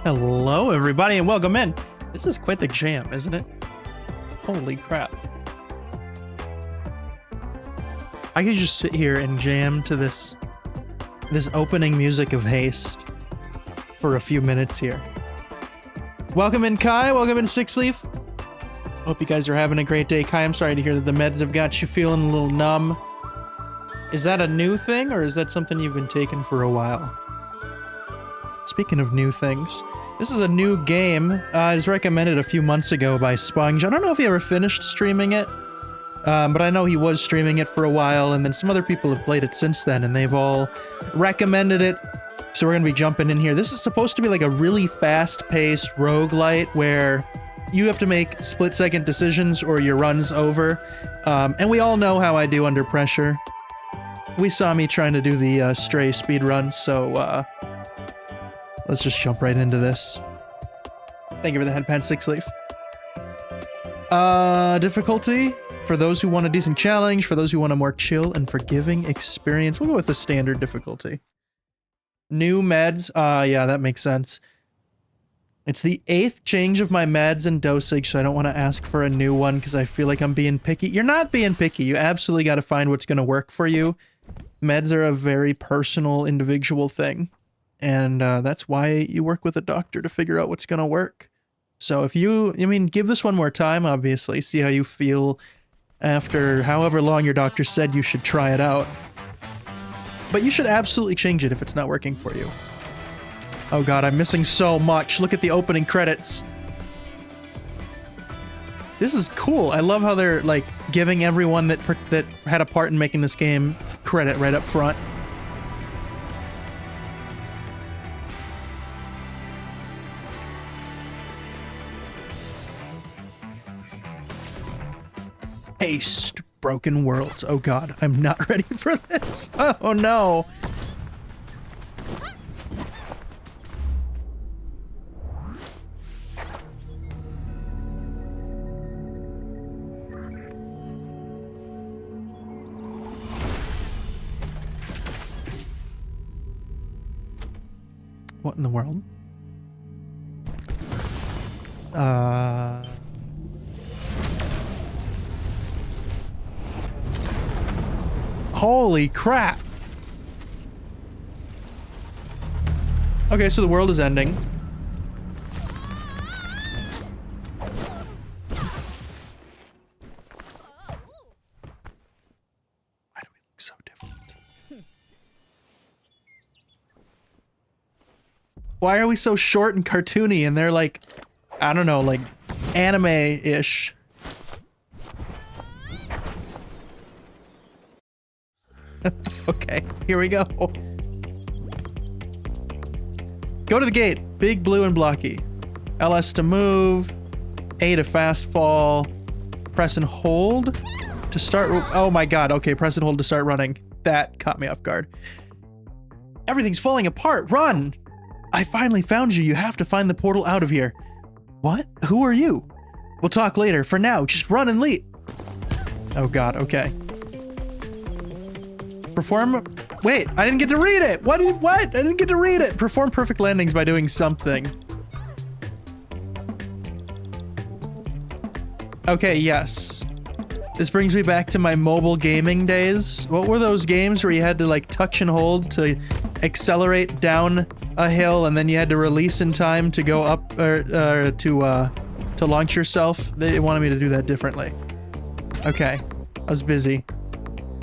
Hello, everybody, and welcome in. This is quite the jam, isn't it? Holy crap. I could just sit here and jam to this opening music of Haste for a few minutes here. Welcome in, Kai. Welcome in, Six Leaf. Hope you guys are having a great day. Kai, I'm sorry to hear that the meds have got you feeling a little numb. Is that a new thing, or is that something you've been taking for a while? Speaking of new things, this is a new game. It was recommended a few months ago by Sponge. I don't know if he ever finished streaming it, but I know he was streaming it for a while, and then some other people have played it since then, and they've all recommended it. So we're going to be jumping in here. This is supposed to be like a really fast-paced roguelite where you have to make split-second decisions or your run's over. And we all know how I do under pressure. We saw me trying to do the Stray speed run, so let's just jump right into this. Thank you for the headpan, Six Leaf. Difficulty, for those who want a decent challenge, for those who want a more chill and forgiving experience, we'll go with the standard difficulty. New meds, yeah, that makes sense. It's the 8th change of my meds and dosage, so I don't want to ask for a new one because I feel like I'm being picky. You're not being picky. You absolutely got to find what's going to work for you. Meds are a very personal, individual thing. And that's why you work with a doctor to figure out what's going to work. So if you, give this one more time, obviously. See how you feel after however long your doctor said you should try it out. But you should absolutely change it if it's not working for you. Oh god, I'm missing so much. Look at the opening credits. This is cool. I love how they're like giving everyone that had a part in making this game credit right up front. Haste, Broken Worlds. Oh god, I'm not ready for this. Oh no. What in the world? Holy crap! Okay, so the world is ending. Why do we look so different? Why are we so short and cartoony and they're like, I don't know, like anime-ish? Okay, here we go. Go to the gate. Big, blue, and blocky. LS to move. A to fast fall. Press and hold to start. Oh my god. Okay, press and hold to start running. That caught me off guard. Everything's falling apart. Run! I finally found you. You have to find the portal out of here. What? Who are you? We'll talk later. For now, just run and leap. Oh god, okay. Perform... Wait, I didn't get to read it! What? I didn't get to read it! Perform perfect landings by doing something. Okay, yes. This brings me back to my mobile gaming days. What were those games where you had to, like, touch and hold to accelerate down a hill and then you had to release in time to go up, or to launch yourself? They wanted me to do that differently. Okay, I was busy.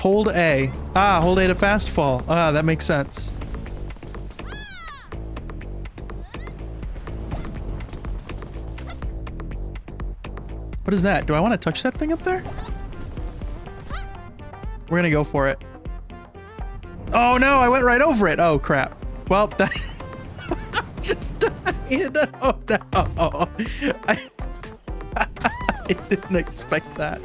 Hold A. Ah, hold A to fast fall. Ah, that makes sense. What is that? Do I want to touch that thing up there? We're gonna go for it. Oh no, I went right over it. Oh crap. Well, that just died. Oh no. I didn't expect that.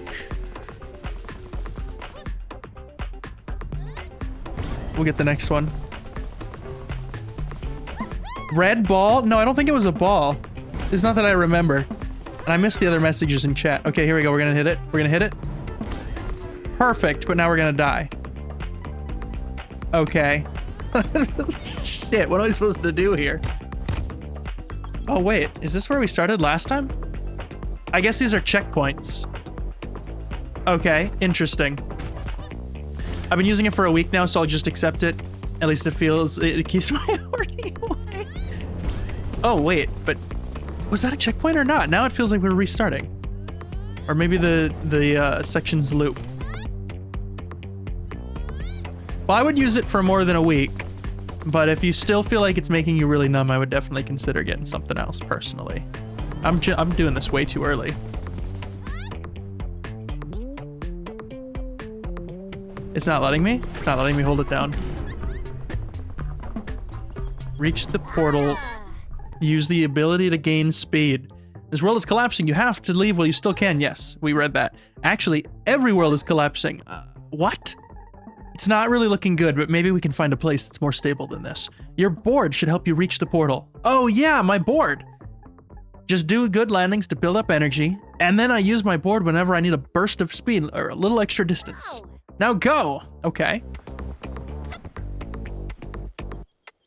We'll get the next one. Red ball? No, I don't think it was a ball. It's not that I remember. And I missed the other messages in chat. Okay, here we go. We're gonna hit it. We're gonna hit it. Perfect, but now we're gonna die. Okay. Shit, what am I supposed to do here? Oh, wait. Is this where we started last time? I guess these are checkpoints. Okay, interesting. I've been using it for a week now, so I'll just accept it. At least it keeps my horny away. Oh, wait, but was that a checkpoint or not? Now it feels like we're restarting. Or maybe the sections loop. Well, I would use it for more than a week, but if you still feel like it's making you really numb, I would definitely consider getting something else personally. I'm doing this way too early. It's not letting me? It's not letting me hold it down. Reach the portal. Use the ability to gain speed. This world is collapsing. You have to leave while you still can. Yes, we read that. Actually, every world is collapsing. What? It's not really looking good, but maybe we can find a place that's more stable than this. Your board should help you reach the portal. Oh yeah, my board. Just do good landings to build up energy, and then I use my board whenever I need a burst of speed or a little extra distance. Now go! Okay.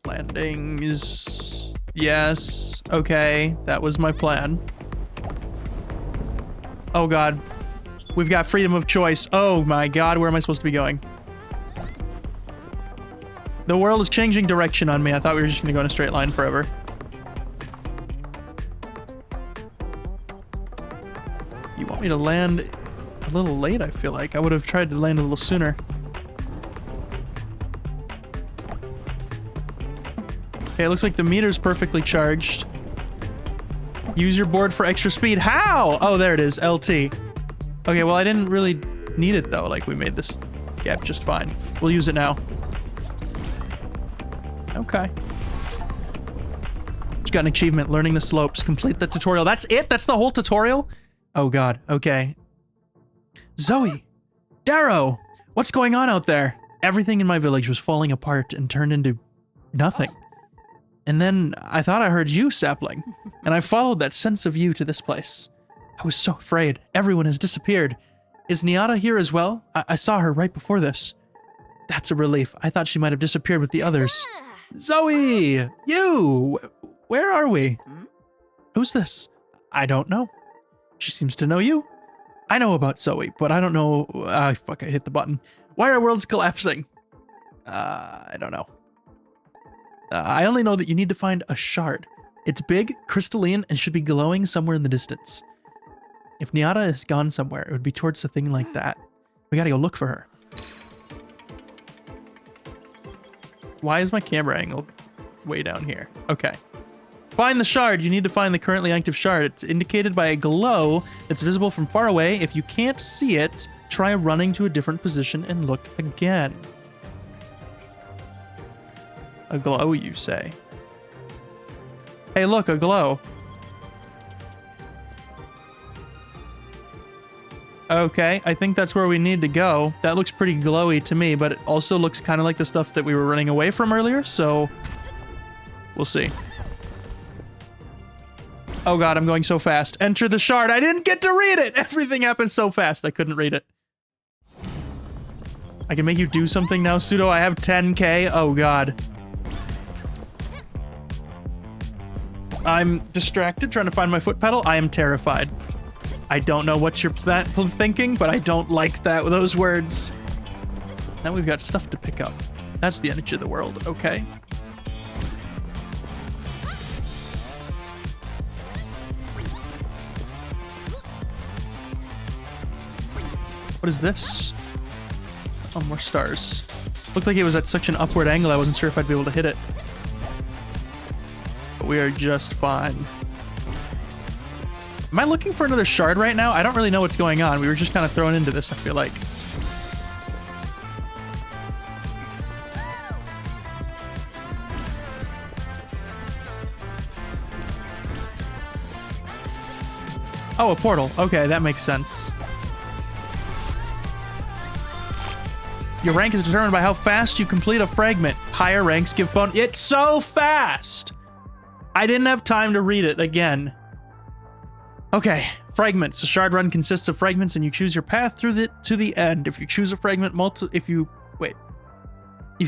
Landings. Yes. Okay, that was my plan. Oh god. We've got freedom of choice. Oh my god, where am I supposed to be going? The world is changing direction on me. I thought we were just gonna go in a straight line forever. You want me to land a little late, I feel like. I would have tried to land a little sooner. Okay, it looks like the meter's perfectly charged. Use your board for extra speed. How? Oh, there it is, LT. Okay, well, I didn't really need it, though. Like, we made this gap just fine. We'll use it now. Okay. Just got an achievement, learning the slopes. Complete the tutorial. That's it? That's the whole tutorial? Oh, God. Okay. Zoe! Darrow! What's going on out there? Everything in my village was falling apart and turned into nothing. And then I thought I heard you, Sapling, and I followed that sense of you to this place. I was so afraid. Everyone has disappeared. Is Niata here as well? I saw her right before this. That's a relief. I thought she might have disappeared with the others. Zoe! You! Where are we? Who's this? I don't know. She seems to know you. I know about Zoe, but I don't know... fuck, I hit the button. Why are worlds collapsing? I don't know. I only know that you need to find a shard. It's big, crystalline, and should be glowing somewhere in the distance. If Niata has gone somewhere, it would be towards a thing like that. We gotta go look for her. Why is my camera angle way down here? Okay. Find the shard. You need to find the currently active shard. It's indicated by a glow that's visible from far away. If you can't see it, try running to a different position and look again. A glow, you say? Hey, look, a glow. Okay, I think that's where we need to go. That looks pretty glowy to me, but it also looks kind of like the stuff that we were running away from earlier, so we'll see. Oh god, I'm going so fast. Enter the shard. I didn't get to read it! Everything happened so fast, I couldn't read it. I can make you do something now, Pseudo. I have 10k. Oh god. I'm distracted trying to find my foot pedal. I am terrified. I don't know what you're thinking, but I don't like those words. Now we've got stuff to pick up. That's the energy of the world, okay. What is this? Oh, more stars. Looked like it was at such an upward angle, I wasn't sure if I'd be able to hit it. But we are just fine. Am I looking for another shard right now? I don't really know what's going on. We were just kind of thrown into this, I feel like. Oh, a portal. Okay, that makes sense. Your rank is determined by how fast you complete a fragment. Higher ranks give bonus. It's so fast! I didn't have time to read it again. Okay, fragments. A shard run consists of fragments, and you choose your path through to the end. If you choose a fragment if you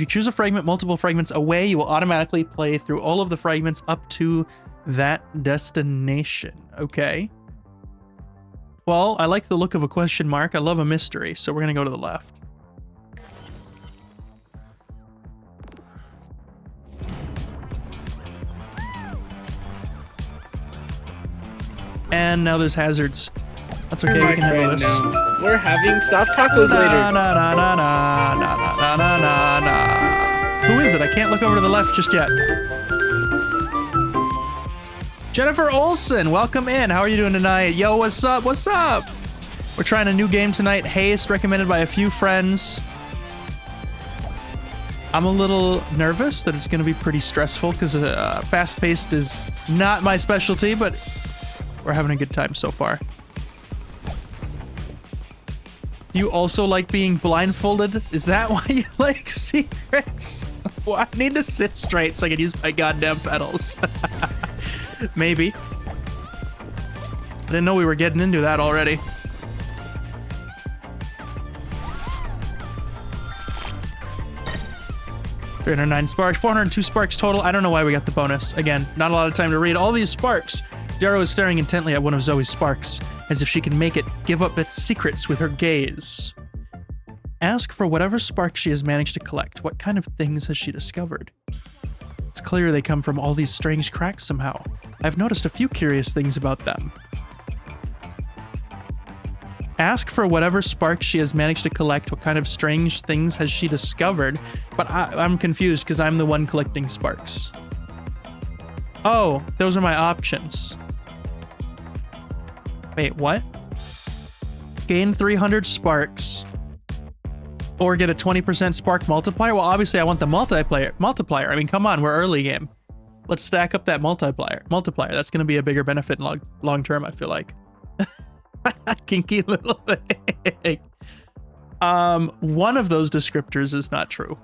choose a fragment multiple fragments away, you will automatically play through all of the fragments up to that destination. Okay. Well, I like the look of a question mark. I love a mystery, so we're gonna go to the left. And now there's hazards. That's okay, we can handle this. We're having soft tacos later. Who is it? I can't look over to the left just yet. Jennifer Olson, welcome in. How are you doing tonight? Yo, what's up? What's up? We're trying a new game tonight, Haste, recommended by a few friends. I'm a little nervous that it's going to be pretty stressful because fast-paced is not my specialty, but we're having a good time so far. Do you also like being blindfolded? Is that why you like secrets? Well, I need to sit straight so I can use my goddamn pedals. Maybe. I didn't know we were getting into that already. $309 sparks, 402 sparks total. I don't know why we got the bonus. Again, not a lot of time to read all these sparks. Darrow is staring intently at one of Zoe's sparks, as if she can make it give up its secrets with her gaze. Ask for whatever sparks she has managed to collect. What kind of things has she discovered? It's clear they come from all these strange cracks somehow. I've noticed a few curious things about them. Ask for whatever sparks she has managed to collect. What kind of strange things has she discovered? But I'm confused because I'm the one collecting sparks. Oh, those are my options. Wait, what? Gain 300 sparks. Or get a 20% spark multiplier? Well, obviously I want the multiplier. I mean, come on, we're early game. Let's stack up that multiplier. That's going to be a bigger benefit in long term, I feel like. Kinky little thing. One of those descriptors is not true.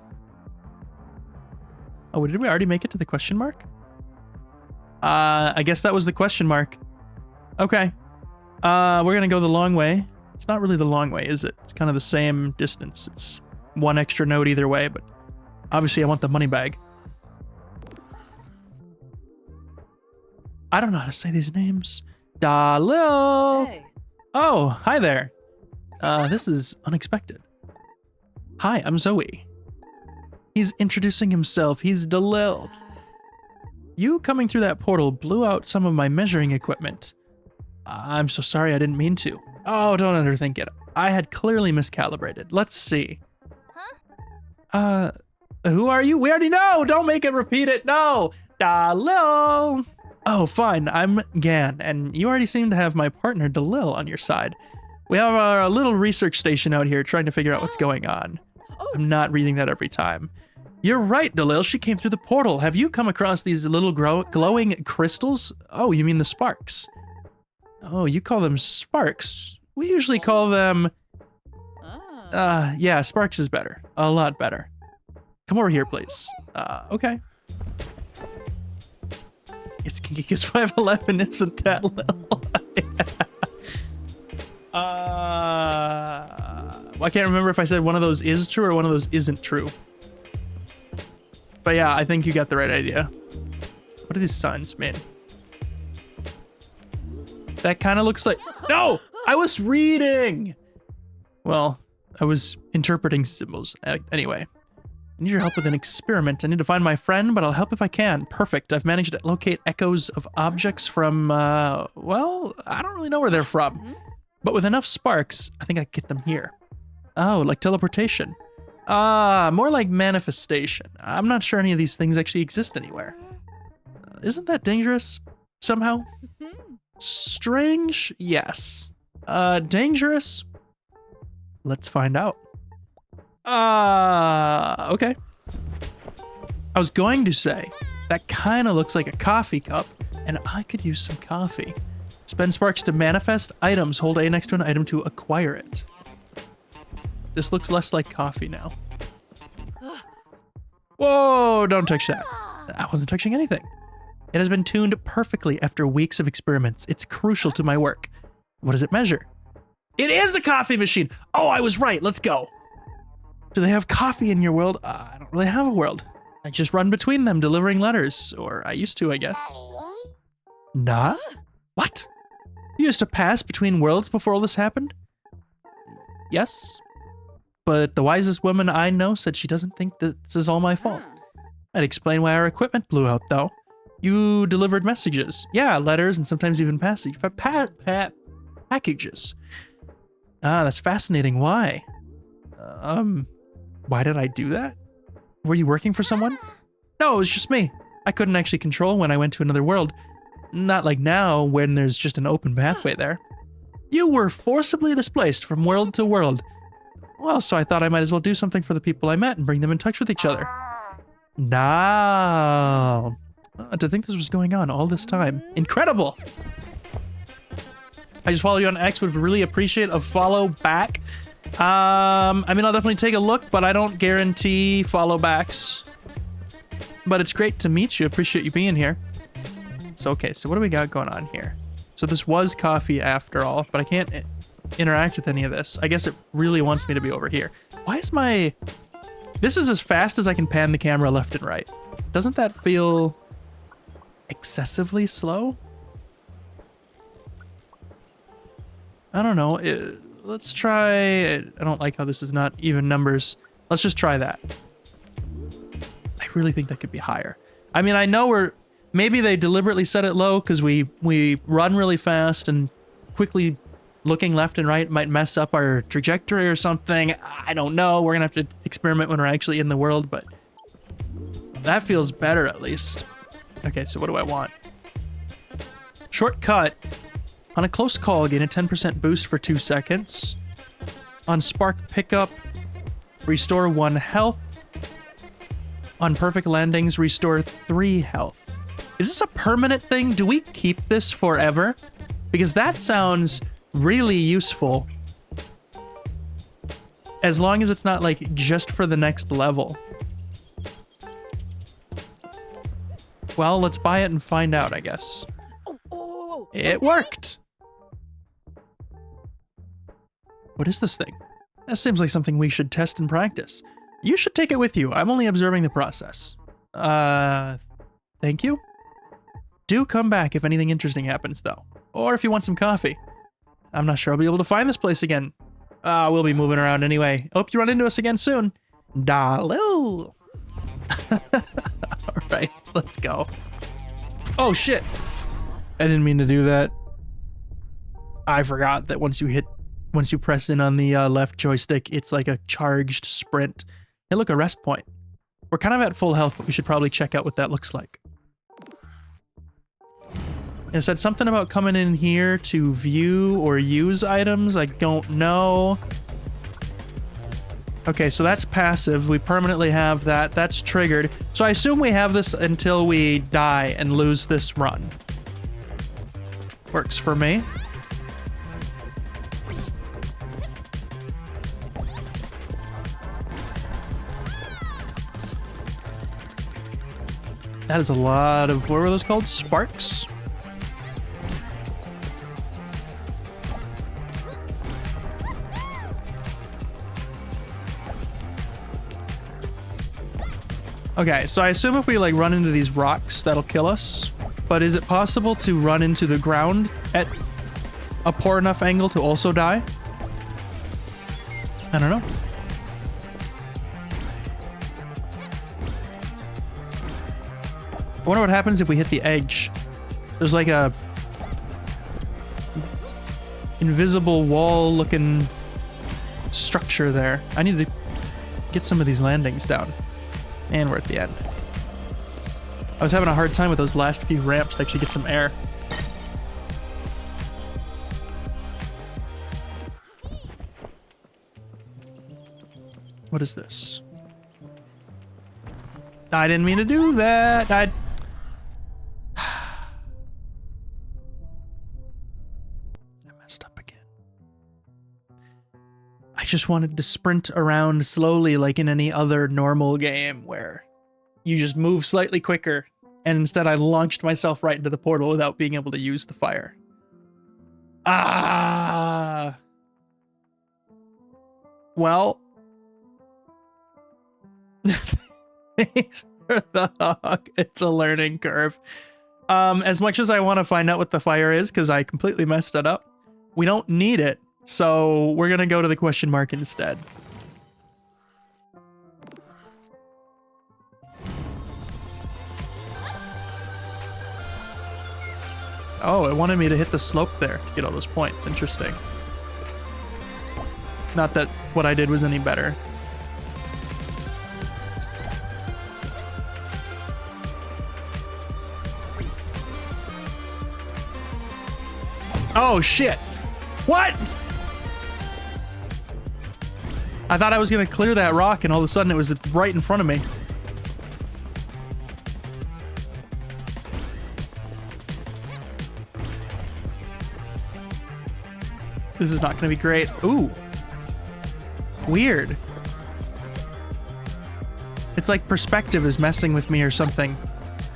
Oh, did we already make it to the question mark? I guess that was the question mark. Okay. We're going to go the long way. It's not really the long way, is it? It's kind of the same distance. It's one extra node either way, but obviously I want the money bag. I don't know how to say these names. Dalil! Hey. Oh, hi there. This is unexpected. Hi, I'm Zoe. He's introducing himself. He's Dalil. You coming through that portal blew out some of my measuring equipment. I'm so sorry, I didn't mean to. Oh, don't underthink it. I had clearly miscalibrated. Let's see. Huh? Who are you? We already know! Don't make it repeat it! No! Dalil! Oh, fine. I'm Gan, and you already seem to have my partner Dalil on your side. We have our little research station out here trying to figure out what's going on. I'm not reading that every time. You're right, Dalil. She came through the portal. Have you come across these little glowing crystals? Oh, you mean the sparks. Oh, you call them sparks. We usually call them... yeah, sparks is better. A lot better. Come over here, please. Okay. It's kinky because 5'11" isn't that little. I can't remember if I said one of those is true or one of those isn't true. But yeah, I think you got the right idea. What are these signs, man? That kind of looks like... No! I was reading! Well, I was interpreting symbols. Anyway. I need your help with an experiment. I need to find my friend, but I'll help if I can. Perfect. I've managed to locate echoes of objects from, well, I don't really know where they're from. But with enough sparks, I think I can get them here. Oh, like teleportation. More like manifestation. I'm not sure any of these things actually exist anywhere. Isn't that dangerous? Somehow? Strange? Yes. Dangerous? Let's find out. Okay. I was going to say, that kind of looks like a coffee cup, and I could use some coffee. Spend sparks to manifest items. Hold A next to an item to acquire it. This looks less like coffee now. Whoa, don't touch that. I wasn't touching anything. It has been tuned perfectly after weeks of experiments. It's crucial to my work. What does it measure? It is a coffee machine. Oh, I was right. Let's go. Do they have coffee in your world? I don't really have a world. I just run between them delivering letters. Or I used to, I guess. Nah? What? You used to pass between worlds before all this happened? Yes. But the wisest woman I know said she doesn't think that this is all my fault. I'd explain why our equipment blew out, though. You delivered messages. Yeah, letters and sometimes even packages. Ah, that's fascinating. Why? Why did I do that? Were you working for someone? No, it was just me. I couldn't actually control when I went to another world. Not like now, when there's just an open pathway there. You were forcibly displaced from world to world. Well, so I thought I might as well do something for the people I met and bring them in touch with each other. Now, to think this was going on all this time. Incredible! I just followed you on X, would really appreciate a follow back. I mean, I'll definitely take a look, but I don't guarantee follow backs. But it's great to meet you. Appreciate you being here. So, okay, so what do we got going on here? So this was coffee after all, but I can't interact with any of this. I guess it really wants me to be over here. Why is my... This is as fast as I can pan the camera left and right. Doesn't that feel excessively slow? I don't know. Let's try... I don't like how this is not even numbers. Let's just try that. I really think that could be higher. I mean, I know we're... Maybe they deliberately set it low because we run really fast and quickly looking left and right might mess up our trajectory or something. I don't know. We're going to have to experiment when we're actually in the world, but that feels better at least. Okay, so what do I want? Shortcut. On a close call, gain a 10% boost for 2 seconds. On spark pickup, restore 1 health. On perfect landings, restore 3 health. Is this a permanent thing? Do we keep this forever? Because that sounds really useful. As long as it's not like just for the next level. Well, let's buy it and find out, I guess. It worked! What is this thing? That seems like something we should test and practice. You should take it with you. I'm only observing the process. Thank you? Do come back if anything interesting happens, though. Or if you want some coffee. I'm not sure I'll be able to find this place again. We'll be moving around anyway. Hope you run into us again soon. Daloo. Alright, let's go. Oh, shit. I didn't mean to do that. I forgot that once you press in on the left joystick, it's like a charged sprint. Hey, look, a rest point. We're kind of at full health, but we should probably check out what that looks like. It said something about coming in here to view or use items. I don't know. Okay, so that's passive. We permanently have that. That's triggered. So I assume we have this until we die and lose this run. Works for me. That is a lot of... What were those called? Sparks? Okay, so I assume if we like run into these rocks, that'll kill us. But is it possible to run into the ground at a poor enough angle to also die? I don't know. I wonder what happens if we hit the edge. There's like a invisible wall looking structure there. I need to get some of these landings down. And we're at the end. I was having a hard time with those last few ramps to actually get some air. What is this? I didn't mean to do that. I messed up again. I just wanted to sprint around slowly like in any other normal game where you just move slightly quicker, and instead I launched myself right into the portal without being able to use the fire. Ah! Well... Thanks for the hug. It's a learning curve. As much as I want to find out what the fire is, because I completely messed it up, we don't need it. So we're going to go to the question mark instead. Oh, it wanted me to hit the slope there to get all those points. Interesting. Not that what I did was any better. Oh, shit. What? I thought I was going to clear that rock, and all of a sudden it was right in front of me. This is not going to be great. Ooh. Weird. It's like perspective is messing with me or something.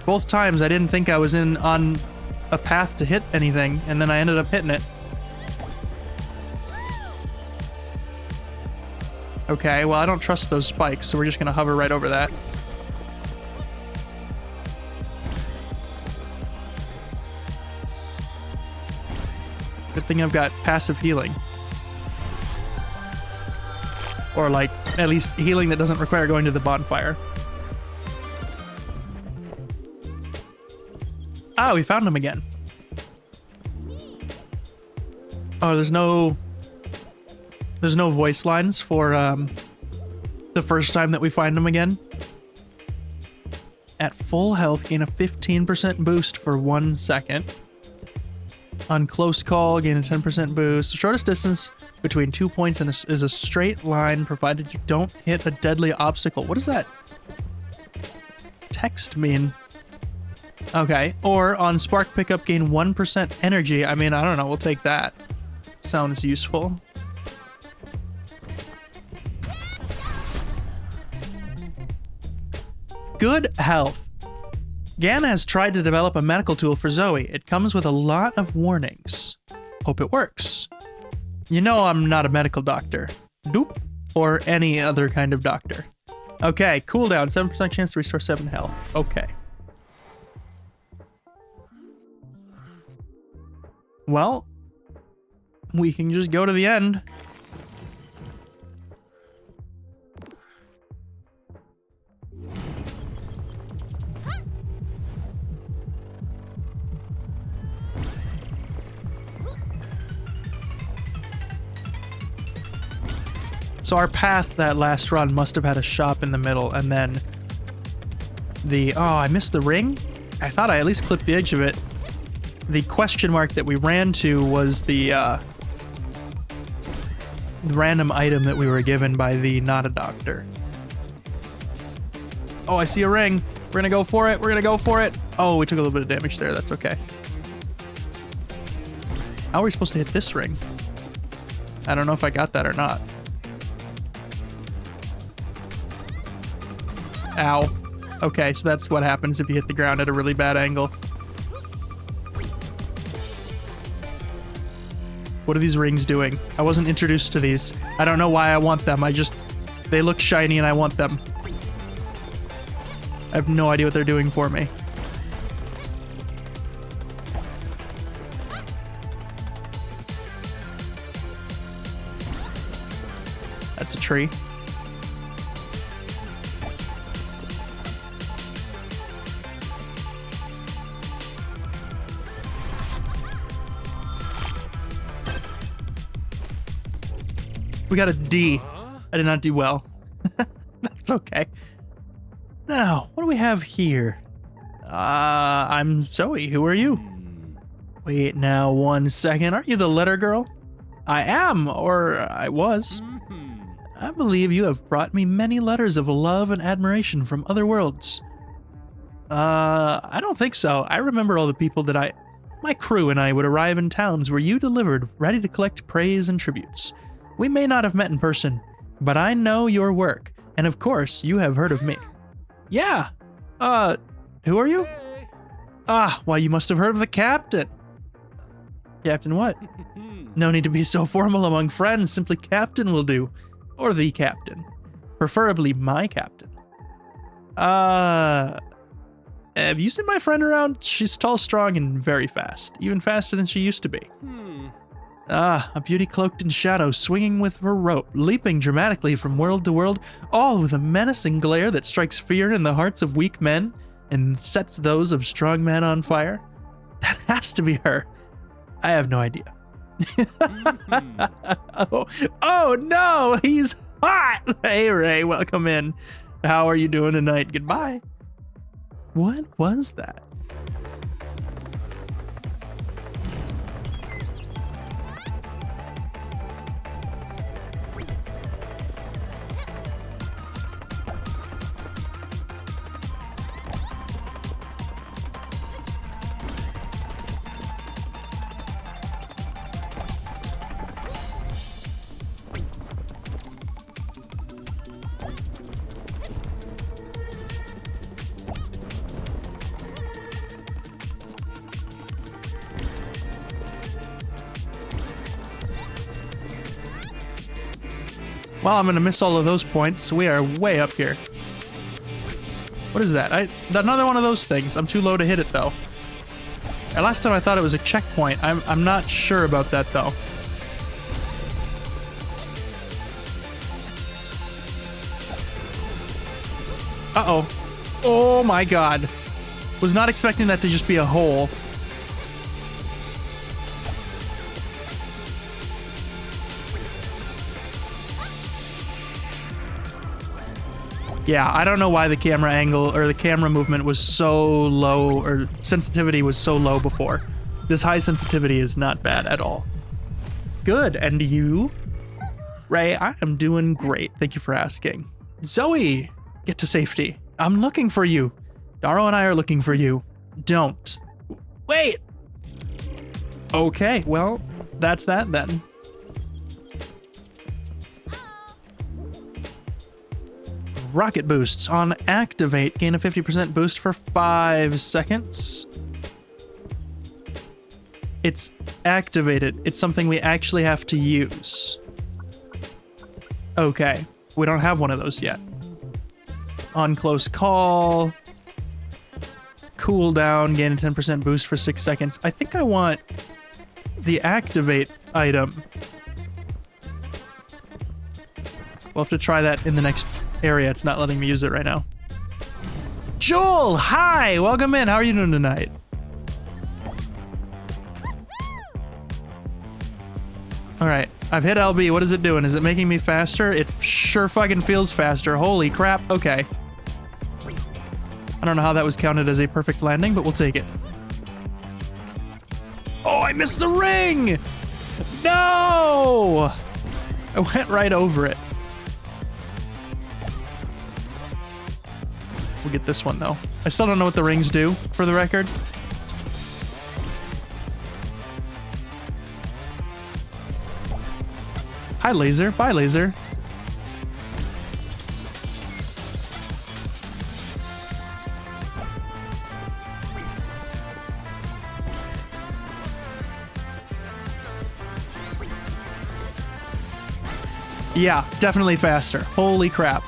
Both times I didn't think I was on a path to hit anything, and then I ended up hitting it. Okay, well, I don't trust those spikes, so we're just going to hover right over that. Good thing I've got passive healing. Or, like, at least healing that doesn't require going to the bonfire. Ah, we found him again. Oh, there's no voice lines for the first time that we find him again. At full health, gain a 15% boost for 1 second. On close call, gain a 10% boost. The shortest distance between 2 points is a straight line, provided you don't hit a deadly obstacle. What does that text mean? Okay. Or on spark pickup, gain 1% energy. I mean, I don't know. We'll take that. Sounds useful. Good health. Gan has tried to develop a medical tool for Zoe. It comes with a lot of warnings. Hope it works. You know I'm not a medical doctor. Doop. Or any other kind of doctor. Okay, cooldown. 7% chance to restore 7 health. Okay. Well, we can just go to the end. So our path that last run must have had a shop in the middle, and then the... Oh, I missed the ring? I thought I at least clipped the edge of it. The question mark that we ran to was the random item that we were given by the not a doctor. Oh, I see a ring. We're gonna go for it. We're gonna go for it. Oh, we took a little bit of damage there. That's okay. How are we supposed to hit this ring? I don't know if I got that or not. Ow. Okay, so that's what happens if you hit the ground at a really bad angle. What are these rings doing? I wasn't introduced to these. I don't know why I want them. They look shiny and I want them. I have no idea what they're doing for me. That's a tree. We got a D. I did not do well. That's okay. Now, what do we have here? I'm Zoe. Who are you? Wait now 1 second. Aren't you the letter girl? I am, or I was. I believe you have brought me many letters of love and admiration from other worlds. I don't think so. I remember all the people that my crew and I would arrive in towns where you delivered, ready to collect praise and tributes. We may not have met in person, but I know your work, and of course, you have heard of me. Yeah. Who are you? Why, you must have heard of the captain. Captain what? No need to be so formal among friends, simply captain will do. Or the captain. Preferably my captain. Have you seen my friend around? She's tall, strong, and very fast. Even faster than she used to be. Ah, a beauty cloaked in shadow, swinging with her rope, leaping dramatically from world to world, all with a menacing glare that strikes fear in the hearts of weak men and sets those of strong men on fire. That has to be her. I have no idea. Oh no, he's hot! Hey Ray, welcome in. How are you doing tonight? Goodbye. What was that? Well, I'm gonna miss all of those points. We are way up here. What is that? Another one of those things. I'm too low to hit it though. Last time I thought it was a checkpoint. I'm not sure about that though. Uh-oh. Oh my god. Was not expecting that to just be a hole. Yeah, I don't know why the camera angle or the camera movement was so low, or sensitivity was so low before. This high sensitivity is not bad at all. Good, and you? Ray, I am doing great. Thank you for asking. Zoe, get to safety. I'm looking for you. Daro and I are looking for you. Don't. Wait! Okay, well, that's that then. Rocket boosts on activate. Gain a 50% boost for 5 seconds. It's activated. It's something we actually have to use. Okay. We don't have one of those yet. On close call. Cooldown. Gain a 10% boost for 6 seconds. I think I want the activate item. We'll have to try that in the next area. It's not letting me use it right now. Joel, hi! Welcome in. How are you doing tonight? Alright, I've hit LB. What is it doing? Is it making me faster? It sure fucking feels faster. Holy crap. Okay. I don't know how that was counted as a perfect landing, but we'll take it. Oh, I missed the ring! No! I went right over it. We'll get this one, though. I still don't know what the rings do, for the record. Hi, laser. Bye, laser. Yeah, definitely faster. Holy crap.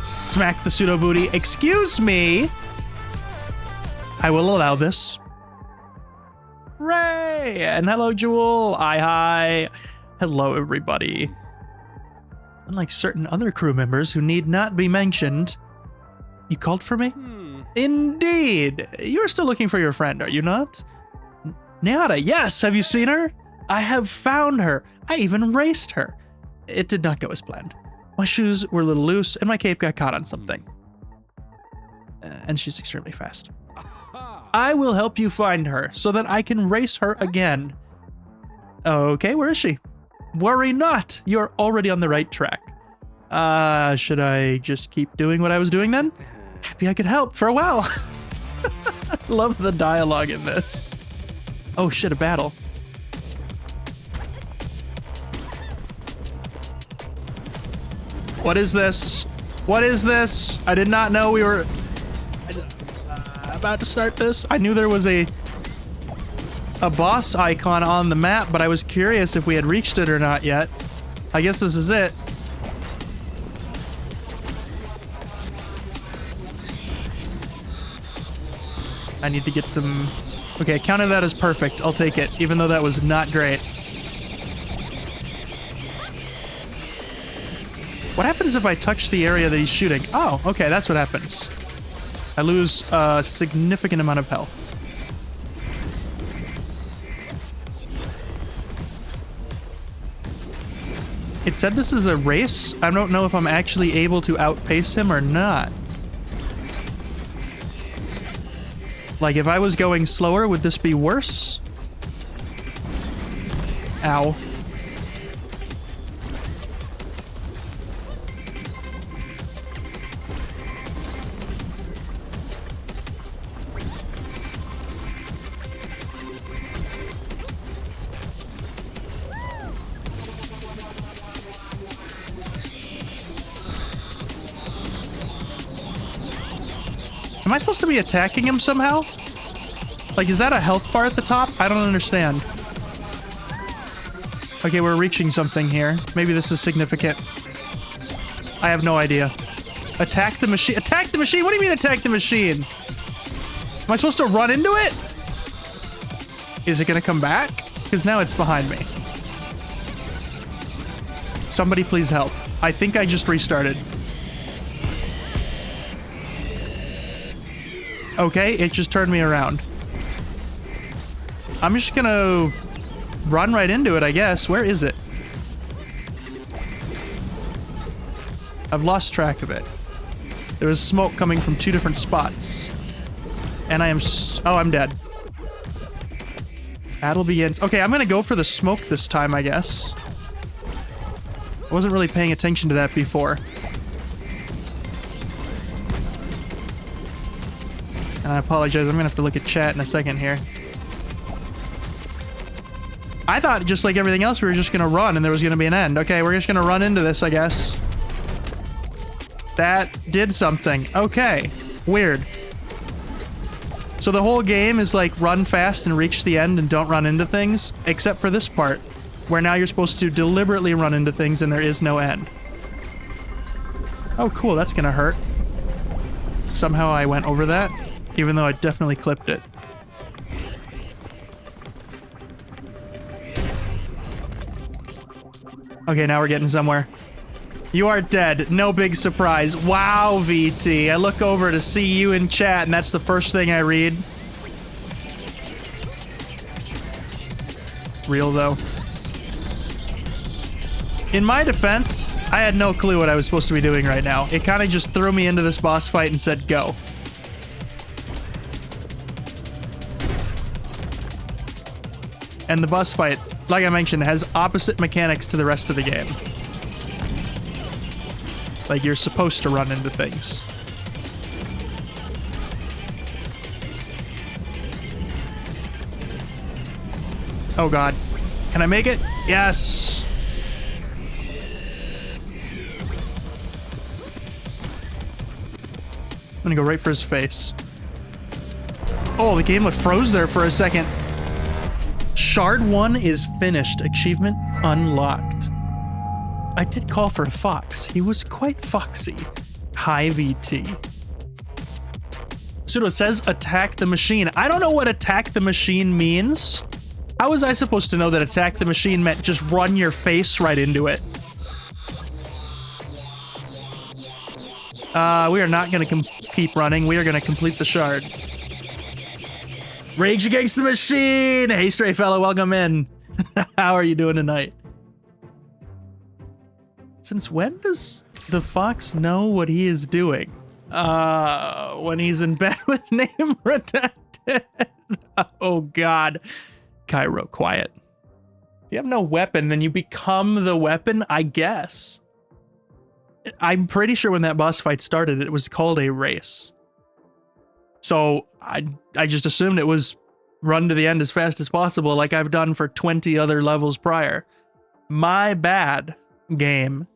Smack the pseudo booty. Excuse me. I will allow this. Ray! And hello, Jewel. Hi. Hello, everybody. Unlike certain other crew members who need not be mentioned, you called for me? Indeed. You're still looking for your friend, are you not? Nyada, yes. Have you seen her? I have found her. I even raced her. It did not go as planned. My shoes were a little loose, and my cape got caught on something. And she's extremely fast. I will help you find her, so that I can race her again. Okay, where is she? Worry not, you're already on the right track. Should I just keep doing what I was doing then? Happy I could help, farewell. Love the dialogue in this. Oh shit, a battle. What is this? What is this? I did not know we were about to start this. I knew there was a boss icon on the map, but I was curious if we had reached it or not yet. I guess this is it. I need to get some... Okay, I counted that as perfect. I'll take it, even though that was not great. What happens if I touch the area that he's shooting? Oh, okay, that's what happens. I lose a significant amount of health. It said this is a race. I don't know if I'm actually able to outpace him or not. Like, if I was going slower, would this be worse? Ow. Am I supposed to be attacking him somehow? Like, is that a health bar at the top? I don't understand. Okay, we're reaching something here. Maybe this is significant. I have no idea. Attack the machine. Attack the machine? What do you mean attack the machine? Am I supposed to run into it? Is it gonna come back? Because now it's behind me. Somebody please help. I think I just restarted. Okay, it just turned me around. I'm just gonna run right into it, I guess. Where is it? I've lost track of it. There was smoke coming from 2 different spots. And I am oh, I'm dead. Battle begins. Okay, I'm gonna go for the smoke this time, I guess. I wasn't really paying attention to that before. And I apologize, I'm gonna have to look at chat in a second here. I thought, just like everything else, we were just gonna run and there was gonna be an end. Okay, we're just gonna run into this, I guess. That did something. Okay. Weird. So the whole game is like run fast and reach the end and don't run into things, except for this part, where now you're supposed to deliberately run into things and there is no end. Oh, cool, that's gonna hurt. Somehow I went over that, even though I definitely clipped it. Okay, now we're getting somewhere. You are dead. No big surprise. Wow, VT. I look over to see you in chat, and that's the first thing I read. Real, though. In my defense, I had no clue what I was supposed to be doing right now. It kind of just threw me into this boss fight and said, go. And the boss fight, like I mentioned, has opposite mechanics to the rest of the game. Like, you're supposed to run into things. Oh god. Can I make it? Yes! I'm gonna go right for his face. Oh, the game froze there for a second. Shard 1 is finished. Achievement unlocked. I did call for a fox. He was quite foxy. Hi, VT. Pseudo says attack the machine. I don't know what attack the machine means. How was I supposed to know that attack the machine meant just run your face right into it? We are not going to keep running. We are going to complete the shard. Rage against the machine! Hey, stray fella, welcome in. How are you doing tonight? Since when does the fox know what he is doing? When he's in bed with name redacted. Oh god. Cairo, quiet. If you have no weapon, then you become the weapon, I guess. I'm pretty sure when that boss fight started, it was called a race. So I just assumed it was run to the end as fast as possible, like I've done for 20 other levels prior. My bad, game.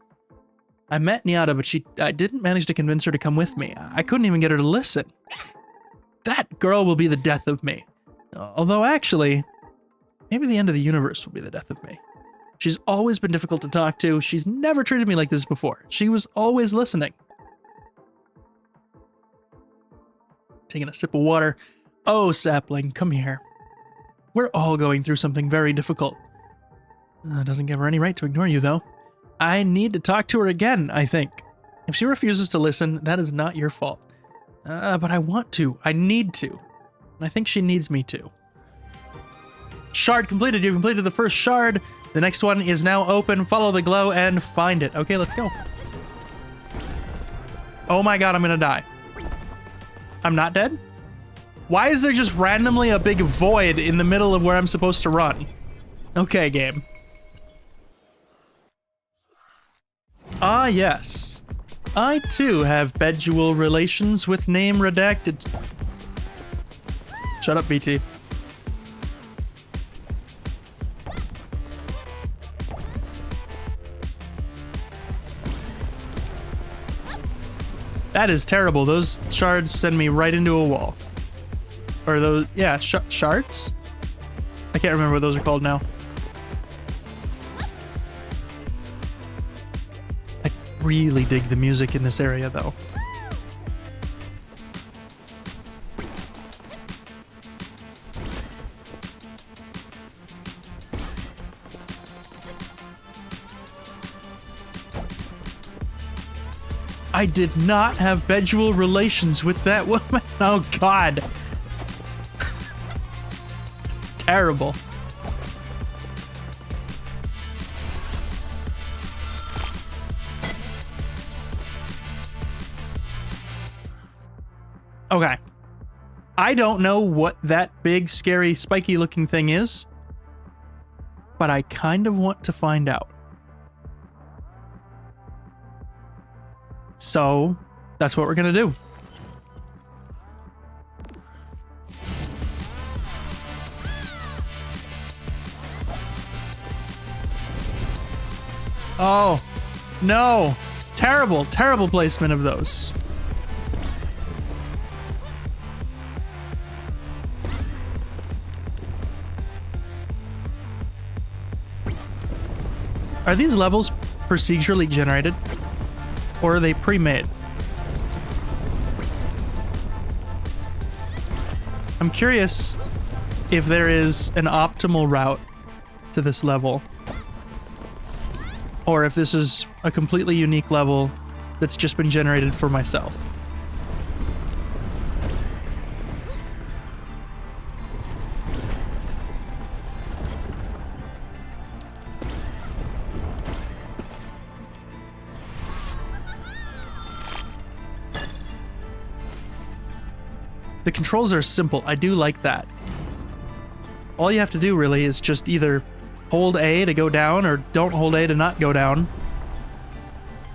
I met Nyata, but I didn't manage to convince her to come with me. I couldn't even get her to listen. That girl will be the death of me. Although actually, maybe the end of the universe will be the death of me. She's always been difficult to talk to. She's never treated me like this before. She was always listening. Taking a sip of water. Oh, sapling, come here. We're all going through something very difficult. Doesn't give her any right to ignore you, though. I need to talk to her again, I think. If she refuses to listen, that is not your fault. But I want to. I need to. And I think she needs me to. Shard completed. You completed the first shard. The next one is now open. Follow the glow and find it. Okay, let's go. Oh my god, I'm gonna die. I'm not dead? Why is there just randomly a big void in the middle of where I'm supposed to run? Okay, game. Ah, yes. I, too, have bedual relations with name redacted. Shut up, BT. That is terrible. Those shards send me right into a wall. Or those, yeah, shards? I can't remember what those are called now. I really dig the music in this area, though. I did not have bedual relations with that woman. Oh, God. Terrible. Okay. I don't know what that big, scary, spiky looking thing is, but I kind of want to find out. So, that's what we're gonna do. Oh, no. Terrible, terrible placement of those. Are these levels procedurally generated? Or are they pre-made? I'm curious if there is an optimal route to this level. Or if this is a completely unique level that's just been generated for myself. The controls are simple. I do like that. All you have to do really is just either hold A to go down or don't hold A to not go down.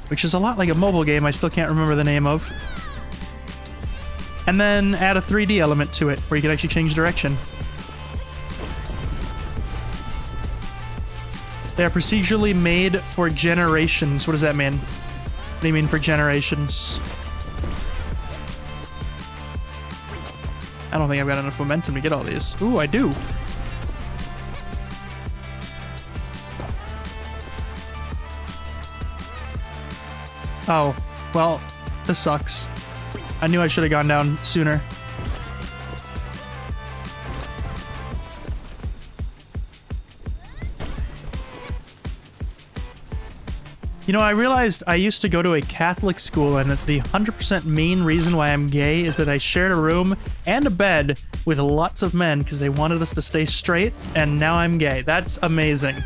Which is a lot like a mobile game I still can't remember the name of. And then add a 3D element to it where you can actually change direction. They are procedurally made for generations. What does that mean? What do you mean for generations? I don't think I've got enough momentum to get all these. Ooh, I do. Oh, well, this sucks. I knew I should have gone down sooner. You know, I realized I used to go to a Catholic school, and the 100% main reason why I'm gay is that I shared a room and a bed with lots of men because they wanted us to stay straight, and now I'm gay. That's amazing.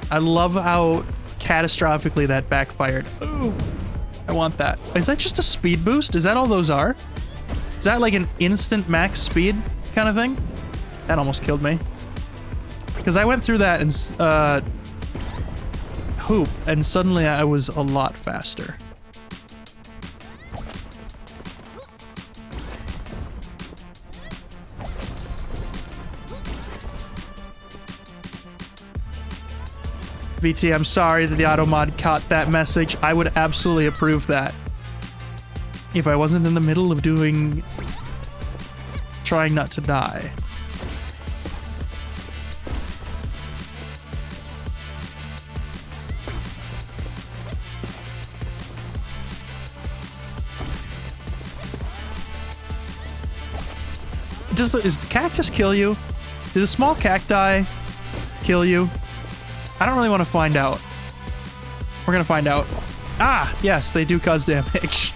I love how catastrophically that backfired. Ooh, I want that. Is that just a speed boost? Is that all those are? Is that like an instant max speed kind of thing? That almost killed me. Because I went through that and hoop, and suddenly I was a lot faster. VT, I'm sorry that the auto mod caught that message. I would absolutely approve that. If I wasn't in the middle of trying not to die. Does the cactus kill you? Do the small cacti kill you? I don't really want to find out. We're gonna find out. Ah, yes, they do cause damage.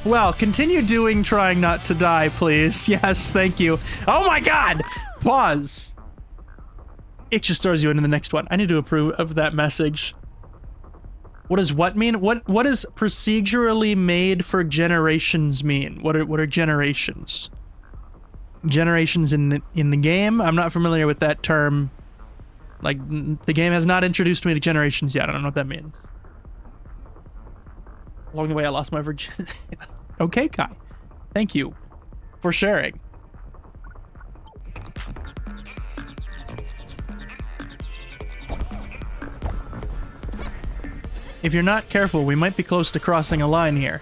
Well, continue trying not to die, please. Yes, thank you. Oh my god! Pause. It just throws you into the next one. I need to approve of that message. What does what mean? What does procedurally made for generations mean? What are generations? Generations in the game? I'm not familiar with that term. Like, the game has not introduced me to generations yet. I don't know what that means. Along the way, I lost my virginity. Okay, Kai. Thank you for sharing. If you're not careful, we might be close to crossing a line here.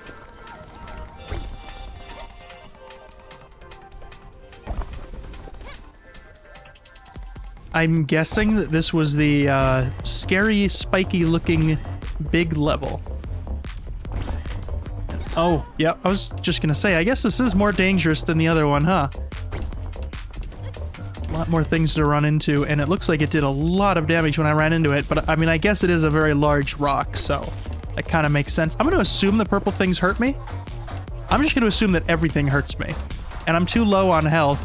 I'm guessing that this was the scary, spiky-looking big level. Oh, yeah, I was just gonna say, I guess this is more dangerous than the other one, huh? A lot more things to run into, and it looks like it did a lot of damage when I ran into it, but I mean, I guess it is a very large rock, so that kind of makes sense. I'm gonna assume the purple things hurt me. I'm just gonna assume that everything hurts me, and I'm too low on health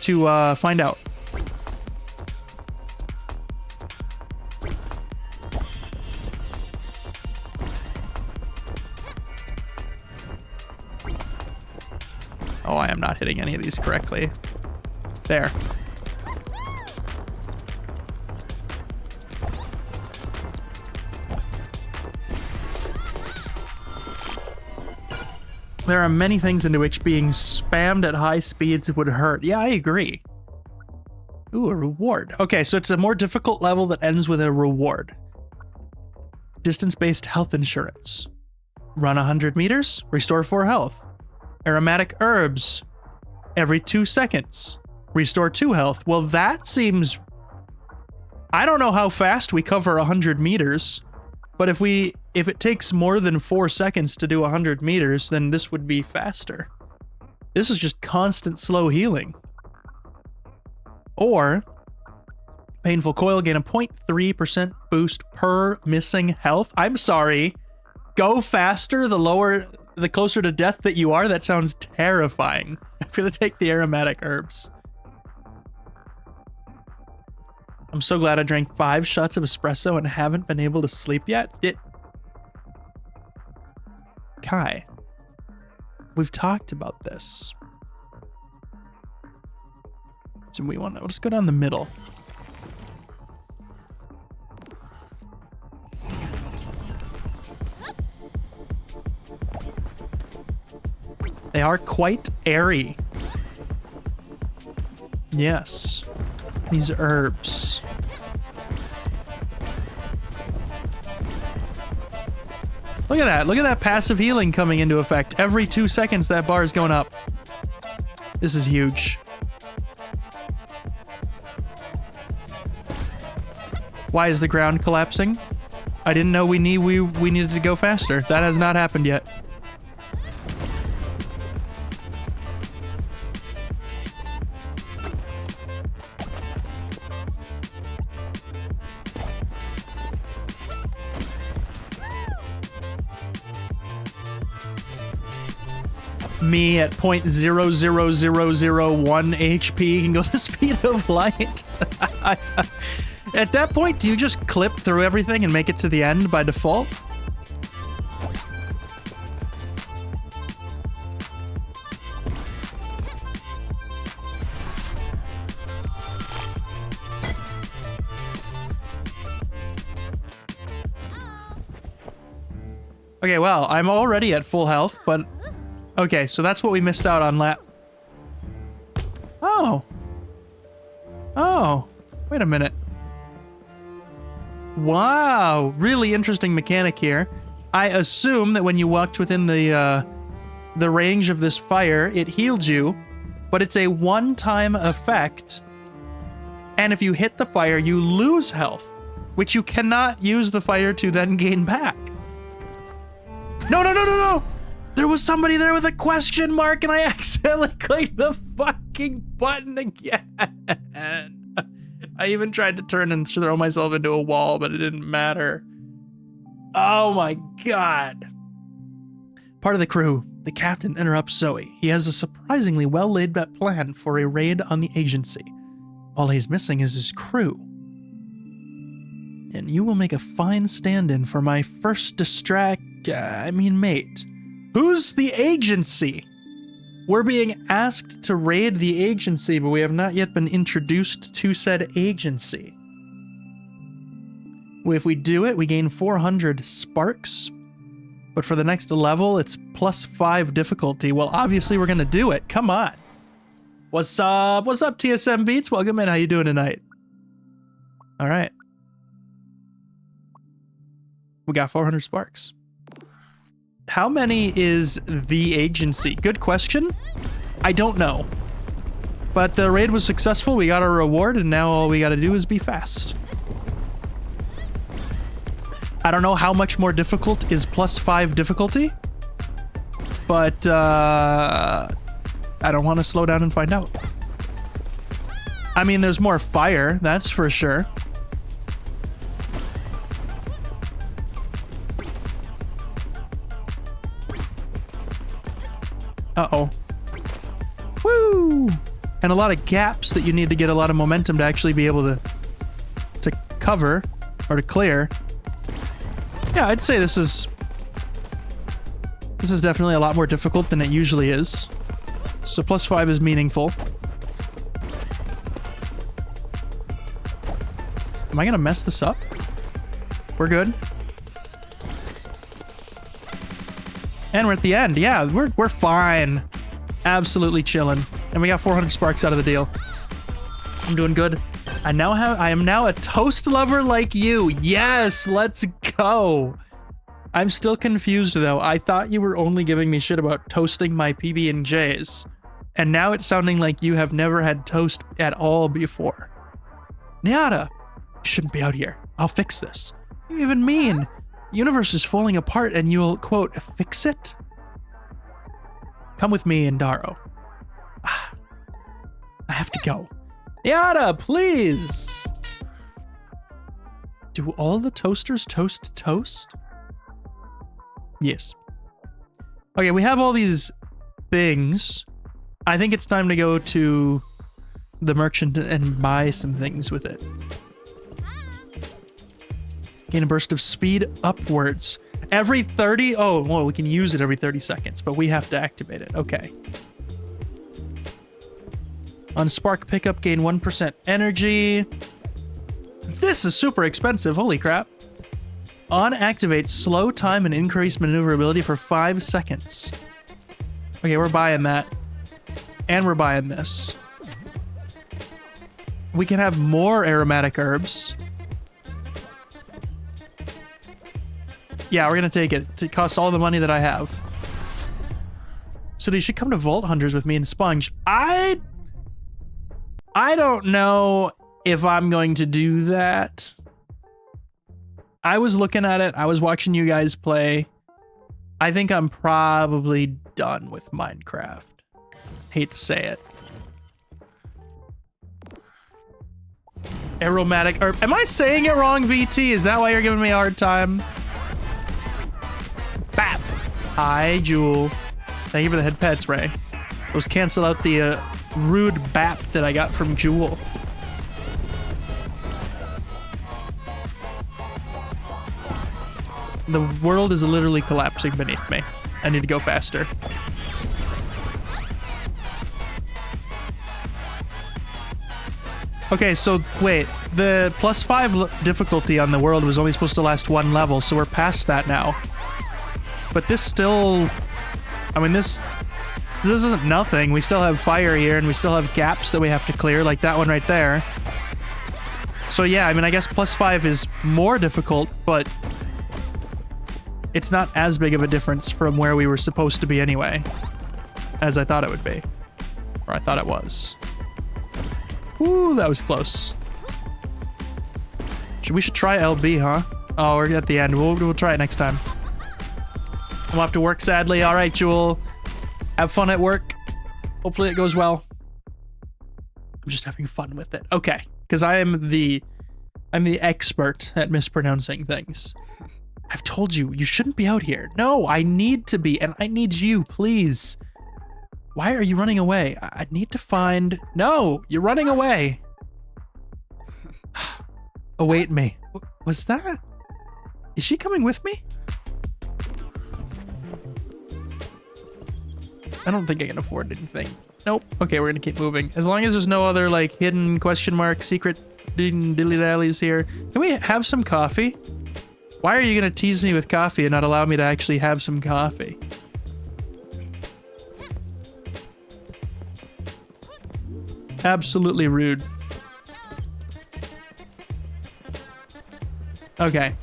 to find out. Oh, I am not hitting any of these correctly. There. There are many things into which being spammed at high speeds would hurt. Yeah, I agree. Ooh, a reward. Okay, so it's a more difficult level that ends with a reward. Distance-based health insurance. Run 100 meters, restore 4 health. Aromatic herbs. Every 2 seconds. Restore 2 health. Well, that seems... I don't know how fast we cover 100 meters, but if it takes more than 4 seconds to do 100 meters, then this would be faster. This is just constant slow healing. Or, painful coil, gain a 0.3% boost per missing health. I'm sorry. Go faster the closer to death that you are. That sounds terrifying. I'm gonna take the aromatic herbs. I'm so glad I drank 5 shots of espresso and haven't been able to sleep yet. Kai, we've talked about this. So let's go down the middle. They are quite airy. Yes. These herbs. Look at that. Look at that passive healing coming into effect. Every 2 seconds, that bar is going up. This is huge. Why is the ground collapsing? I didn't know we needed to go faster. That has not happened yet. Me at 0.00001 HP can go the speed of light. At that point, do you just clip through everything and make it to the end by default? Okay, well, I'm already at full health, but... Okay, so that's what we missed out on Oh. Oh. Wait a minute. Wow. Really interesting mechanic here. I assume that when you walked within the range of this fire, it healed you, but it's a one-time effect. And if you hit the fire, you lose health, which you cannot use the fire to then gain back. No, no, no, no, no! There was somebody there with a question mark and I accidentally clicked the fucking button again. I even tried to turn and throw myself into a wall, but it didn't matter. Oh my god. Part of the crew, the captain interrupts Zoe. He has a surprisingly well laid out plan for a raid on the agency. All he's missing is his crew. And you will make a fine stand-in for my first mate. Who's the agency? We're being asked to raid the agency, but we have not yet been introduced to said agency. If we do it, we gain 400 sparks. But for the next level, it's +5 difficulty. Well, obviously we're gonna do it. Come on. What's up? What's up, TSM Beats? Welcome in. How you doing tonight? All right. We got 400 sparks. How many is the agency? Good question. I don't know. But the raid was successful. We got our reward, and now all we got to do is be fast. I don't know how much more difficult is +5 difficulty, but I don't want to slow down and find out. I mean, there's more fire, that's for sure. Uh-oh. Woo! And a lot of gaps that you need to get a lot of momentum to actually be able to cover or to clear. Yeah, I'd say this is definitely a lot more difficult than it usually is. So +5 is meaningful. Am I gonna mess this up? We're good. And we're at the end. Yeah, we're fine. Absolutely chilling. And we got 400 sparks out of the deal. I'm doing good. I am now a toast lover like you. Yes, let's go. I'm still confused though. I thought you were only giving me shit about toasting my PB&Js. And now it's sounding like you have never had toast at all before. Nyada, you shouldn't be out here. I'll fix this. What do you even mean? The universe is falling apart and you'll, quote, fix it? Come with me, Indaro. I have to go. Nyada, please! Do all the toasters toast? Yes. Okay, we have all these things. I think it's time to go to the merchant and buy some things with it. Gain a burst of speed upwards. Every 30? Oh, well, we can use it every 30 seconds, but we have to activate it. Okay. On spark pickup, gain 1% energy. This is super expensive. Holy crap. On activate, slow time and increase maneuverability for 5 seconds. Okay, we're buying that. And we're buying this. We can have more aromatic herbs. Yeah, we're gonna take it. It costs all the money that I have. So you should come to Vault Hunters with me and Sponge. I don't know if I'm going to do that. I was looking at it. I was watching you guys play. I think I'm probably done with Minecraft. Hate to say it. Aromatic herb. Am I saying it wrong, VT? Is that why you're giving me a hard time? Bap. Hi, Jewel. Thank you for the head pet spray. Those cancel out the rude bap that I got from Jewel. The world is literally collapsing beneath me. I need to go faster. Okay, so wait. The +5 difficulty on the world was only supposed to last 1 level, so we're past that now. But this still... I mean, this isn't nothing. We still have fire here, and we still have gaps that we have to clear, like that one right there. So yeah, I mean, I guess +5 is more difficult, but it's not as big of a difference from where we were supposed to be anyway, as I thought it would be. Or I thought it was. Ooh, that was close. We should try LB, huh? Oh, we're at the end. We'll try it next time. I'm off to work, sadly. All right, Jewel. Have fun at work. Hopefully it goes well. I'm just having fun with it. Okay, because I'm the expert at mispronouncing things. I've told you, you shouldn't be out here. No, I need to be, and I need you, please. Why are you running away? I need to find... No, you're running away. Await me. Was that... Is she coming with me? I don't think I can afford anything. Nope. Okay, we're gonna keep moving. As long as there's no other, like, hidden question mark, secret dilly-dallies here. Can we have some coffee? Why are you gonna tease me with coffee and not allow me to actually have some coffee? Absolutely rude. Okay.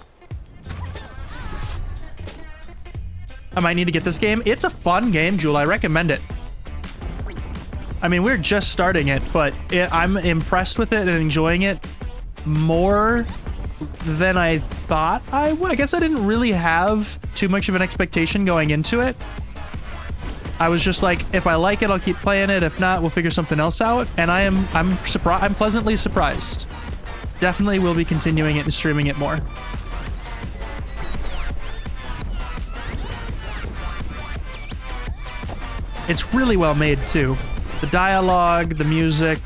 I might need to get this game. It's a fun game, Jewel. I recommend it. I mean, we're just starting it, but I'm impressed with it and enjoying it more than I thought I would. I guess I didn't really have too much of an expectation going into it. I was just like, if I like it, I'll keep playing it. If not, we'll figure something else out. And I'm pleasantly surprised. Definitely will be continuing it and streaming it more. It's really well made too. The dialogue, the music.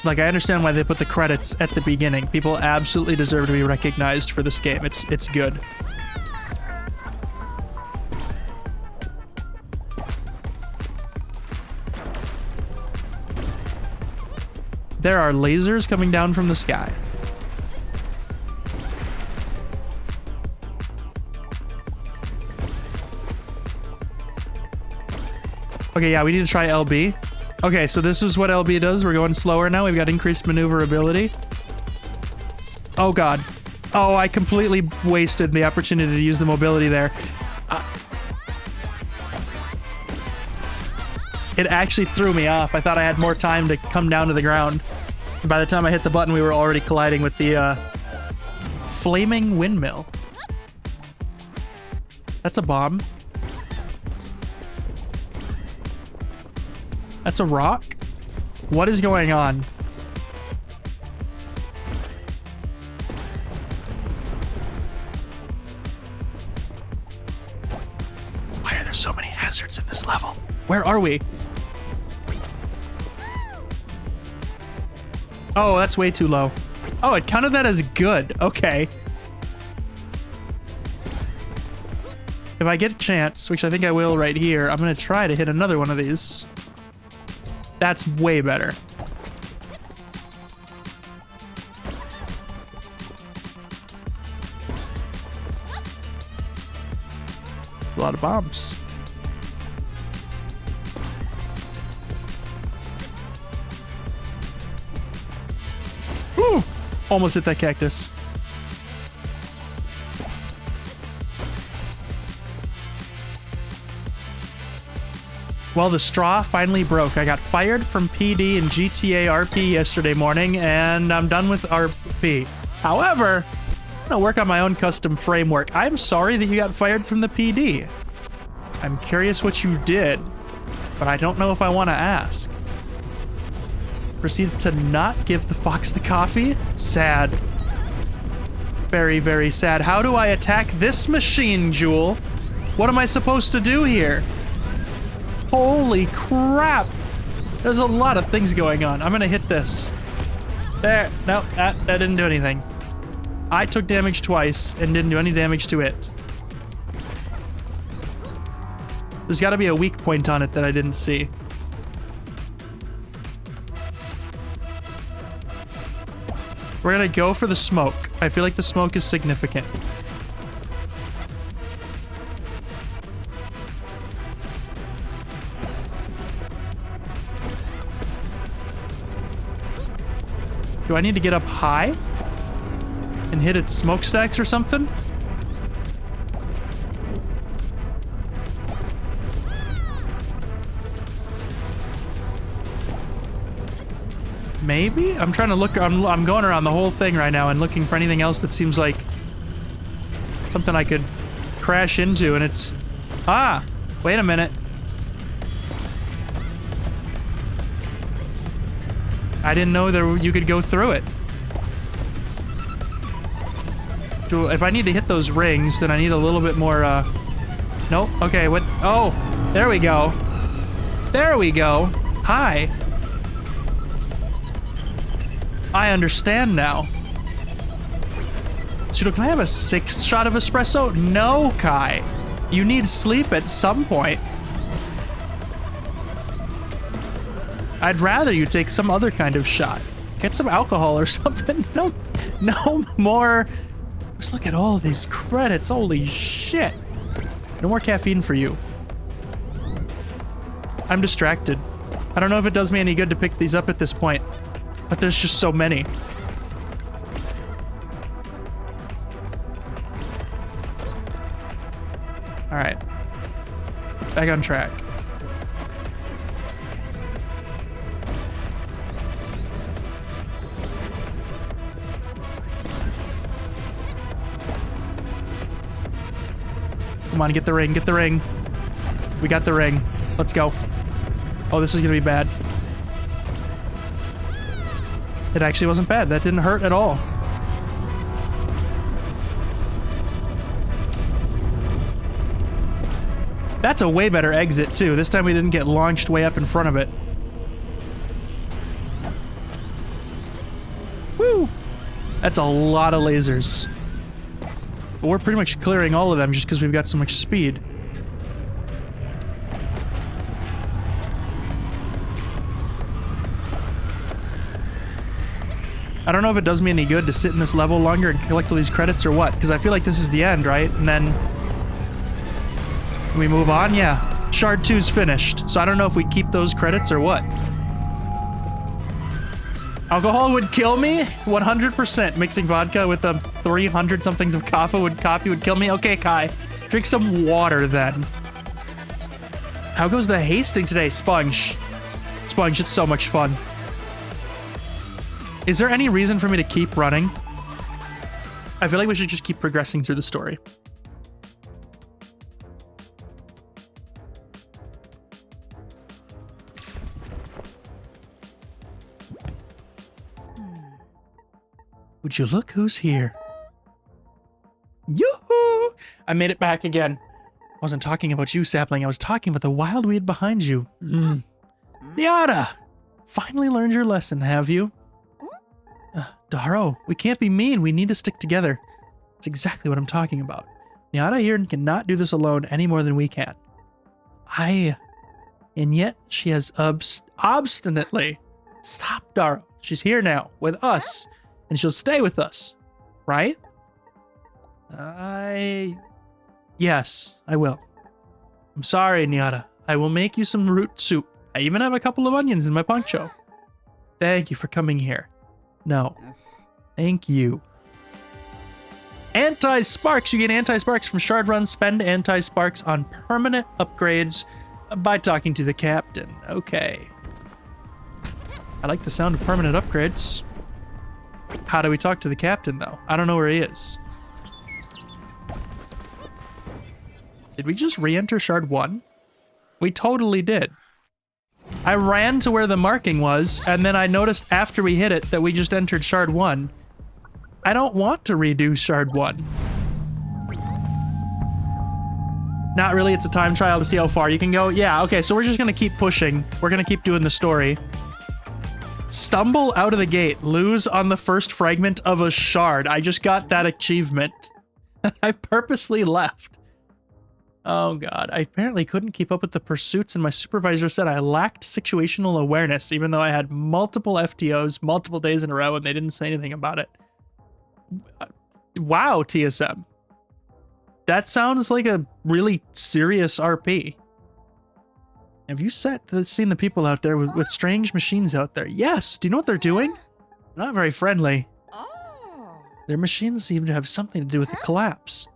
Like, I understand why they put the credits at the beginning. People absolutely deserve to be recognized for this game. It's good. There are lasers coming down from the sky. Okay, yeah, we need to try LB. Okay, so this is what LB does. We're going slower now. We've got increased maneuverability. Oh, God. Oh, I completely wasted the opportunity to use the mobility there. It actually threw me off. I thought I had more time to come down to the ground. And by the time I hit the button, we were already colliding with the flaming windmill. That's a bomb. That's a rock? What is going on? Why are there so many hazards in this level? Where are we? Oh, that's way too low. Oh, it counted that as good. Okay. If I get a chance, which I think I will right here, I'm going to try to hit another one of these. That's way better. It's a lot of bombs. Whew! Almost hit that cactus. Well, the straw finally broke. I got fired from PD and GTA RP yesterday morning, and I'm done with RP. However, I'm gonna work on my own custom framework. I'm sorry that you got fired from the PD. I'm curious what you did, but I don't know if I want to ask. Proceeds to not give the fox the coffee? Sad. Very, very sad. How do I attack this machine, Jewel? What am I supposed to do here? Holy crap! There's a lot of things going on. I'm gonna hit this. There. No, that didn't do anything. I took damage twice and didn't do any damage to it. There's gotta be a weak point on it that I didn't see. We're gonna go for the smoke. I feel like the smoke is significant. Do I need to get up high and hit its smokestacks or something? Maybe? I'm trying to look. I'm going around the whole thing right now and looking for anything else that seems like something I could crash into, and it's... Ah! Wait a minute. I didn't know you could go through it. If I need to hit those rings, then I need a little bit more, Nope. Okay, what? Oh! There we go. There we go. Hi. I understand now. Pseudo, can I have a 6th shot of espresso? No, Kai. You need sleep at some point. I'd rather you take some other kind of shot. Get some alcohol or something. No more. Just look at all these credits. Holy shit. No more caffeine for you. I'm distracted. I don't know if it does me any good to pick these up at this point, but there's just so many. All right. Back on track. Come on, get the ring, get the ring. We got the ring. Let's go. Oh, this is gonna be bad. It actually wasn't bad. That didn't hurt at all. That's a way better exit, too. This time we didn't get launched way up in front of it. Woo! That's a lot of lasers. But we're pretty much clearing all of them just because we've got so much speed. I don't know if it does me any good to sit in this level longer and collect all these credits or what, because I feel like this is the end, right? And then we move on? Yeah. Shard 2's finished, so I don't know if we keep those credits or what. Alcohol would kill me? 100%. Mixing vodka with 300 somethings of coffee would kill me? Okay, Kai. Drink some water then. How goes the hasting today, Sponge? Sponge, it's so much fun. Is there any reason for me to keep running? I feel like we should just keep progressing through the story. Would you look who's here? Yoo-hoo! I made it back again. I wasn't talking about you, Sapling. I was talking about the wild weed behind you. Nyada! Finally learned your lesson, have you? Daro, we can't be mean. We need to stick together. That's exactly what I'm talking about. Nyada here cannot do this alone any more than we can. And yet she has obstinately... Stop, Daro. She's here now, with us. And she'll stay with us. Right? Yes, I will. I'm sorry, Nyada. I will make you some root soup. I even have a couple of onions in my poncho. Thank you for coming here. No. Thank you. Anti-Sparks. You get anti-Sparks from Shard Run. Spend anti-Sparks on permanent upgrades by talking to the captain. Okay. I like the sound of permanent upgrades. How do we talk to the captain, though? I don't know where he is. Did we just re-enter Shard 1? We totally did. I ran to where the marking was, and then I noticed after we hit it that we just entered Shard 1. I don't want to redo Shard 1. Not really, it's a time trial to see how far you can go. Yeah, okay, so we're just gonna keep pushing. We're gonna keep doing the story. Stumble out of the gate. Lose on the first fragment of a shard. I just got that achievement. I purposely left. Oh god, I apparently couldn't keep up with the pursuits and my supervisor said I lacked situational awareness even though I had multiple FTOs, multiple days in a row and they didn't say anything about it. Wow, TSM. That sounds like a really serious RP. Have you seen the people out there with strange machines out there? Yes, do you know what they're doing? Not very friendly. Their machines seem to have something to do with the collapse.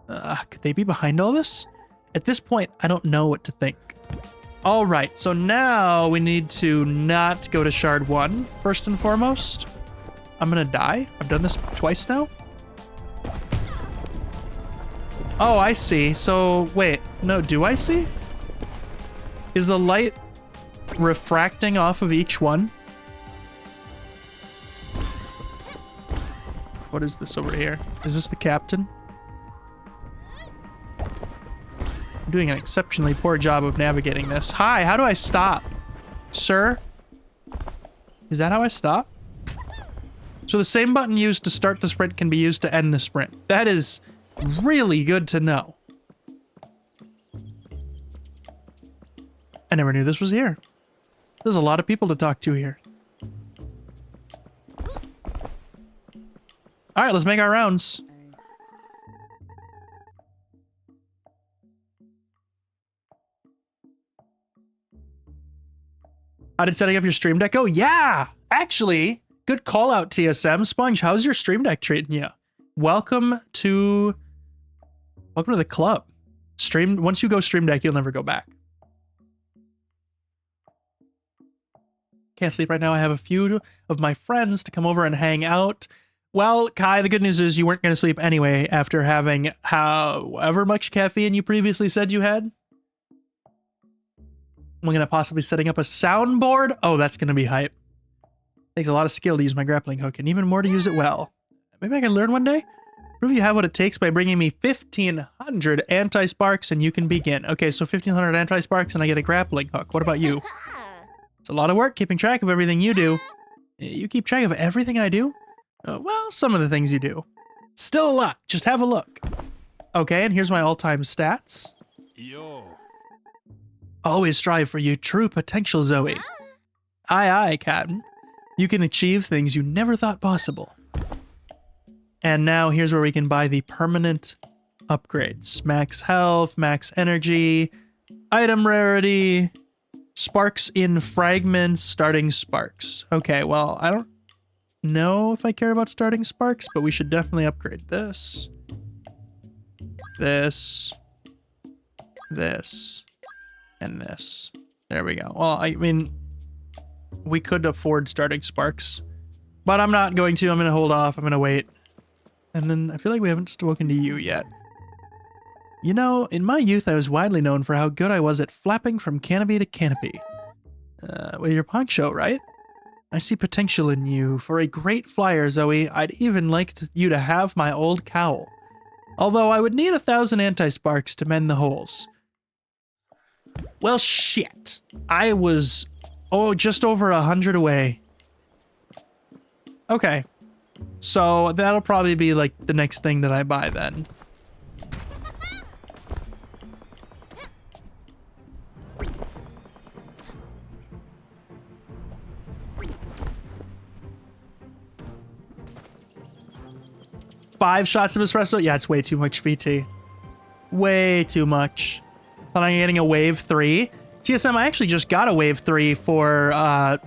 Could they be behind all this? At this point, I don't know what to think. All right, so now we need to not go to Shard 1, first and foremost. I'm gonna die. I've done this twice now. Oh, I see. So, wait. No, do I see? Is the light refracting off of each one? What is this over here? Is this the captain? I'm doing an exceptionally poor job of navigating this. Hi, how do I stop? Sir? Is that how I stop? So the same button used to start the sprint can be used to end the sprint. That is really good to know. I never knew this was here. There's a lot of people to talk to here. All right, let's make our rounds. How did setting up your stream deck go? Yeah, actually, good call out, TSM. Sponge, how's your stream deck treating you? Welcome to the club. Once you go stream deck, you'll never go back. Can't sleep right now. I have a few of my friends to come over and hang out. Well, Kai, the good news is you weren't going to sleep anyway after having however much caffeine you previously said you had. I'm going to possibly setting up a soundboard. Oh, that's going to be hype. Takes a lot of skill to use my grappling hook and even more to use it well. Maybe I can learn one day? Prove you have what it takes by bringing me 1,500 anti-sparks and you can begin. Okay, so 1,500 anti-sparks and I get a grappling hook. What about you? It's a lot of work keeping track of everything you do. You keep track of everything I do? Well, some of the things you do. Still a lot. Just have a look. Okay, and here's my all-time stats. Yo. Always strive for your true potential, Zoe. Aye, aye, Captain. You can achieve things you never thought possible. And now here's where we can buy the permanent upgrades. Max health, max energy, item rarity, sparks in fragments, starting sparks. Okay, well, I don't know if I care about starting sparks, but we should definitely upgrade this. This. And this. There we go. Well, I mean, we could afford starting sparks, but I'm not going to. I'm going to hold off. I'm going to wait. And then I feel like we haven't spoken to you yet. You know, in my youth, I was widely known for how good I was at flapping from canopy to canopy. With your poncho, right? I see potential in you for a great flyer, Zoe. I'd even like you to have my old cowl. Although I would need 1,000 anti-sparks to mend the holes. Well, shit. I was, just over 100 away. Okay. So that'll probably be like the next thing that I buy then. Five shots of espresso? Yeah, it's way too much VT. Way too much. Thought I'm getting a wave 3. TSM, I actually just got a wave 3 for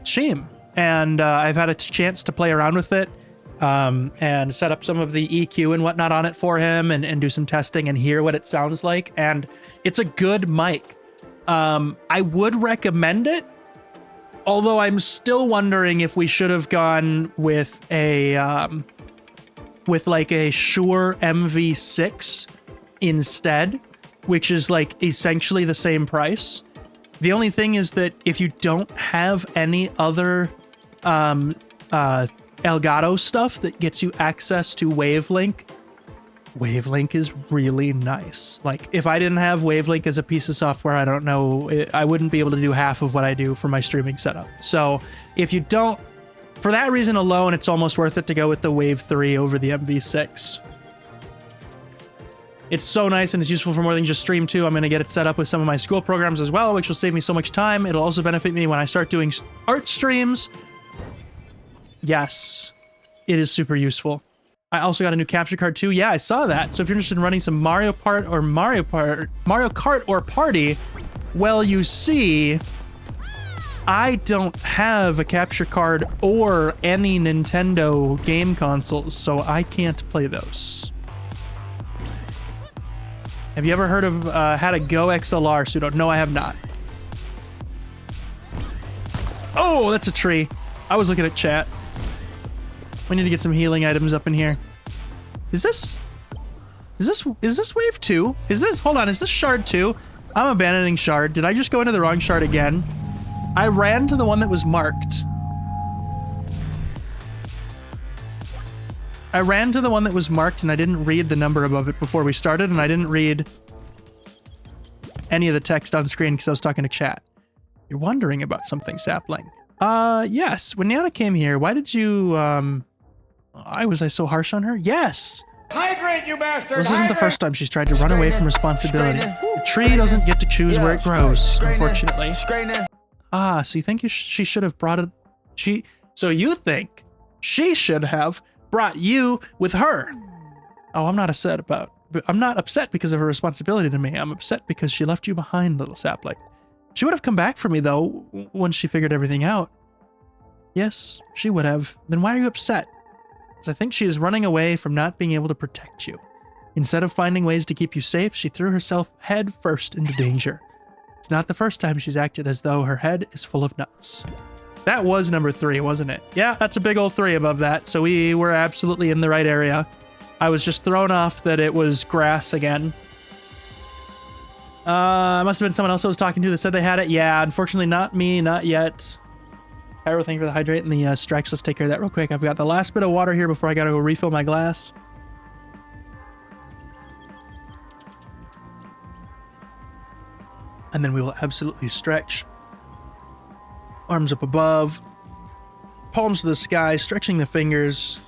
Sheem. And I've had a chance to play around with it. And set up some of the EQ and whatnot on it for him and do some testing and hear what it sounds like. And it's a good mic. I would recommend it. Although I'm still wondering if we should have gone with a like a Shure MV6 instead, which is like essentially the same price. The only thing is that if you don't have any other Elgato stuff that gets you access to Wavelink is really nice. Like, if I didn't have Wavelink as a piece of software, I don't know, I wouldn't be able to do half of what I do for my streaming setup. So if you don't, for that reason alone, it's almost worth it to go with the Wave 3 over the MV6. It's so nice and it's useful for more than just stream too. I'm going to get it set up with some of my school programs as well, which will save me so much time. It'll also benefit me when I start doing art streams. Yes, it is super useful. I also got a new capture card too. Yeah, I saw that. So if you're interested in running some Mario Kart or Party, well, you see, I don't have a capture card or any Nintendo game consoles, so I can't play those. Have you ever heard of how to Go XLR, Pseudo? No, I have not. Oh, that's a tree. I was looking at chat. We need to get some healing items up in here. Is Is this wave 2? Hold on, is this shard 2? I'm abandoning shard. Did I just go into the wrong shard again? I ran to the one that was marked. I ran to the one that was marked and I didn't read the number above it before we started, and I didn't read any of the text on screen because I was talking to chat. You're wondering about something, Sapling. Yes. When Niana came here, why did you, was I so harsh on her? Yes! Hydrate, you bastard! This isn't the first time she's tried to run away from responsibility. The tree doesn't get to choose where it grows, unfortunately. Ah, so you think she should have brought it... So you think she should have brought you with her? Oh, I'm not upset because of her responsibility to me. I'm upset because she left you behind, little sapling. She would have come back for me, though, once she figured everything out. Yes, she would have. Then why are you upset? Because I think she is running away from not being able to protect you. Instead of finding ways to keep you safe, she threw herself head first into danger. It's not the first time she's acted as though her head is full of nuts. That was number 3, wasn't it? Yeah, that's a big old 3 above that, so we were absolutely in the right area. I was just thrown off that it was grass again. Must have been someone else I was talking to that said they had it. Yeah, unfortunately not me, not yet. Pyro, thank you for the hydrate and the stretch. Let's take care of that real quick. I've got the last bit of water here before I gotta go refill my glass. And then we will absolutely stretch. Arms up above. Palms to the sky, stretching the fingers.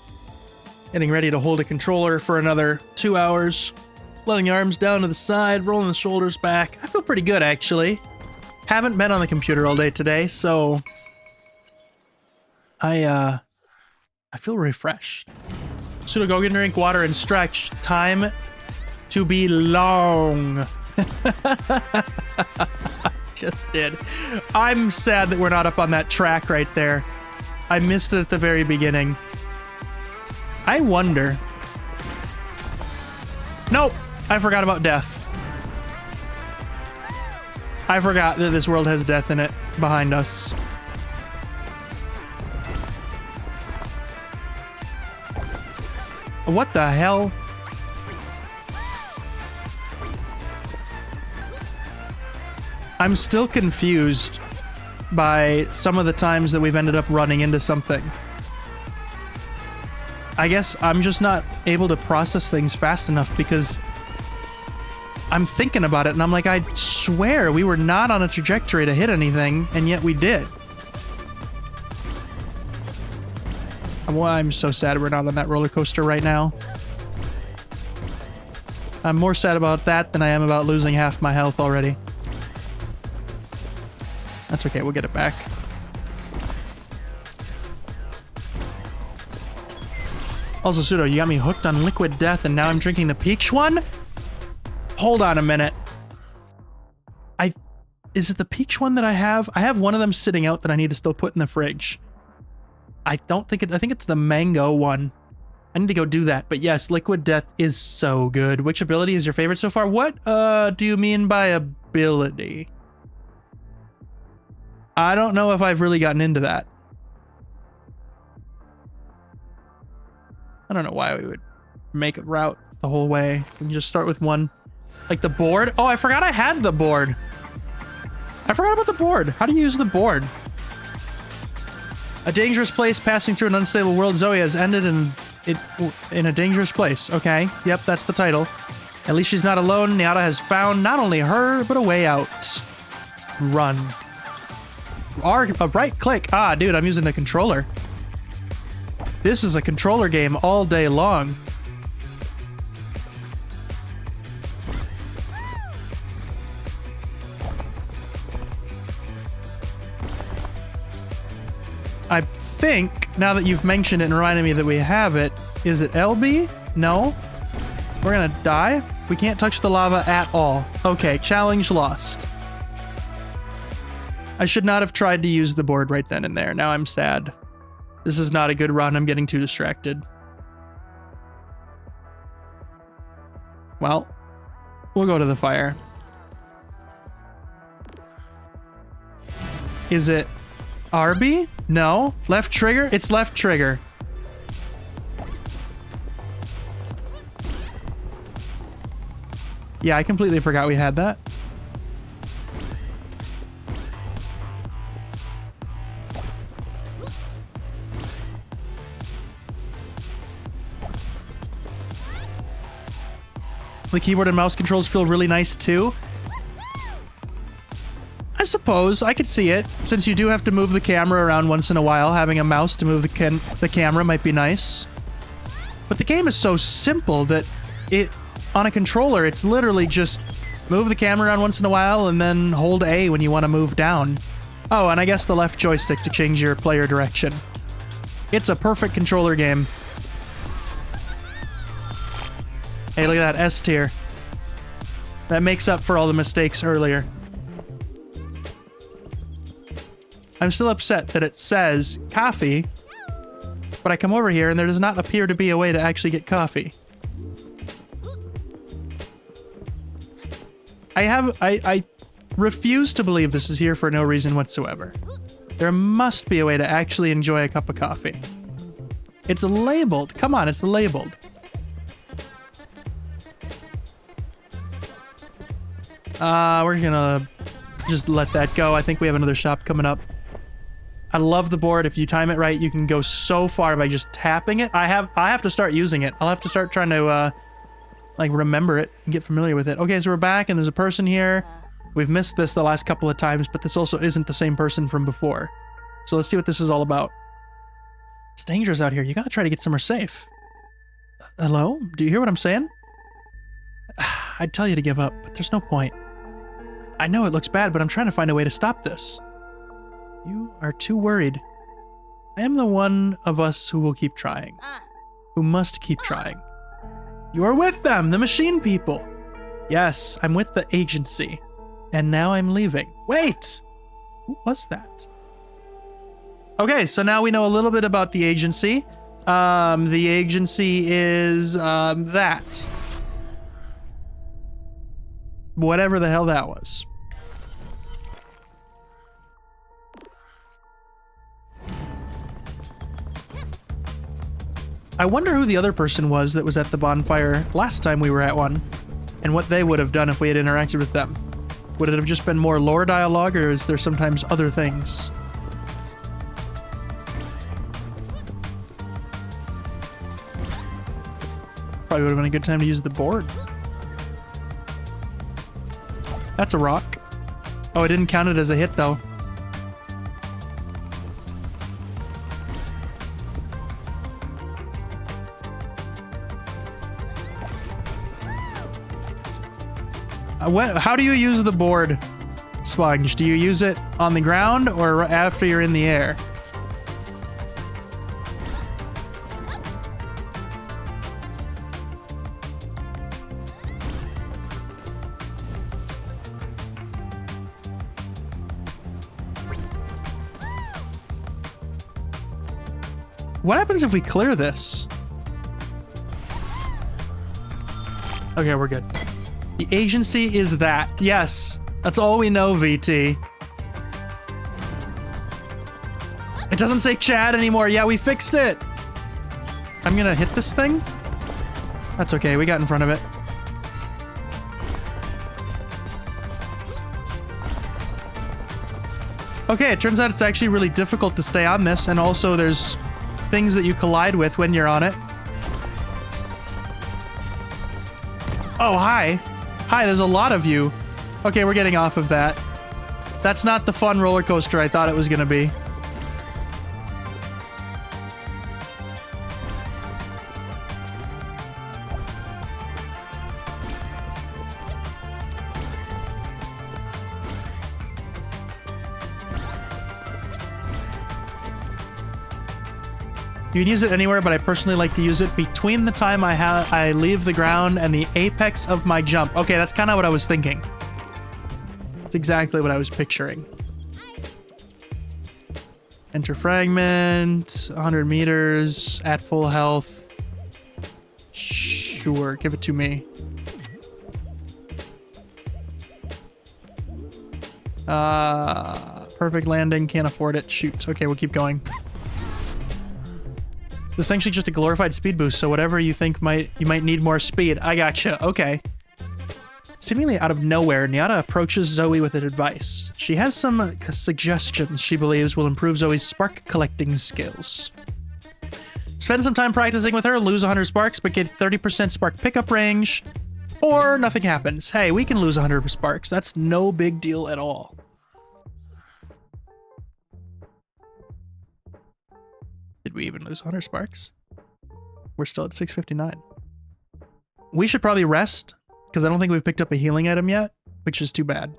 Getting ready to hold a controller for another 2 hours. Letting the arms down to the side, rolling the shoulders back. I feel pretty good, actually. Haven't been on the computer all day today, so... I feel refreshed. Pseudo, go get a drink, water, and stretch. Time to be long. Just did. I'm sad that we're not up on that track right there. I missed it at the very beginning. I wonder... Nope! I forgot about death. I forgot that this world has death in it behind us. What the hell? I'm still confused by some of the times that we've ended up running into something. I guess I'm just not able to process things fast enough because I'm thinking about it and I'm like, I swear we were not on a trajectory to hit anything, and yet we did. Well, I'm so sad we're not on that roller coaster right now. I'm more sad about that than I am about losing half my health already. That's okay, we'll get it back. Also, Pseudo, you got me hooked on Liquid Death and now I'm drinking the peach one? Hold on a minute. Is it the peach one that I have? I have one of them sitting out that I need to still put in the fridge. I think it's the mango one. I need to go do that. But yes, Liquid Death is so good. Which ability is your favorite so far? What do you mean by ability? I don't know if I've really gotten into that. I don't know why we would make a route the whole way. We can just start with one. Like the board? Oh, I forgot I had the board. I forgot about the board. How do you use the board? A dangerous place passing through an unstable world. Zoe has ended in a dangerous place. Okay. Yep, that's the title. At least she's not alone. Nyada has found not only her, but a way out. Run. A right click. Ah, dude, I'm using the controller. This is a controller game all day long. I think, now that you've mentioned it and reminded me that we have it, is it LB? No? We're gonna die? We can't touch the lava at all. Okay, challenge lost. I should not have tried to use the board right then and there. Now I'm sad. This is not a good run. I'm getting too distracted. Well, we'll go to the fire. Is it RB? No. Left trigger? It's left trigger. Yeah, I completely forgot we had that. The keyboard and mouse controls feel really nice too. I suppose I could see it. Since you do have to move the camera around once in a while, having a mouse to move the camera might be nice. But the game is so simple that on a controller, it's literally just move the camera around once in a while and then hold A when you want to move down. Oh, and I guess the left joystick to change your player direction. It's a perfect controller game. Hey, look at that S tier. That makes up for all the mistakes earlier. I'm still upset that it says coffee, but I come over here and there does not appear to be a way to actually get coffee. I refuse to believe this is here for no reason whatsoever. There must be a way to actually enjoy a cup of coffee. It's labeled. Come on, it's labeled. We're gonna just let that go. I think we have another shop coming up. I love the board. If you time it right, you can go so far by just tapping it. I have to start using it. I'll have to start trying to like remember it and get familiar with it. Okay, so we're back and there's a person here. We've missed this the last couple of times, but this also isn't the same person from before. So let's see what this is all about. It's dangerous out here. You gotta try to get somewhere safe. Hello? Do you hear what I'm saying? I'd tell you to give up, but there's no point. I know it looks bad, but I'm trying to find a way to stop this. You are too worried. I am the one of us who will keep trying. Who must keep trying. You are with them, the machine people. Yes, I'm with the agency. And now I'm leaving. Wait! Who was that? Okay, so now we know a little bit about the agency. The agency is, that. Whatever the hell that was. I wonder who the other person was that was at the bonfire last time we were at one, and what they would have done if we had interacted with them. Would it have just been more lore dialogue, or is there sometimes other things? Probably would have been a good time to use the board. That's a rock. Oh, I didn't count it as a hit, though. How do you use the board, Sponge? Do you use it on the ground or after you're in the air? What happens if we clear this? Okay, we're good. The agency is that. Yes, that's all we know, VT. It doesn't say Chad anymore. Yeah, we fixed it. I'm gonna hit this thing. That's okay, we got in front of it. Okay, it turns out it's actually really difficult to stay on this, and also there's things that you collide with when you're on it. Oh, hi. Hi, there's a lot of you. Okay, we're getting off of that. That's not the fun roller coaster I thought it was gonna be. You can use it anywhere, but I personally like to use it between the time I leave the ground and the apex of my jump. Okay, that's kind of what I was thinking. That's exactly what I was picturing. Enter fragment, 100 meters, at full health. Sure, give it to me. Perfect landing, can't afford it. Shoot. Okay, we'll keep going. This is essentially just a glorified speed boost, so whatever you think you might need more speed. I gotcha. Okay. Seemingly out of nowhere, Nyata approaches Zoe with advice. She has some suggestions she believes will improve Zoe's spark collecting skills. Spend some time practicing with her, lose 100 sparks, but get 30% spark pickup range, or nothing happens. Hey, we can lose 100 sparks. That's no big deal at all. Did we even lose 100 sparks? We're still at 659. We should probably rest, because I don't think we've picked up a healing item yet, which is too bad.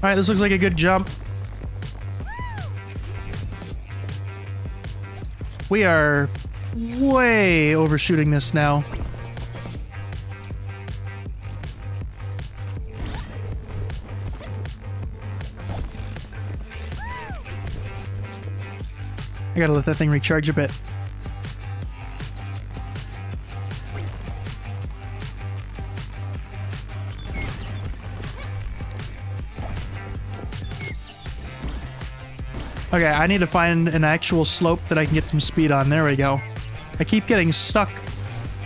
All right, this looks like a good jump. We are way overshooting this now. I gotta let that thing recharge a bit. Okay, I need to find an actual slope that I can get some speed on. There we go. I keep getting stuck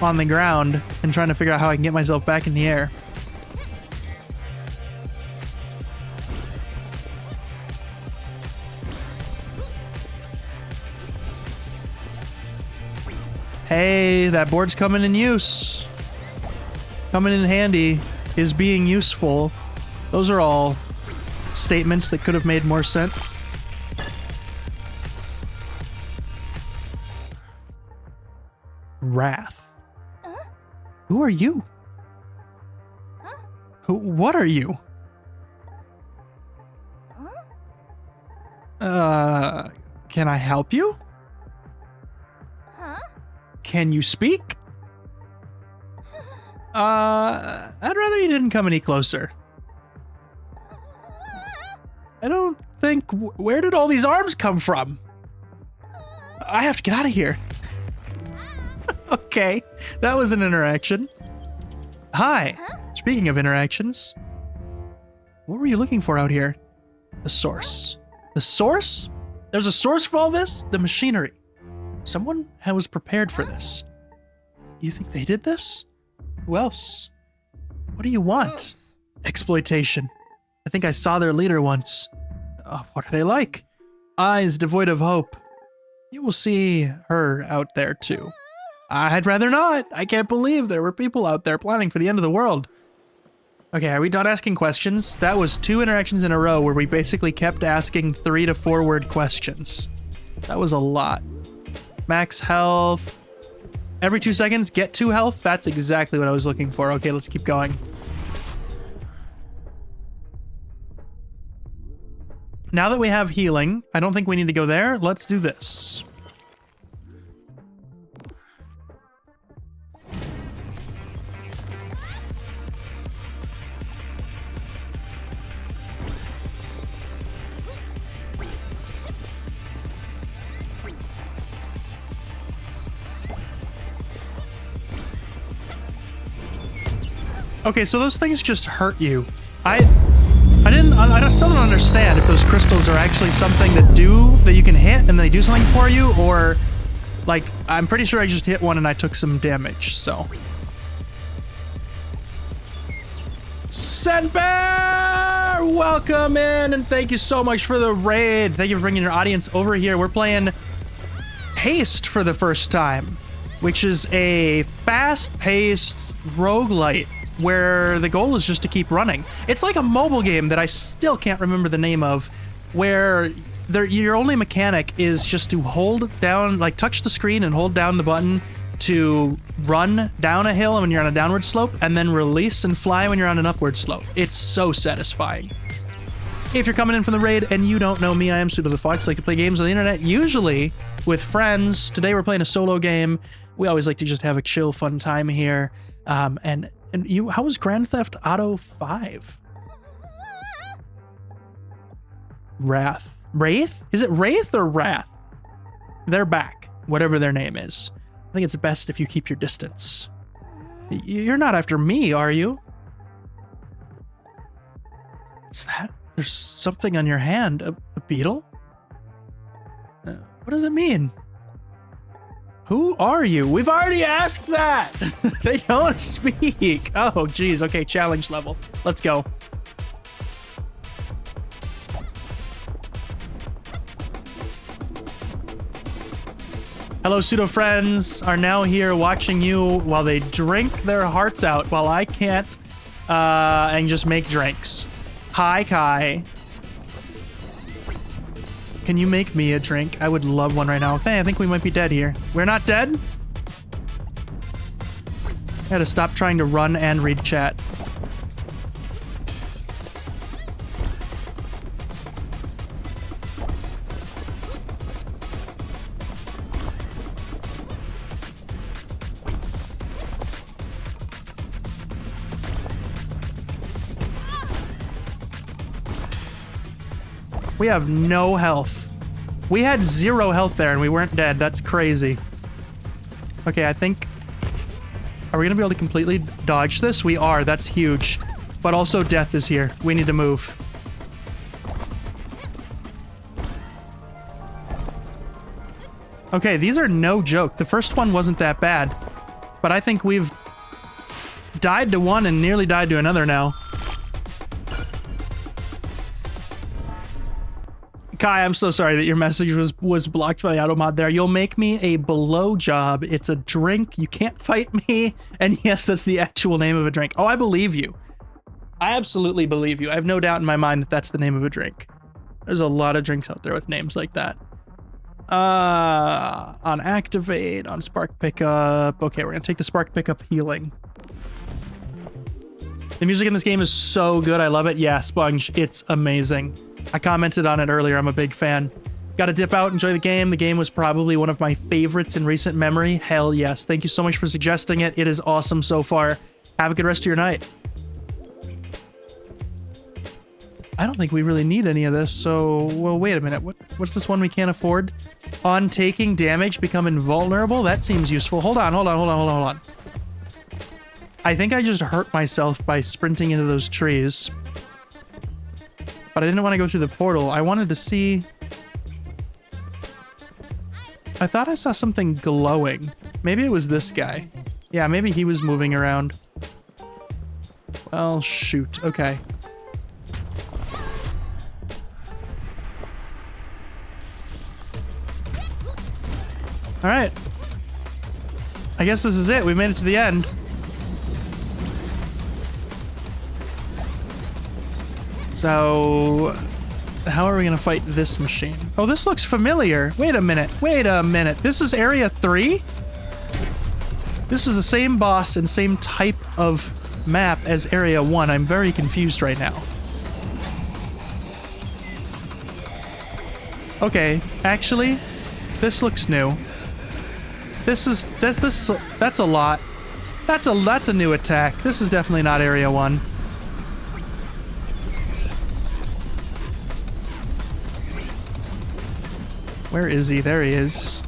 on the ground and trying to figure out how I can get myself back in the air. Hey, that board's coming in use. Coming in handy is being useful. Those are all statements that could have made more sense. Wrath. Who are you? What are you? Can I help you? Can you speak? I'd rather you didn't come any closer. I don't think... Where did all these arms come from? I have to get out of here. Okay, that was an interaction. Hi. Speaking of interactions, what were you looking for out here? The source. The source? There's a source for all this? The machinery. Someone was prepared for this. You think they did this? Who else? What do you want? Exploitation. I think I saw their leader once. What are they like? Eyes devoid of hope. You will see her out there too. I'd rather not. I can't believe there were people out there planning for the end of the world. Okay, are we done asking questions? That was 2 interactions in a row where we basically kept asking 3 to 4 word questions. That was a lot. Max health. Every 2 seconds, get 2 health. That's exactly what I was looking for. Okay, let's keep going. Now that we have healing, I don't think we need to go there. Let's do this. Okay, so those things just hurt you. I still don't understand if those crystals are actually something that you can hit and they do something for you, or like, I'm pretty sure I just hit one and I took some damage, so. Senbear! Welcome in, and thank you so much for the raid. Thank you for bringing your audience over here. We're playing Haste for the first time, which is a fast-paced roguelite where the goal is just to keep running. It's like a mobile game that I still can't remember the name of, where your only mechanic is just to hold down, like touch the screen and hold down the button to run down a hill when you're on a downward slope, and then release and fly when you're on an upward slope. It's so satisfying. If you're coming in from the raid and you don't know me, I am Pseudo the Fox. I like to play games on the internet, usually with friends. Today we're playing a solo game. We always like to just have a chill, fun time here. And you, how was Grand Theft Auto 5? Wrath. Wraith? Is it Wraith or Wrath? They're back, whatever their name is. I think it's best if you keep your distance. You're not after me, are you? What's that? There's something on your hand. A beetle? What does it mean? Who are you? We've already asked that! They don't speak! Oh, geez. Okay, challenge level. Let's go. Hello, pseudo friends are now here watching you while they drink their hearts out while I can't, and just make drinks. Hi, Kai. Can you make me a drink? I would love one right now. Okay, I think we might be dead here. We're not dead? I gotta stop trying to run and read chat. We have no health. We had 0 health there and we weren't dead. That's crazy. Okay, I think... Are we gonna be able to completely dodge this? We are. That's huge. But also death is here. We need to move. Okay, these are no joke. The first one wasn't that bad. But I think we've died to one and nearly died to another now. Kai, I'm so sorry that your message was blocked by the auto mod there. You'll make me a blowjob. It's a drink. You can't fight me. And yes, that's the actual name of a drink. Oh, I believe you. I absolutely believe you. I have no doubt in my mind that that's the name of a drink. There's a lot of drinks out there with names like that. On activate, on spark pickup. Okay, we're gonna take the spark pickup healing. The music in this game is so good. I love it. Yeah, Sponge, it's amazing. I commented on it earlier. I'm a big fan. Gotta dip out, enjoy the game. The game was probably one of my favorites in recent memory. Hell yes. Thank you so much for suggesting it. It is awesome so far. Have a good rest of your night. I don't think we really need any of this, so... Well, wait a minute. What's this one we can't afford? On taking damage, become invulnerable? That seems useful. Hold on. I think I just hurt myself by sprinting into those trees. But I didn't want to go through the portal. I wanted to see... I thought I saw something glowing. Maybe it was this guy. Yeah, maybe he was moving around. Well, shoot. Okay. Alright. I guess this is it. We made it to the end. So, how are we gonna fight this machine? Oh, this looks familiar. Wait a minute. This is Area 3? This is the same boss and same type of map as Area 1. I'm very confused right now. Okay, actually, this looks new. That's a lot. That's a new attack. This is definitely not Area 1. Where is he? There he is.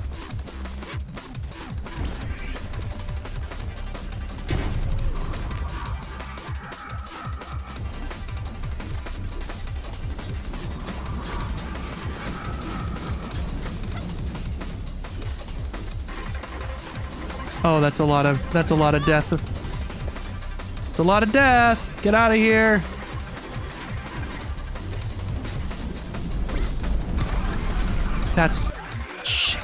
Oh, that's a lot of death. It's a lot of death. Get out of here. That's... shit.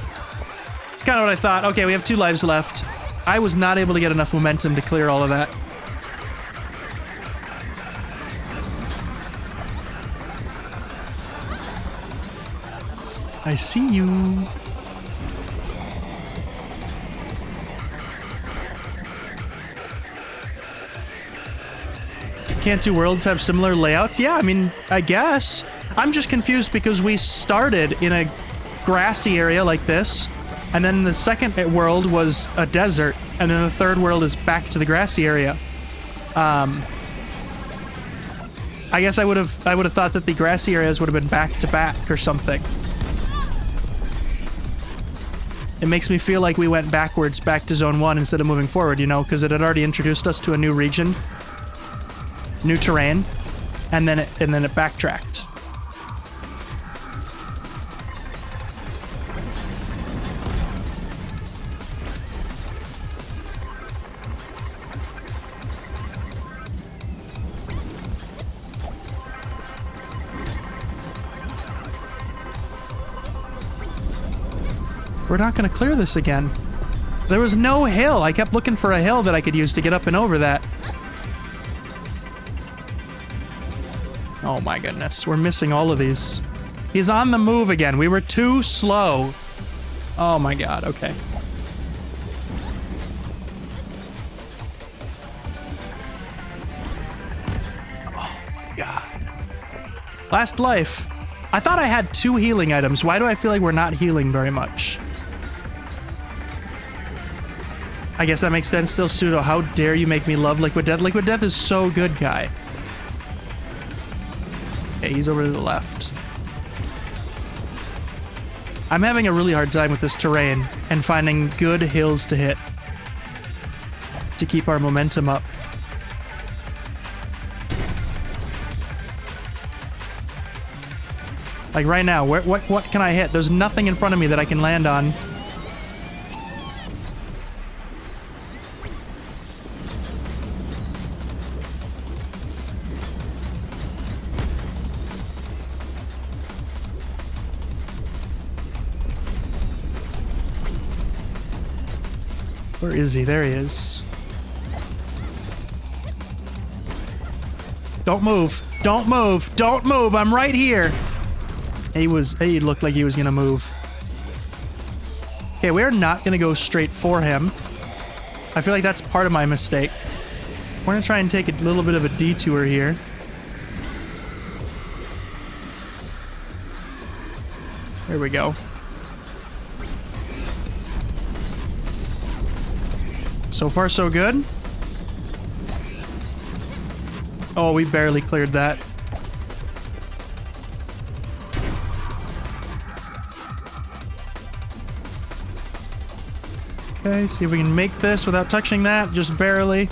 It's kind of what I thought. Okay, we have 2 lives left. I was not able to get enough momentum to clear all of that. I see you. Can't 2 worlds have similar layouts? Yeah, I mean, I guess. I'm just confused because we started in a grassy area like this, and then the second world was a desert, and then the third world is back to the grassy area. I guess I would have thought that the grassy areas would have been back to back or something. It makes me feel like we went backwards back to Zone 1 instead of moving forward, you know, because it had already introduced us to a new region, new terrain, and then it backtracked. We're not going to clear this again. There was no hill. I kept looking for a hill that I could use to get up and over that. Oh my goodness. We're missing all of these. He's on the move again. We were too slow. Oh my god. Okay. Oh my god. Last life. I thought I had 2 healing items. Why do I feel like we're not healing very much? I guess that makes sense. Still pseudo. How dare you make me love Liquid Death? Liquid Death is so good, guy. Okay, he's over to the left. I'm having a really hard time with this terrain and finding good hills to hit to keep our momentum up. Like right now, what can I hit? There's nothing in front of me that I can land on. Where is he? There he is. Don't move. Don't move. Don't move. I'm right here. He looked like he was gonna move. Okay, we're not gonna go straight for him. I feel like that's part of my mistake. We're gonna try and take a little bit of a detour here. There we go. So far, so good. Oh, we barely cleared that. Okay, see if we can make this without touching that, just barely.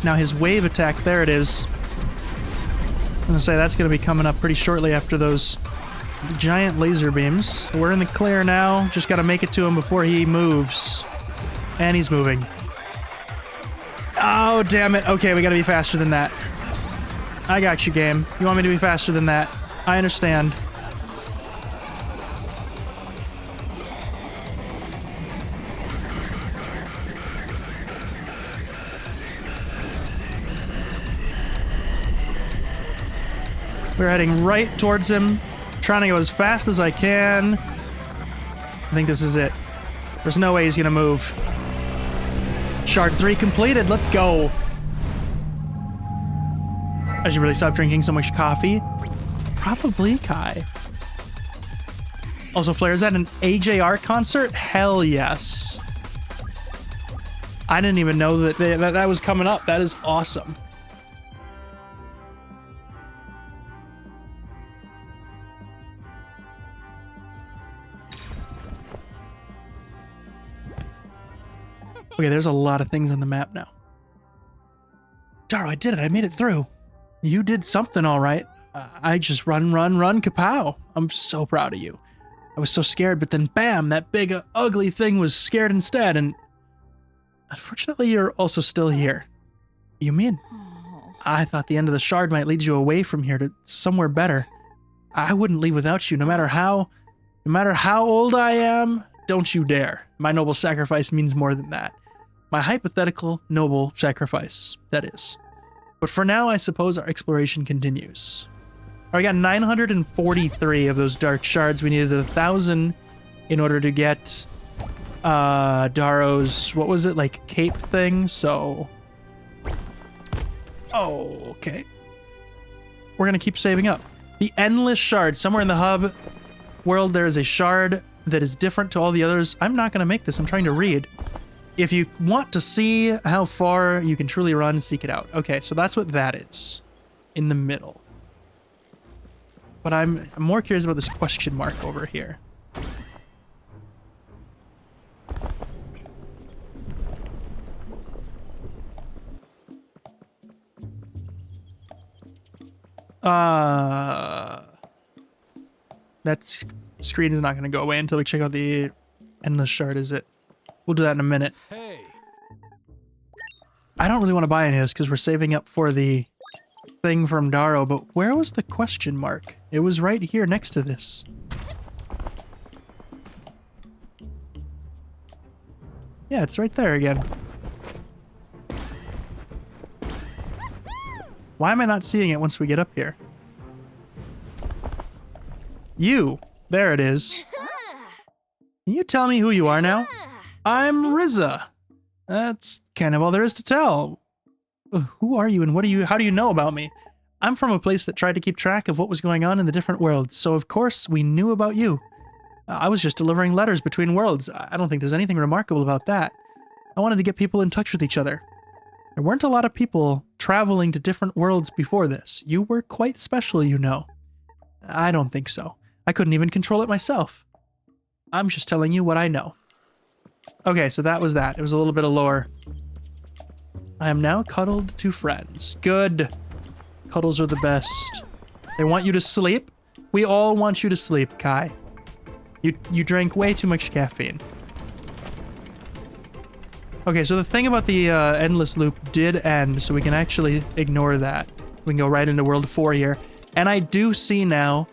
Now his wave attack, there it is. I'm gonna say that's gonna be coming up pretty shortly after those giant laser beams. We're in the clear now, just gotta make it to him before he moves. And he's moving. Oh, damn it. Okay, we gotta be faster than that. I got you, game. You want me to be faster than that? I understand. We're heading right towards him, trying to go as fast as I can. I think this is it. There's no way he's gonna move. Shard 3 completed. Let's go. I should really stop drinking so much coffee. Probably, Kai. Also, Flare, is that an AJR concert? Hell yes. I didn't even know that that was coming up. That is awesome. Okay, there's a lot of things on the map now. Daro, I did it. I made it through. You did something all right. I just run, kapow. I'm so proud of you. I was so scared, but then bam, that big, ugly thing was scared instead, and unfortunately, you're also still here. You mean? I thought the end of the shard might lead you away from here to somewhere better. I wouldn't leave without you, no matter how old I am. Don't you dare. My noble sacrifice means more than that. My hypothetical noble sacrifice, that is. But for now, I suppose our exploration continues. We got 943 of those dark shards. We needed 1,000 in order to get Daro's, what was it, like cape thing? So, oh, okay. We're gonna keep saving up. The endless shard. Somewhere in the hub world, there is a shard that is different to all the others. I'm not gonna make this. I'm trying to read. If you want to see how far you can truly run, seek it out. Okay, so that's what that is. in the middle. But I'm more curious about this question mark over here. That screen is not going to go away until we check out the endless shard, is it? We'll do that in a minute. Hey. I don't really want to buy any of this because we're saving up for the thing from Darrow, but where was the question mark? It was right here next to this. Yeah, it's right there again. Why am I not seeing it once we get up here? You! There it is. Can you tell me who you are now? I'm Riza. That's kind of all there is to tell. Who are you and how do you know about me? I'm from a place that tried to keep track of what was going on in the different worlds, so of course we knew about you. I was just delivering letters between worlds. I don't think there's anything remarkable about that. I wanted to get people in touch with each other. There weren't a lot of people traveling to different worlds before this. You were quite special, you know. I don't think so. I couldn't even control it myself. I'm just telling you what I know. Okay, so that was that. It was a little bit of lore. I am now cuddled to friends. Good. Cuddles are the best. They want you to sleep. We all want you to sleep, Kai. You drank way too much caffeine. Okay, so the thing about the endless loop did end, so we can actually ignore that. We can go right into World 4 here. And I do see now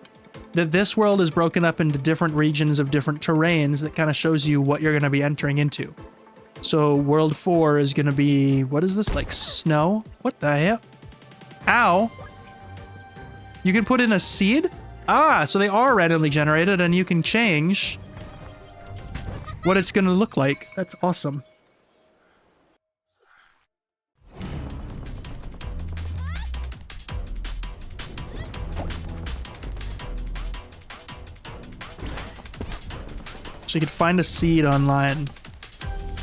that this world is broken up into different regions of different terrains that kind of shows you what you're going to be entering into. So World 4 is going to be... What is this? Like snow? What the hell? Ow. You can put in a seed? Ah, so they are randomly generated and you can change what it's going to look like. That's awesome. So you could find a seed online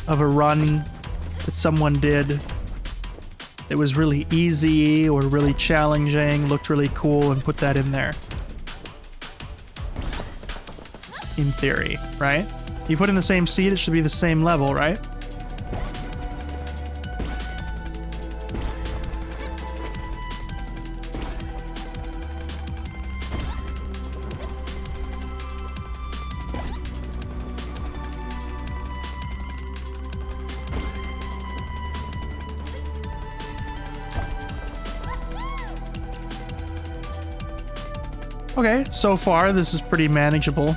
of a run that someone did that was really easy or really challenging, looked really cool, and put that in there. In theory, right? You put in the same seed, it should be the same level, right? Okay, so far this is pretty manageable.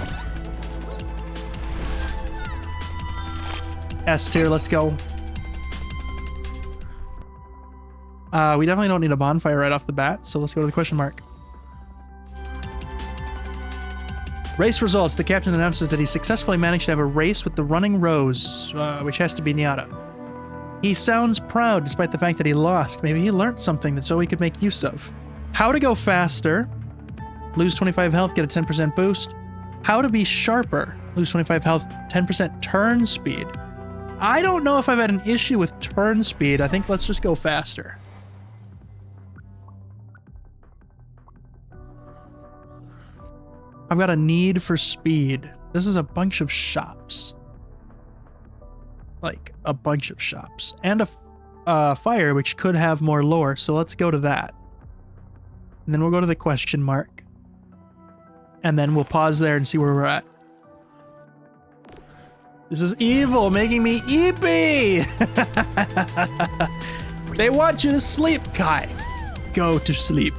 S tier, let's go. We definitely don't need a bonfire right off the bat, so let's go to the question mark. Race results. The captain announces that he successfully managed to have a race with the running Rose, which has to be Nyata. He sounds proud despite the fact that he lost. Maybe he learned something that Zoe could make use of. How to go faster. Lose 25 health, get a 10% boost. How to be sharper. Lose 25 health, 10% turn speed. I don't know if I've had an issue with turn speed. I think let's just go faster. I've got a need for speed. This is a bunch of shops. Like, a bunch of shops. And a fire, which could have more lore, so let's go to that. And then we'll go to the question mark. And then we'll pause there and see where we're at. This is evil, making me eepy! They want you to sleep, Kai. Go to sleep.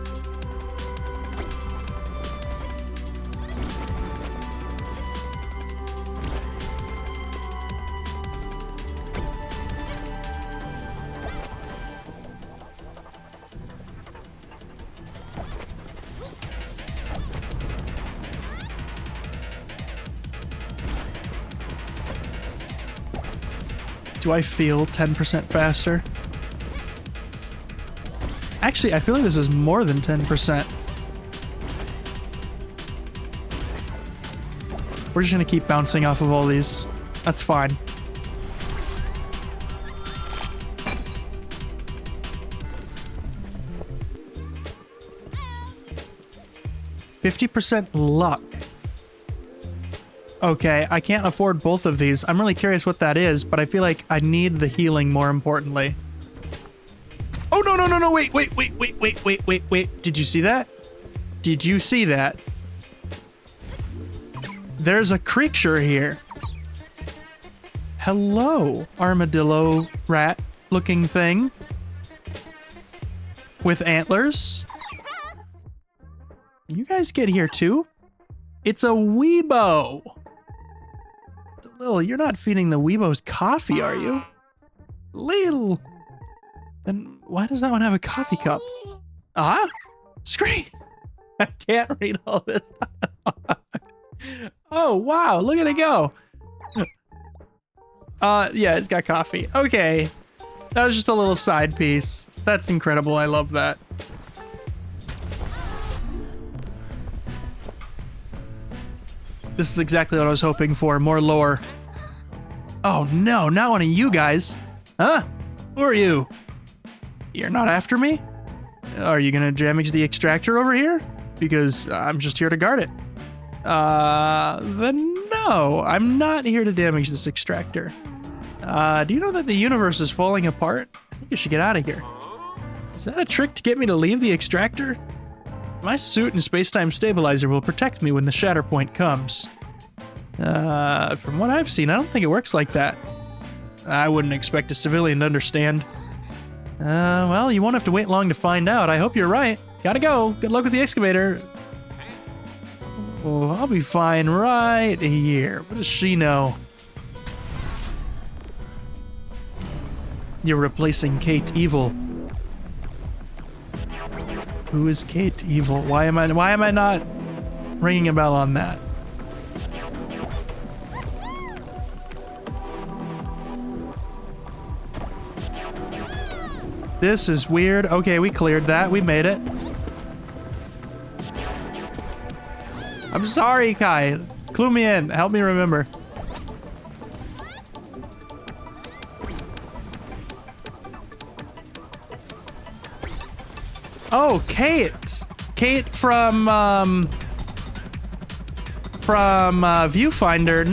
Do I feel 10% faster? Actually, I feel like this is more than 10%. We're just gonna keep bouncing off of all these. That's fine. 50% luck. Okay, I can't afford both of these. I'm really curious what that is, but I feel like I need the healing more importantly. Oh, no, no, no, no, wait. Did you see that? Did you see that? There's a creature here. Hello, armadillo rat looking thing. With antlers. You guys get here too? It's a weebo. Lil, you're not feeding the weebos coffee, are you? Lil. Then why does that one have a coffee cup? Ah? Screen. I can't read all this. Oh, wow. Look at it go. Yeah, it's got coffee. Okay. That was just a little side piece. That's incredible. I love that. This is exactly what I was hoping for. More lore. Oh no, not one of you guys. Huh? Who are you? You're not after me? Are you gonna damage the extractor over here? Because I'm just here to guard it. Then no, I'm not here to damage this extractor. Do you know that the universe is falling apart? I think you should get out of here. Is that a trick to get me to leave the extractor? My suit and space-time stabilizer will protect me when the shatter point comes. From what I've seen, I don't think it works like that. I wouldn't expect a civilian to understand. Well, you won't have to wait long to find out. I hope you're right. Gotta go. Good luck with the excavator. Oh, I'll be fine right here. What does she know? You're replacing Kate Evil. Who is Kate Evil? Why am I not ringing a bell on that? This is weird. Okay, we cleared that. We made it. I'm sorry, Kai. Clue me in. Help me remember. Oh, Kate. Kate from Viewfinder.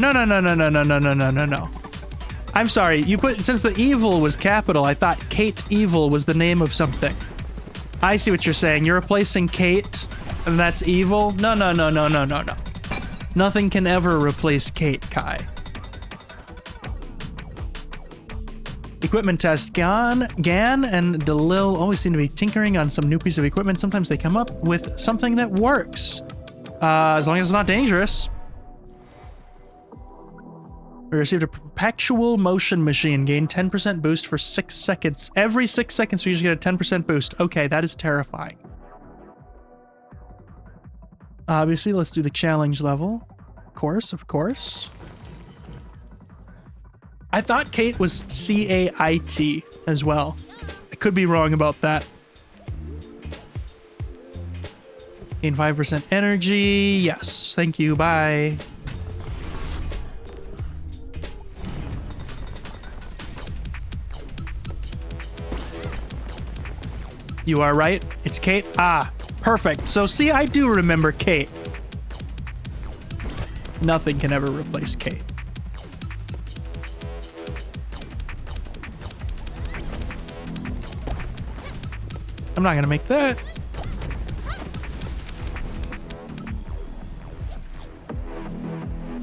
No. I'm sorry. You put, since the evil was capital, I thought Kate Evil was the name of something. I see what you're saying. You're replacing Kate, and that's evil? No. Nothing can ever replace Kate, Kai. Equipment test. Gan and Delil always seem to be tinkering on some new piece of equipment. Sometimes they come up with something that works. As long as it's not dangerous. We received a perpetual motion machine. Gain 10% boost for 6 seconds. Every 6 seconds we usually get a 10% boost. Okay, that is terrifying. Obviously, let's do the challenge level. Of course. I thought Kate was C-A-I-T as well. I could be wrong about that. Gain 5% energy. Yes, thank you. Bye. You are right. It's Kate. Ah, perfect. So see, I do remember Kate. Nothing can ever replace Kate. I'm not gonna make that.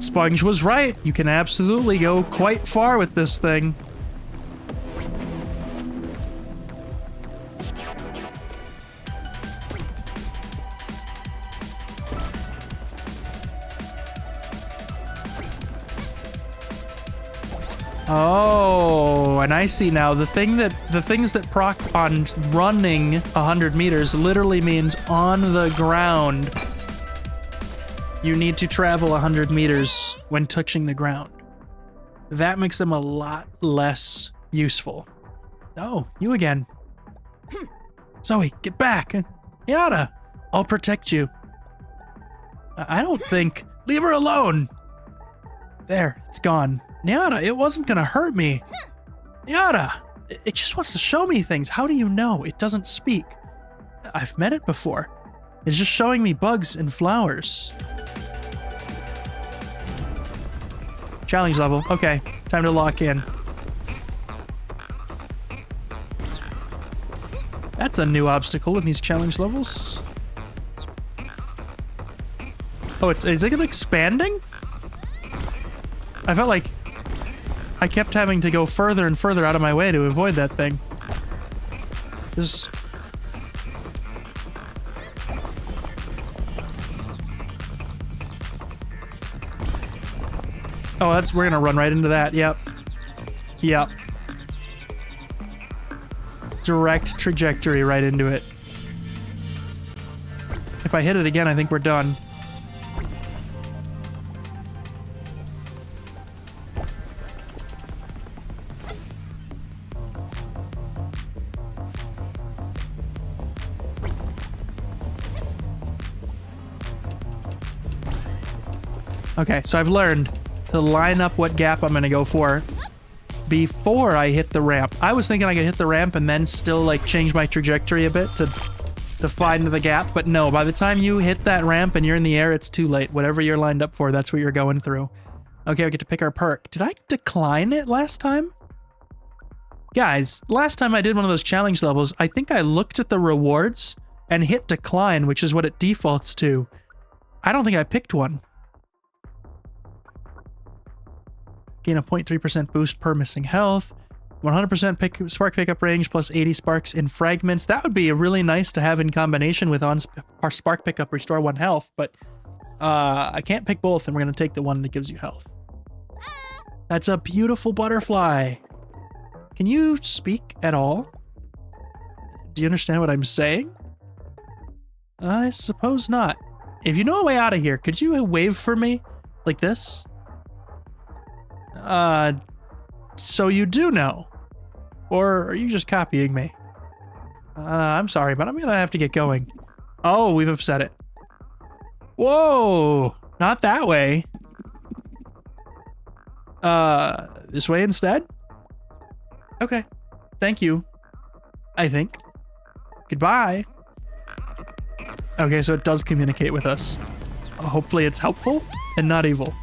Sponge was right. You can absolutely go quite far with this thing. Oh, and I see now the things that proc on running 100 meters literally means on the ground. You need to travel 100 meters when touching the ground. That makes them a lot less useful. Oh, you again. Zoe, get back. Yada, I'll protect you. I don't think... Leave her alone. There, it's gone. Nyada, it wasn't gonna hurt me. Nyada, it just wants to show me things. How do you know? It doesn't speak. I've met it before. It's just showing me bugs and flowers. Challenge level. Okay, time to lock in. That's a new obstacle in these challenge levels. Oh, is it expanding? I felt like I kept having to go further and further out of my way to avoid that thing. Just... Oh, we're gonna run right into that. Yep. Yep. Direct trajectory right into it. If I hit it again, I think we're done. Okay, so I've learned to line up what gap I'm gonna go for before I hit the ramp. I was thinking I could hit the ramp and then still like change my trajectory a bit to find the gap, but no, by the time you hit that ramp and you're in the air, it's too late. Whatever you're lined up for, that's what you're going through. Okay, we get to pick our perk. Did I decline it last time? Guys, last time I did one of those challenge levels, I think I looked at the rewards and hit decline, which is what it defaults to. I don't think I picked one. Gain a 0.3% boost per missing health. 100% spark pickup range plus 80 sparks in fragments. That would be really nice to have in combination with our spark pickup restore 1 health, but I can't pick both, and we're going to take the one that gives you health. That's a beautiful butterfly. Can you speak at all? Do you understand what I'm saying? I suppose not. If you know a way out of here, could you wave for me? Like this? So you do know? Or are you just copying me? I'm sorry, but I'm gonna have to get going. Oh, we've upset it. Whoa! Not that way. This way instead? Okay. Thank you. I think. Goodbye. Okay, so it does communicate with us. Hopefully it's helpful and not evil.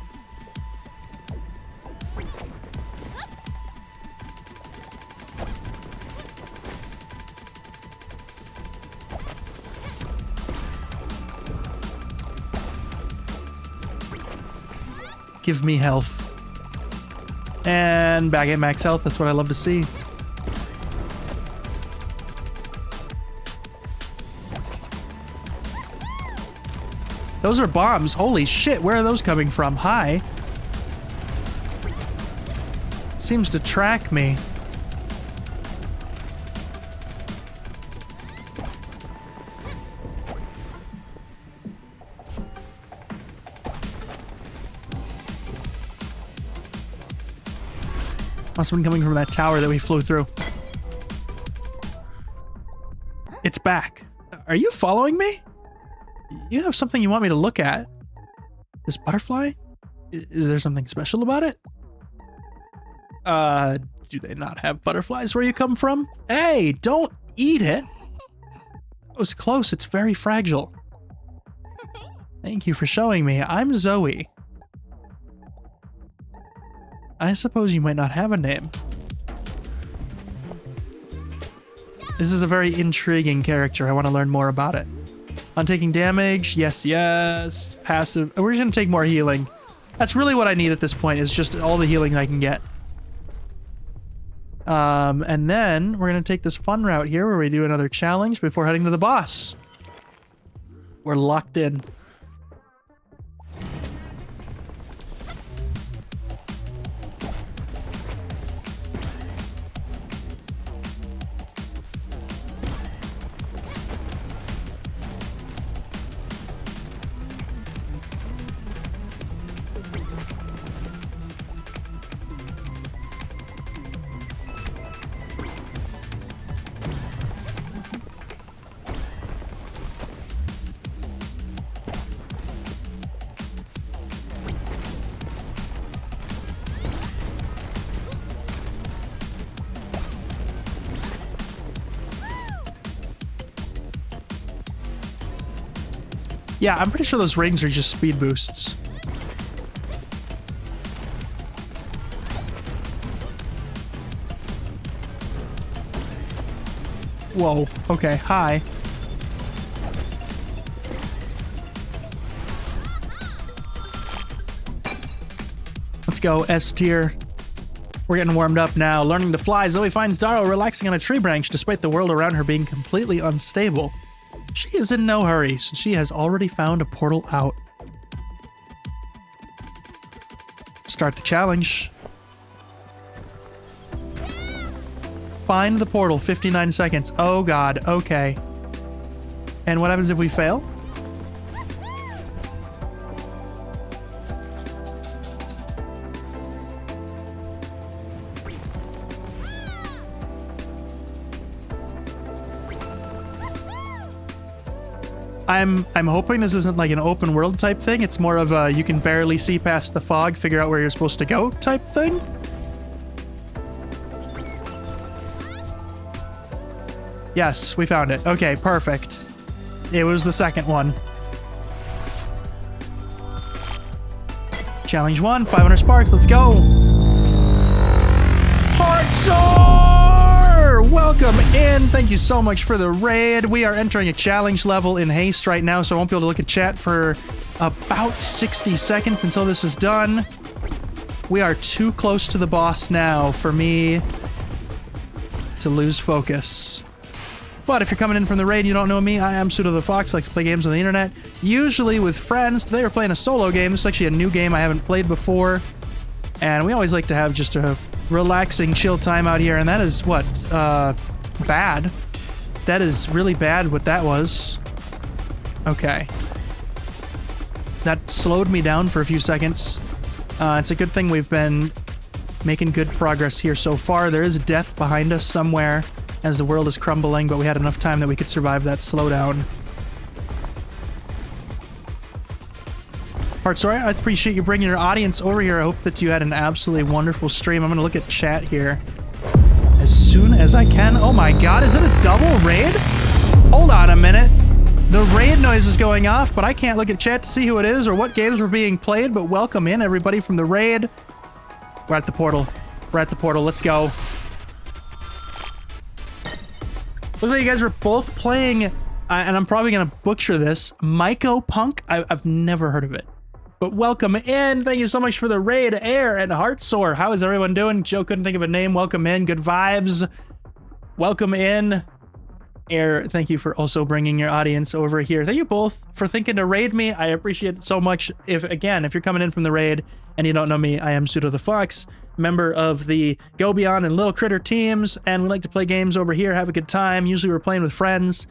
Give me health. And back at max health, that's what I love to see. Those are bombs. Holy shit, where are those coming from? Hi. It seems to track me. Must have been coming from that tower that we flew through. It's back. Are you following me? You have something you want me to look at? This butterfly? Is there something special about it? Do they not have butterflies where you come from? Hey, don't eat it. That was close. It's very fragile. Thank you for showing me. I'm Zoe. I suppose you might not have a name. This is a very intriguing character. I want to learn more about it. On taking damage, yes, yes. Passive. We're just going to take more healing. That's really what I need at this point, is just all the healing I can get. And then we're going to take this fun route here where we do another challenge before heading to the boss. We're locked in. Yeah, I'm pretty sure those rings are just speed boosts. Whoa, okay, hi. Let's go, S tier. We're getting warmed up now. Learning to fly, Zoe finds Darrow relaxing on a tree branch despite the world around her being completely unstable. She is in no hurry, since she has already found a portal out. Start the challenge. Find the portal, 59 seconds. Oh god, okay. And what happens if we fail? I'm hoping this isn't like an open world type thing. It's more of a you can barely see past the fog, figure out where you're supposed to go type thing. Yes, we found it. Okay, perfect. It was the second one. Challenge 1, 500 sparks, let's go! Heart Soar! Welcome in, thank you so much for the raid. We are entering a challenge level in Haste right now, so I won't be able to look at chat for about 60 seconds until this is done. We are too close to the boss now for me to lose focus. But if you're coming in from the raid and you don't know me, I am Pseudo the Fox. I like to play games on the internet, usually with friends. Today we're playing a solo game. This is actually a new game I haven't played before. And we always like to have just a relaxing, chill time out here. And that is what? Bad. That is really bad what that was. Okay. That slowed me down for a few seconds. It's a good thing we've been making good progress here so far. There is death behind us somewhere as the world is crumbling, but we had enough time that we could survive that slowdown. Heart Soar, I appreciate you bringing your audience over here. I hope that you had an absolutely wonderful stream. I'm going to look at chat here as soon as I can. Oh my god, is it a double raid? Hold on a minute. The raid noise is going off, but I can't look at chat to see who it is or what games were being played, but welcome in everybody from the raid. We're at the portal. We're at the portal. Let's go. Looks like you guys were both playing, and I'm probably going to butcher this, Myco Punk. I've never heard of it. But welcome in. Thank you so much for the raid, Air and Heart Soar. How is everyone doing? Joe couldn't think of a name. Welcome in. Good vibes. Welcome in. Air, thank you for also bringing your audience over here. Thank you both for thinking to raid me. I appreciate it so much. If you're coming in from the raid and you don't know me, I am Pseudo the Fox, member of the Go Beyond and Little Critter teams, and we like to play games over here, have a good time. Usually we're playing with friends.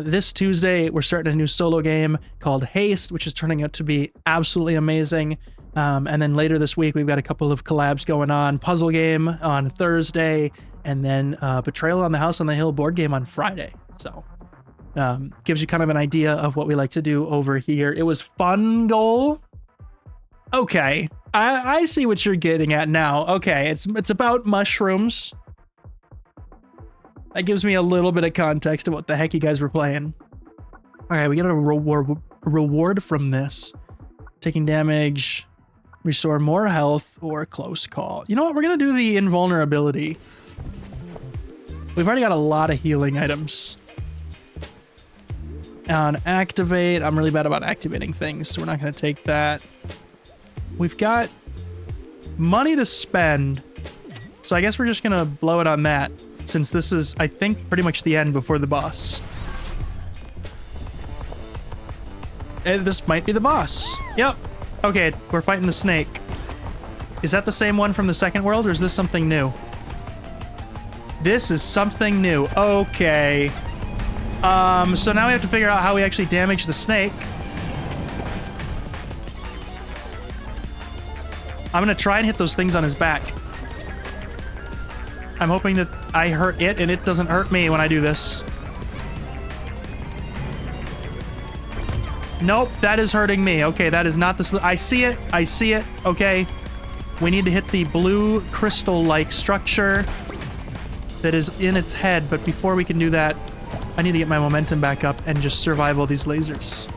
This Tuesday, we're starting a new solo game called Haste, which is turning out to be absolutely amazing. And then later this week, we've got a couple of collabs going on. Puzzle game on Thursday, and then Betrayal on the House on the Hill board game on Friday. So gives you kind of an idea of what we like to do over here. It was fun goal. Okay, I see what you're getting at now. Okay, it's about mushrooms. That gives me a little bit of context of what the heck you guys were playing. Okay, we get a reward from this. Taking damage, restore more health, or close call. You know what? We're going to do the invulnerability. We've already got a lot of healing items. On activate, I'm really bad about activating things, so we're not going to take that. We've got money to spend, so I guess we're just going to blow it on that, since this is, I think, pretty much the end before the boss. And this might be the boss. Yep. Okay, we're fighting the snake. Is that the same one from the second world, or is this something new? This is something new. Okay. So now we have to figure out how we actually damage the snake. I'm gonna try and hit those things on his back. I'm hoping that I hurt it and it doesn't hurt me when I do this. Nope, that is hurting me. Okay, that is not the... I see it. I see it. Okay. We need to hit the blue crystal-like structure that is in its head, but before we can do that, I need to get my momentum back up and just survive all these lasers.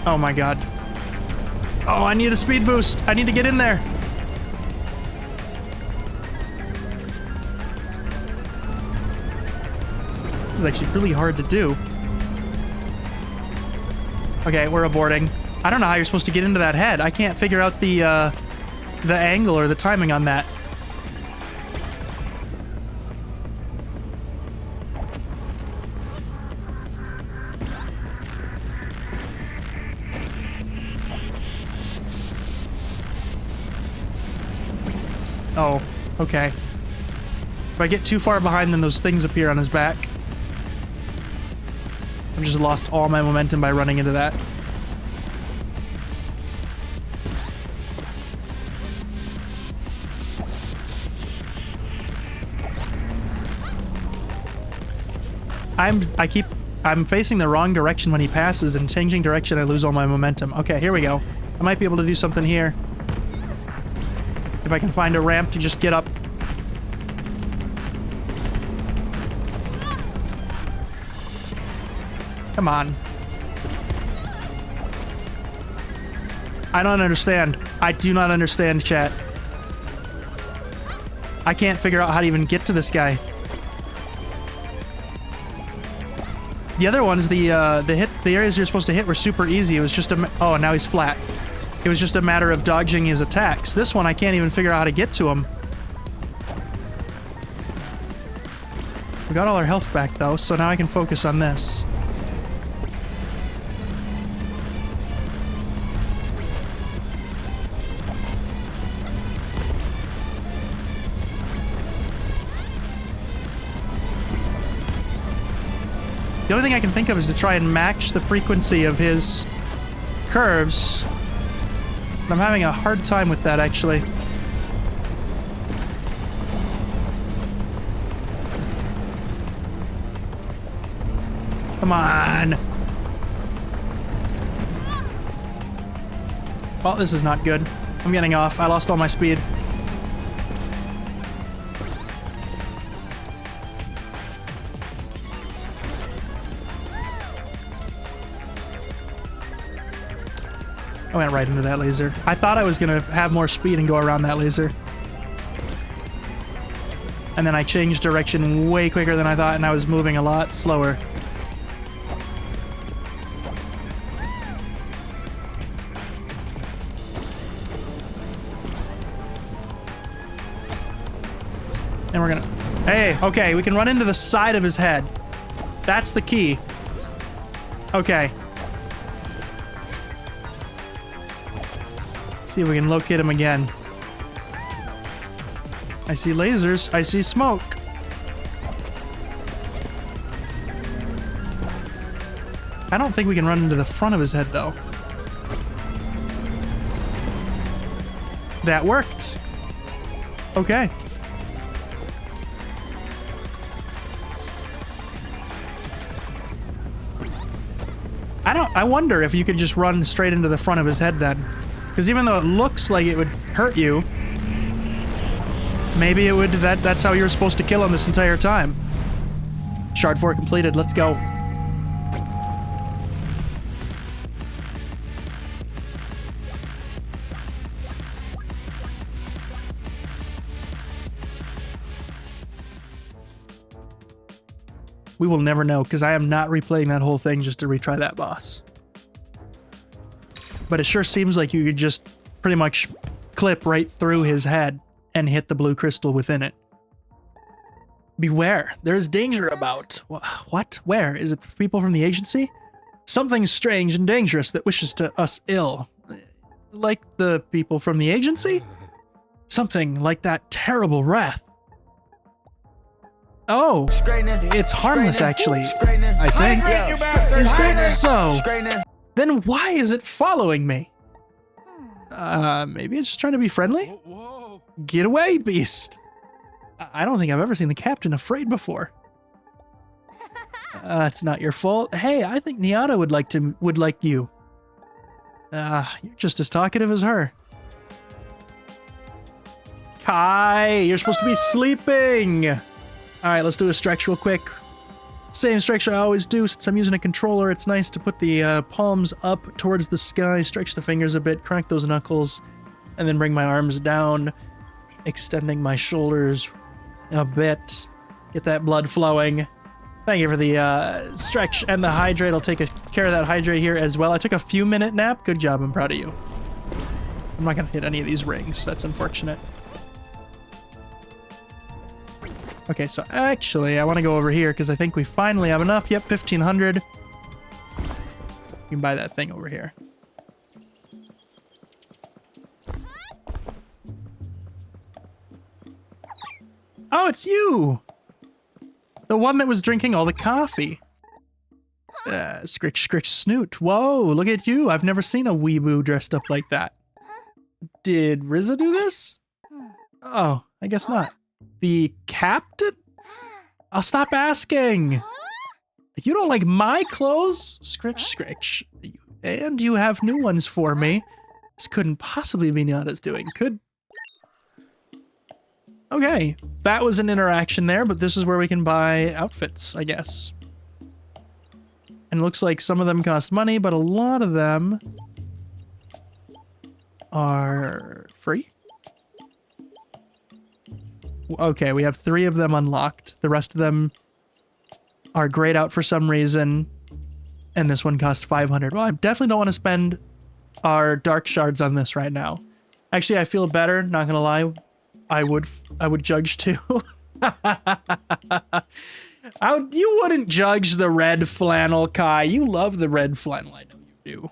Oh my god. Oh, I need a speed boost. I need to get in there. This is actually really hard to do. Okay, we're aborting. I don't know how you're supposed to get into that head. I can't figure out the angle or the timing on that. Oh, okay. If I get too far behind, then those things appear on his back. I've just lost all my momentum by running into that. I'm facing the wrong direction when he passes, and changing direction I lose all my momentum. Okay, here we go. I might be able to do something here. If I can find a ramp to just get up. Come on. I don't understand. I do not understand, chat. I can't figure out how to even get to this guy. The other ones, the areas you're supposed to hit were super easy. It was just oh, now he's flat. It was just a matter of dodging his attacks. This one, I can't even figure out how to get to him. We got all our health back, though, so now I can focus on this. The only thing I can think of is to try and match the frequency of his curves. I'm having a hard time with that, actually. Come on! Well, this is not good. I'm getting off. I lost all my speed. I went right into that laser. I thought I was gonna have more speed and go around that laser. And then I changed direction way quicker than I thought, and I was moving a lot slower. And we're gonna... Hey, okay, we can run into the side of his head. That's the key. Okay. See if we can locate him again. I see lasers. I see smoke. I don't think we can run into the front of his head, though. That worked. Okay. I wonder if you could just run straight into the front of his head then. Because even though it looks like it would hurt you, maybe it would. That's how you were supposed to kill him this entire time. Shard 4 completed. Let's go. We will never know, because I am not replaying that whole thing just to retry that boss. But it sure seems like you could just pretty much clip right through his head and hit the blue crystal within it. Beware, there is danger about. What? Where? Is it people from the agency? Something strange and dangerous that wishes to us ill. Like the people from the agency? Something like that terrible wrath. Oh, it's harmless actually, I think. Is that so? Then why is it following me? Maybe it's just trying to be friendly? Get away, beast! I don't think I've ever seen the captain afraid before. It's not your fault. Hey, I think Niata would like you. You're just as talkative as her. Kai, you're supposed to be sleeping! Alright, let's do a stretch real quick. Same structure I always do. Since I'm using a controller, it's nice to put the palms up towards the sky, stretch the fingers a bit, crack those knuckles, and then bring my arms down, extending my shoulders a bit. Get that blood flowing. Thank you for the stretch and the hydrate. I'll take care of that hydrate here as well. I took a few minute nap. Good job. I'm proud of you. I'm not going to hit any of these rings. That's unfortunate. Okay, so actually, I want to go over here because I think we finally have enough. Yep, 1,500. You can buy that thing over here. Oh, it's you! The one that was drinking all the coffee. Scritch, scritch, snoot. Whoa, look at you. I've never seen a weeboo dressed up like that. Did Rizza do this? Oh, I guess not. The captain? I'll stop asking. You don't like my clothes? Scritch, scritch. And you have new ones for me. This couldn't possibly be Nada's doing, could... Okay, that was an interaction there, but this is where we can buy outfits, I guess. And it looks like some of them cost money, but a lot of them are free. Okay, we have 3 of them unlocked. The rest of them are grayed out for some reason. And this one costs 500. Well, I definitely don't want to spend our dark shards on this right now. Actually, I feel better, not gonna lie. I would judge too. You wouldn't judge the red flannel, Kai. You love the red flannel, I know you do.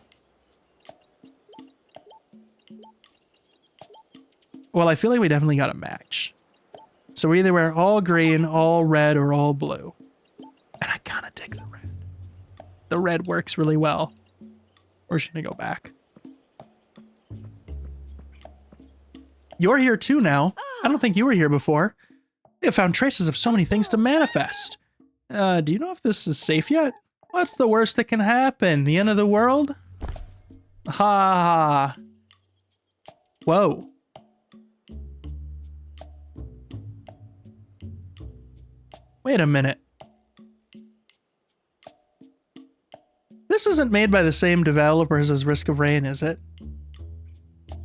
Well, I feel like we definitely got a match. So we either wear all green, all red, or all blue. And I kind of dig the red. The red works really well. We're just gonna go back. You're here too now. I don't think you were here before. We have found traces of so many things to manifest. Do you know if this is safe yet? What's the worst that can happen? The end of the world? Ha ha. Whoa. Wait a minute. This isn't made by the same developers as Risk of Rain, is it?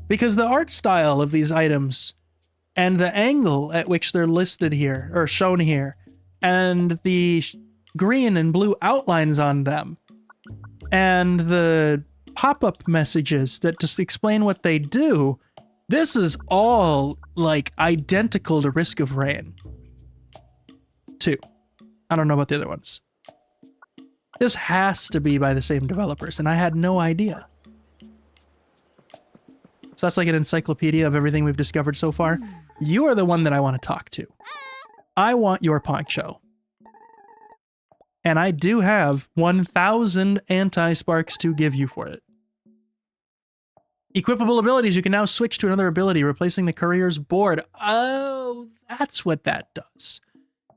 Because the art style of these items and the angle at which they're listed here, or shown here, and the green and blue outlines on them, and the pop-up messages that just explain what they do, this is all, like, identical to Risk of Rain 2. I don't know about the other ones. This has to be by the same developers, and I had no idea. So that's like an encyclopedia of everything we've discovered so far. You are the one that I want to talk to. I want your poncho. And I do have 1,000 anti-sparks to give you for it. Equipable abilities. You can now switch to another ability, replacing the courier's board. Oh, that's what that does.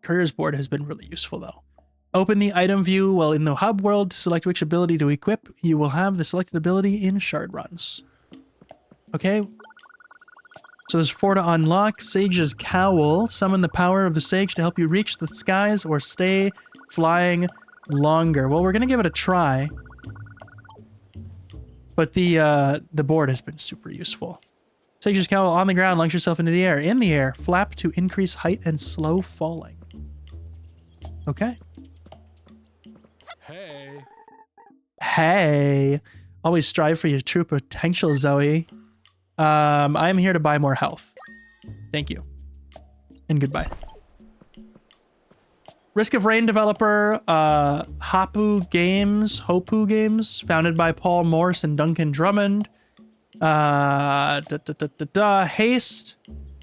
Courier's board has been really useful, though. Open the item view while in the hub world to select which ability to equip. You will have the selected ability in shard runs. Okay. So there's 4 to unlock. Sage's Cowl. Summon the power of the sage to help you reach the skies or stay flying longer. Well, we're going to give it a try. But the board has been super useful. Sage's Cowl on the ground. Launch yourself into the air. In the air. Flap to increase height and slow falling. Okay. Hey. Hey. Always strive for your true potential, Zoe. I'm here to buy more health. Thank you. And goodbye. Risk of Rain developer, Hopu Games, founded by Paul Morse and Duncan Drummond. Haste,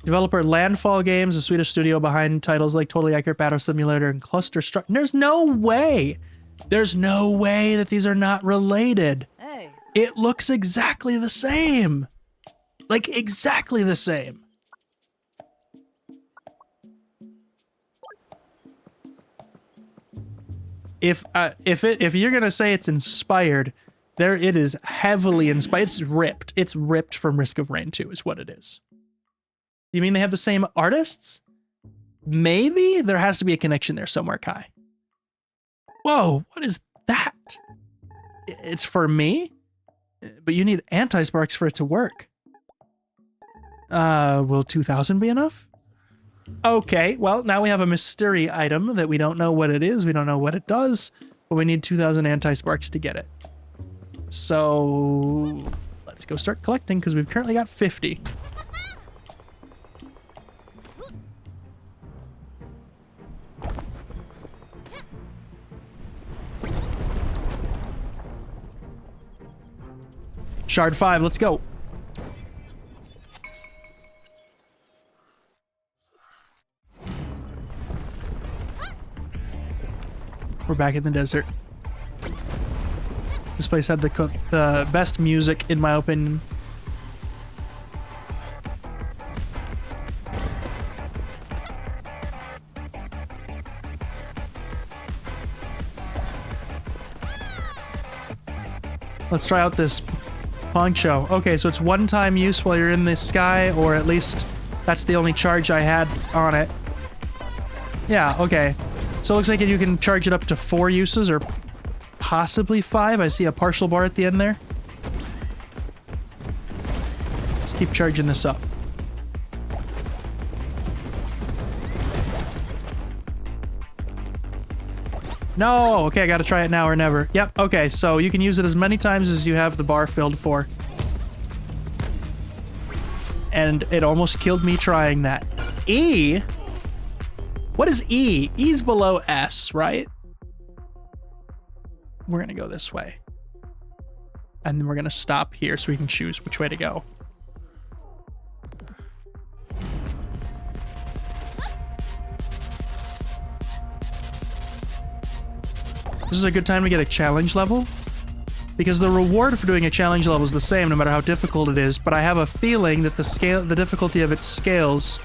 developer Landfall Games, a Swedish studio behind titles like Totally Accurate Battle Simulator and Cluster Strike. There's no way that these are not related. Hey. It looks exactly the same. Like, exactly the same. If you're gonna say it's inspired, there it is heavily inspired. It's ripped. It's ripped from Risk of Rain 2 is what it is. You mean they have the same artists? Maybe there has to be a connection there somewhere, Kai. Whoa, what is that? It's for me? But you need anti-sparks for it to work. Will 2,000 be enough? Okay, well, now we have a mystery item that we don't know what it is, we don't know what it does, but we need 2,000 anti-sparks to get it. So, let's go start collecting, because we've currently got 50. Shard 5, let's go. We're back in the desert. This place had the best music, in my opinion. Let's try out this poncho. Okay, so it's one-time use while you're in the sky, or at least that's the only charge I had on it. Yeah, okay. So it looks like you can charge it up to 4 uses, or possibly 5. I see a partial bar at the end there. Let's keep charging this up. No! Okay, I gotta try it now or never. Yep, okay, so you can use it as many times as you have the bar filled for. And it almost killed me trying that. E? What is E? E's below S, right? We're gonna go this way. And then we're gonna stop here so we can choose which way to go. This is a good time to get a challenge level, because the reward for doing a challenge level is the same no matter how difficult it is, but I have a feeling that the difficulty of it scales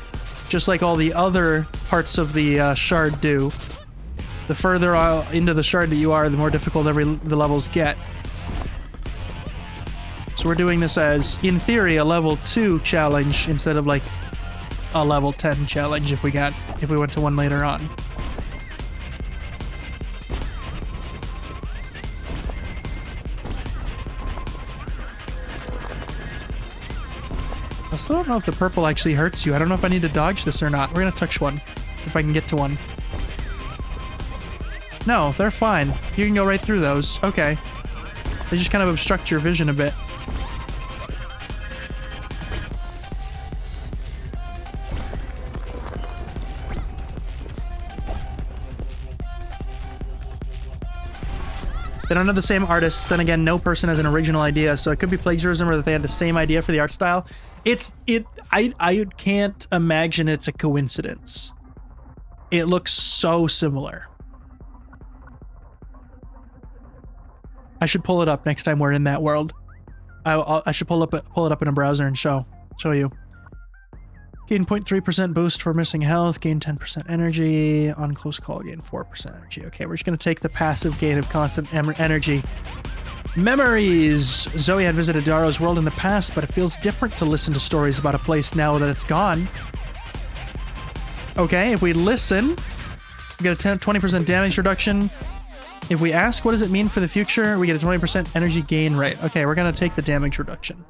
just like all the other parts of the shard do. The further into the shard that you are, the more difficult the levels get. So we're doing this as, in theory, a level 2 challenge instead of like a level 10 challenge if we went to one later on. I still don't know if the purple actually hurts you. I don't know if I need to dodge this or not. We're gonna touch one, if I can get to one. No, they're fine. You can go right through those. Okay. They just kind of obstruct your vision a bit. They don't have the same artists. Then again, no person has an original idea, so it could be plagiarism or that they had the same idea for the art style. I can't imagine it's a coincidence. It looks so similar. I should pull it up next time we're in that world. I should pull it up in a browser and show you. Gain 0.3% boost for missing health. Gain 10% energy. On close call, gain 4% energy. Okay, we're just going to take the passive gain of constant energy. Memories! Zoe had visited Daro's world in the past, but it feels different to listen to stories about a place now that it's gone. Okay, if we listen, we get a 20% damage reduction. If we ask what does it mean for the future, we get a 20% energy gain rate. Okay, we're going to take the damage reduction.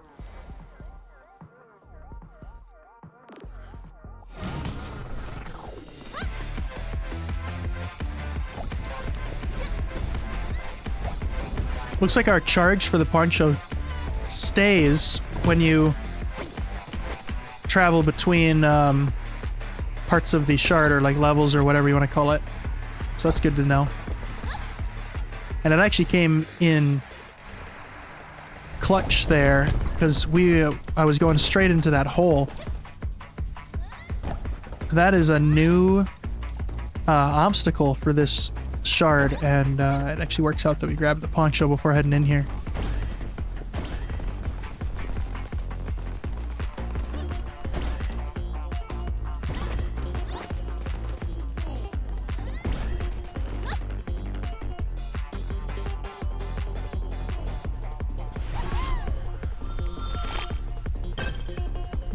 Looks like our charge for the poncho stays when you travel between parts of the shard, or like levels, or whatever you want to call it. So that's good to know. And it actually came in clutch there, because I was going straight into that hole. That is a new obstacle for this shard, and it actually works out that we grab the poncho before heading in here.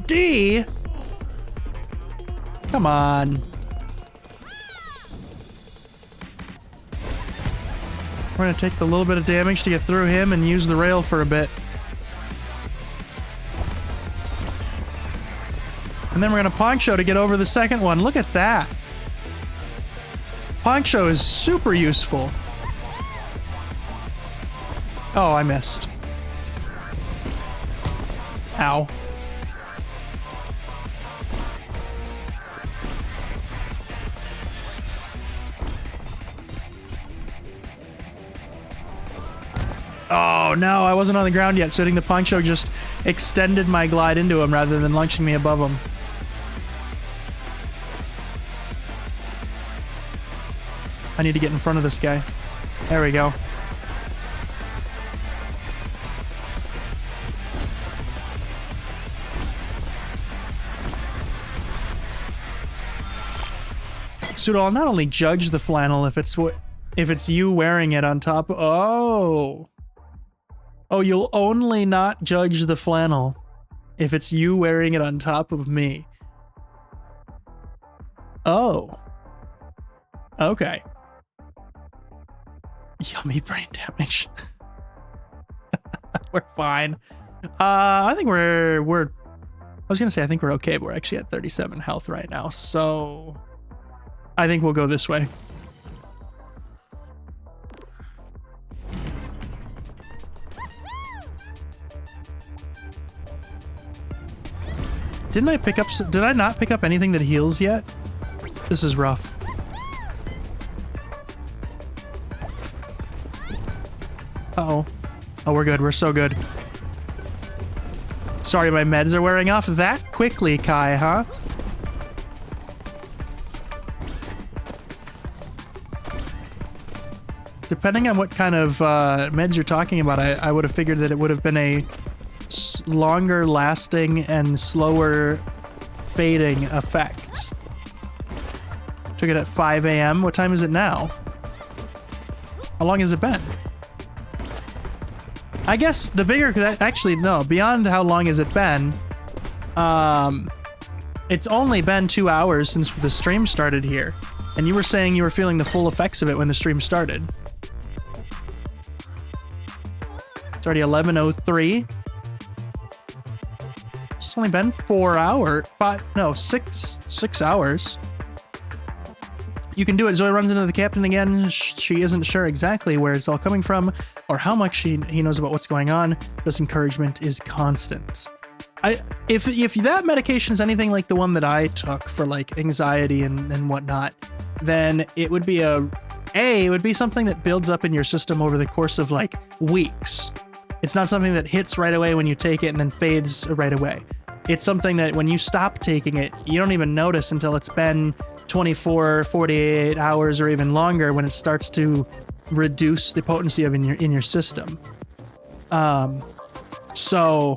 D? Come on. We're gonna take the little bit of damage to get through him and use the rail for a bit. And then we're gonna Poncho to get over the second one. Look at that. Poncho is super useful. Oh, I missed. Ow. Oh no, I wasn't on the ground yet, so hitting the Poncho just extended my glide into him rather than launching me above him. I need to get in front of this guy. There we go. Pseudo, I'll not only judge the flannel if it's you wearing it on top. Oh. Oh, you'll only not judge the flannel if it's you wearing it on top of me. Oh. Okay. Yummy brain damage. We're fine. I think we're I was gonna say I think we're okay, but we're actually at 37 health right now, so I think we'll go this way. Did I not pick up anything that heals yet? This is rough. Uh-oh. Oh, we're good. We're so good. Sorry, my meds are wearing off that quickly, Kai, huh? Depending on what kind of meds you're talking about, I would have figured that it would have been a longer lasting and slower fading effect. Took it at 5 a.m. What time is it now? How long has it been? I guess the bigger, actually, no, beyond how long has it been, it's only been 2 hours since the stream started here. And you were saying you were feeling the full effects of it when the stream started. It's already 11:03. It's only been 4 hours. 6 hours. You can do it. Zoe runs into the captain again. She isn't sure exactly where it's all coming from or how much he knows about what's going on. This encouragement is constant. If that medication is anything like the one that I took for like anxiety and whatnot, then it would be it would be something that builds up in your system over the course of like weeks. It's not something that hits right away when you take it and then fades right away. It's something that when you stop taking it, you don't even notice until it's been 24, 48 hours or even longer when it starts to reduce the potency of in your system. So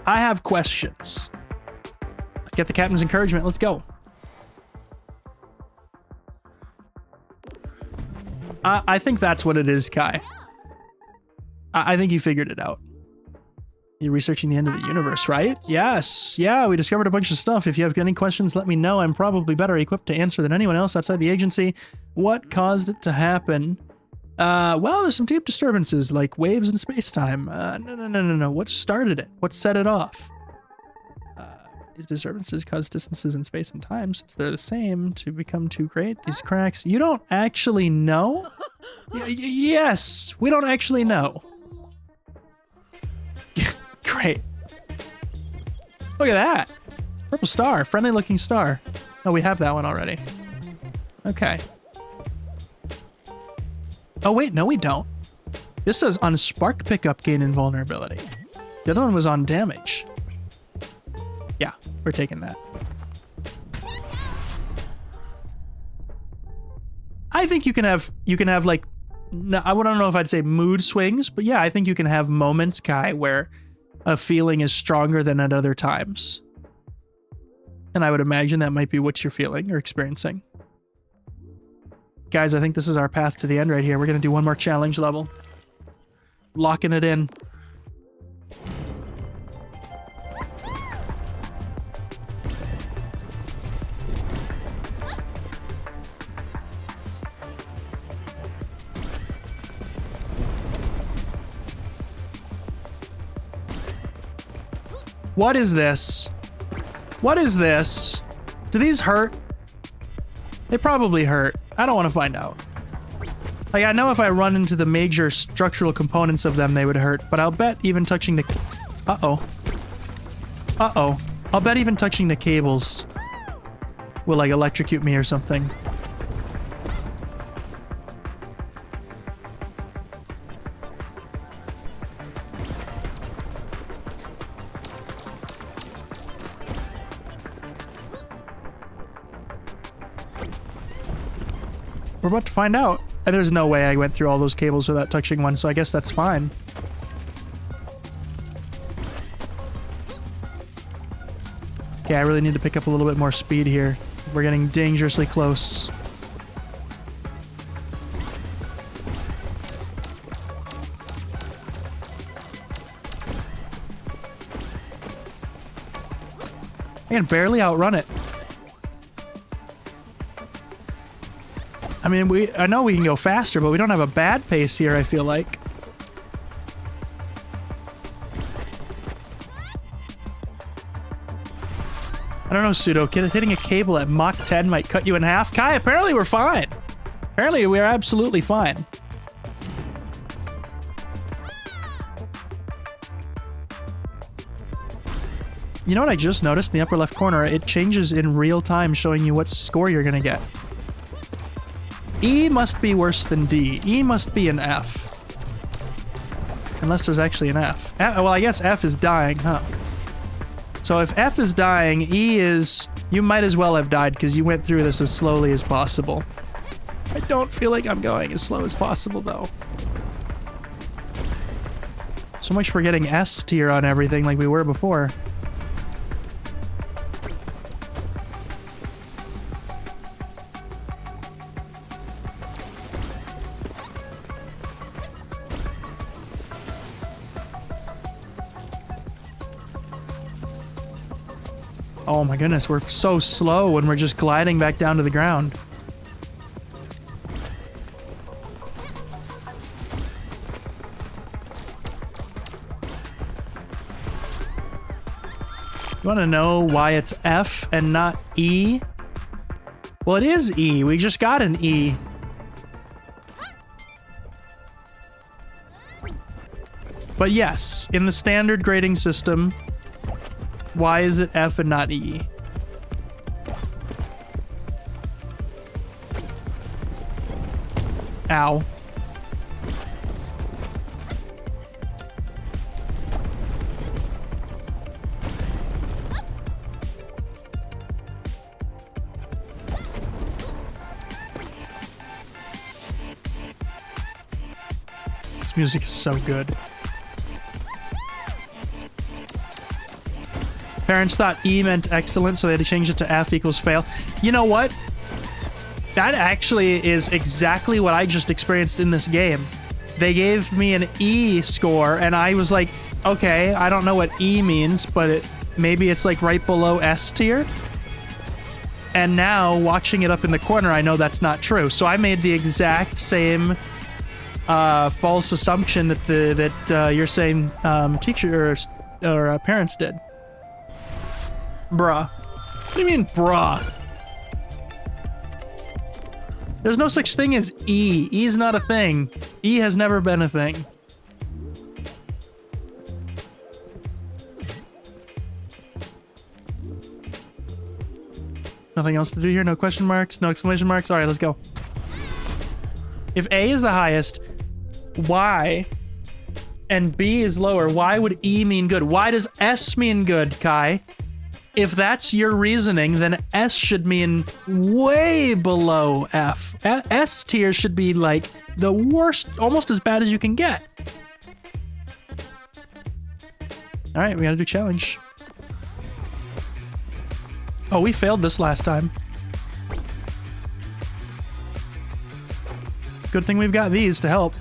I have questions. Get the captain's encouragement. Let's go. I think that's what it is, Kai. I think you figured it out. You're researching the end of the universe, right? Yes. Yeah, we discovered a bunch of stuff. If you have any questions, let me know. I'm probably better equipped to answer than anyone else outside the agency. What caused it to happen? Well, there's some deep disturbances, like waves in space-time. No. What started it? What set it off? These disturbances cause distances in space and time, since they're the same, to become too great. These cracks... You don't actually know? Yes, we don't actually know. Great. Look at that. Purple star. Friendly looking star. Oh, we have that one already. Okay. Oh, wait. No, we don't. This says on spark pickup gain invulnerability. The other one was on damage. Yeah, we're taking that. I think you can have like, no, I don't know if I'd say mood swings, but yeah, I think you can have moments, Kai, where a feeling is stronger than at other times. And I would imagine that might be what you're feeling or experiencing. Guys, I think this is our path to the end right here. We're going to do one more challenge level. Locking it in. What is this? What is this? Do these hurt? They probably hurt. I don't want to find out. Like, I know if I run into the major structural components of them, they would hurt, but I'll bet even touching the... Uh-oh. Uh-oh. I'll bet even touching the cables will, like, electrocute me or something. We're about to find out. And there's no way I went through all those cables without touching one, so I guess that's fine. Okay, I really need to pick up a little bit more speed here. We're getting dangerously close. I can barely outrun it. I mean, I know we can go faster, but we don't have a bad pace here, I feel like. I don't know, Pseudo. Hitting a cable at Mach 10 might cut you in half. Kai, apparently we're fine. Apparently we're absolutely fine. You know what I just noticed in the upper left corner? It changes in real time, showing you what score you're gonna get. E must be worse than D. E must be an F. Unless there's actually an F. Well, I guess F is dying, huh? So if F is dying, E is... You might as well have died because you went through this as slowly as possible. I don't feel like I'm going as slow as possible, though. So much for getting S tier on everything like we were before. Oh my goodness, we're so slow when we're just gliding back down to the ground. You want to know why it's F and not E? Well, it is E. We just got an E. But yes, in the standard grading system, why is it F and not E? Ow. This music is so good. Parents thought E meant excellent, so they had to change it to F equals fail. You know what? That actually is exactly what I just experienced in this game. They gave me an E score, and I was like, okay, I don't know what E means, but maybe it's like right below S tier. And now, watching it up in the corner, I know that's not true. So I made the exact same false assumption that you're saying teachers or parents did. Bruh. What do you mean, bruh? There's no such thing as E. E's not a thing. E has never been a thing. Nothing else to do here? No question marks? No exclamation marks? Alright, let's go. If A is the highest, why, and B is lower, why would E mean good? Why does S mean good, Kai? If that's your reasoning, then S should mean way below F. S tier should be like the worst, almost as bad as you can get. All right, we gotta do challenge. Oh, we failed this last time. Good thing we've got these to help.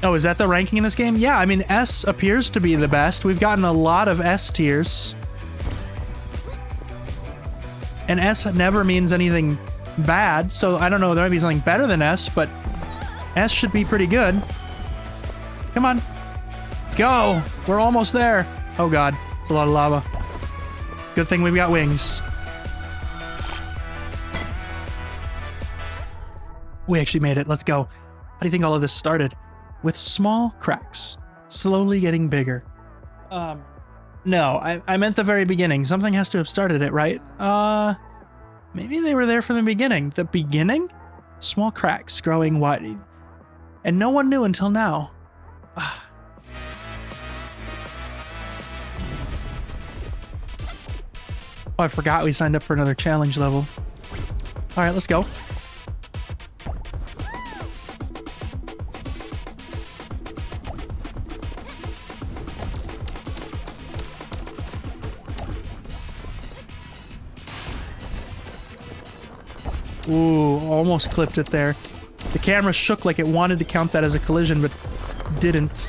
Oh, is that the ranking in this game? Yeah, I mean, S appears to be the best. We've gotten a lot of S tiers. And S never means anything bad, so I don't know, there might be something better than S, but S should be pretty good. Come on. Go! We're almost there. Oh god, it's a lot of lava. Good thing we've got wings. We actually made it. Let's go. How do you think all of this started? With small cracks, slowly getting bigger. No, I meant the very beginning. Something has to have started it, right? Maybe they were there from the beginning. The beginning? Small cracks growing wide. And no one knew until now. Oh, I forgot we signed up for another challenge level. All right, let's go. Ooh, almost clipped it there. The camera shook like it wanted to count that as a collision, but didn't.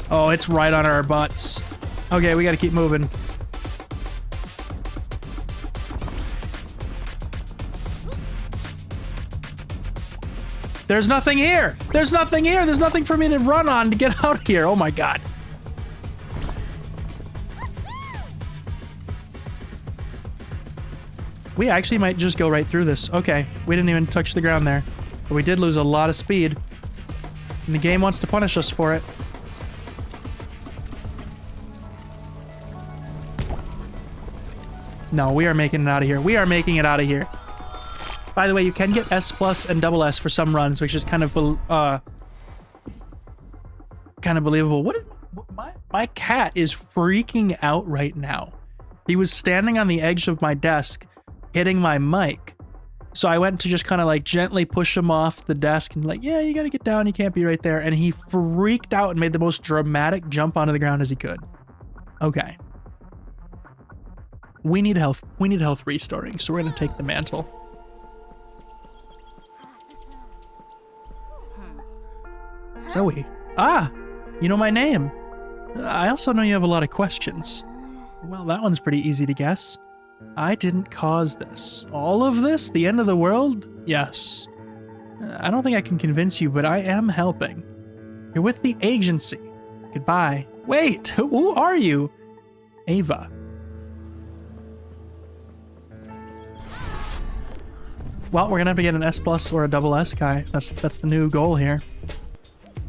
Oh, it's right on our butts. Okay, we gotta keep moving. There's nothing here! There's nothing here! There's nothing for me to run on to get out of here! Oh my god. We actually might just go right through this. Okay, we didn't even touch the ground there. But we did lose a lot of speed. And the game wants to punish us for it. No, we are making it out of here. We are making it out of here. By the way, you can get S+ and double S for some runs, which is kind of believable. My cat is freaking out right now. He was standing on the edge of my desk, hitting my mic. So I went to just kind of like gently push him off the desk and like, yeah, you gotta get down. You can't be right there. And he freaked out and made the most dramatic jump onto the ground as he could. Okay. We need health. We need health restoring, so we're gonna take the mantle. Zoe. Ah! You know my name. I also know you have a lot of questions. Well, that one's pretty easy to guess. I didn't cause this. All of this? The end of the world? Yes. I don't think I can convince you, but I am helping. You're with the agency. Goodbye. Wait! Who are you? Ava. Well, we're gonna have to get an S+ or a double S guy. That's the new goal here.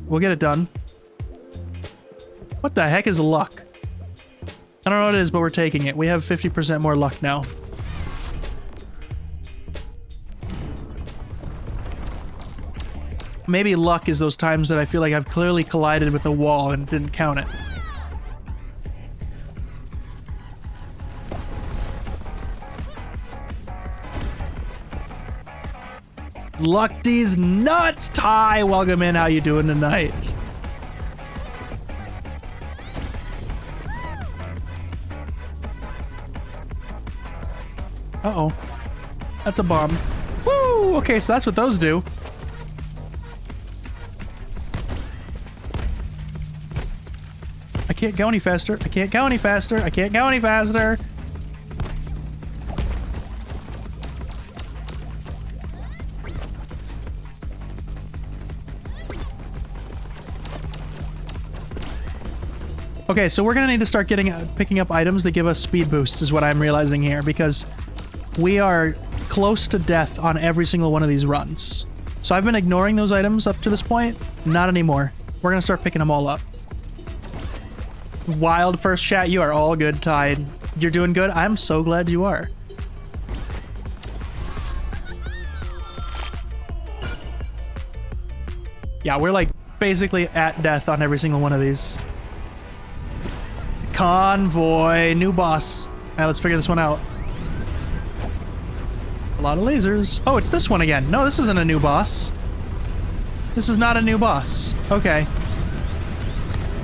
We'll get it done. What the heck is luck? I don't know what it is, but we're taking it. We have 50% more luck now. Maybe luck is those times that I feel like I've clearly collided with a wall and didn't count it. Luck these nuts! Ty, welcome in. How you doing tonight? Uh-oh. That's a bomb. Woo! Okay, so that's what those do. I can't go any faster. I can't go any faster. I can't go any faster. Okay, so we're gonna need to start picking up items that give us speed boosts is what I'm realizing here, because we are close to death on every single one of these runs. So I've been ignoring those items up to this point. Not anymore. We're gonna start picking them all up. Wild first chat, you are all good, Tide. You're doing good? I'm so glad you are. Yeah, we're like basically at death on every single one of these. Convoy, new boss. All right, let's figure this one out. A lot of lasers. Oh, it's this one again. No, this isn't a new boss. This is not a new boss. Okay.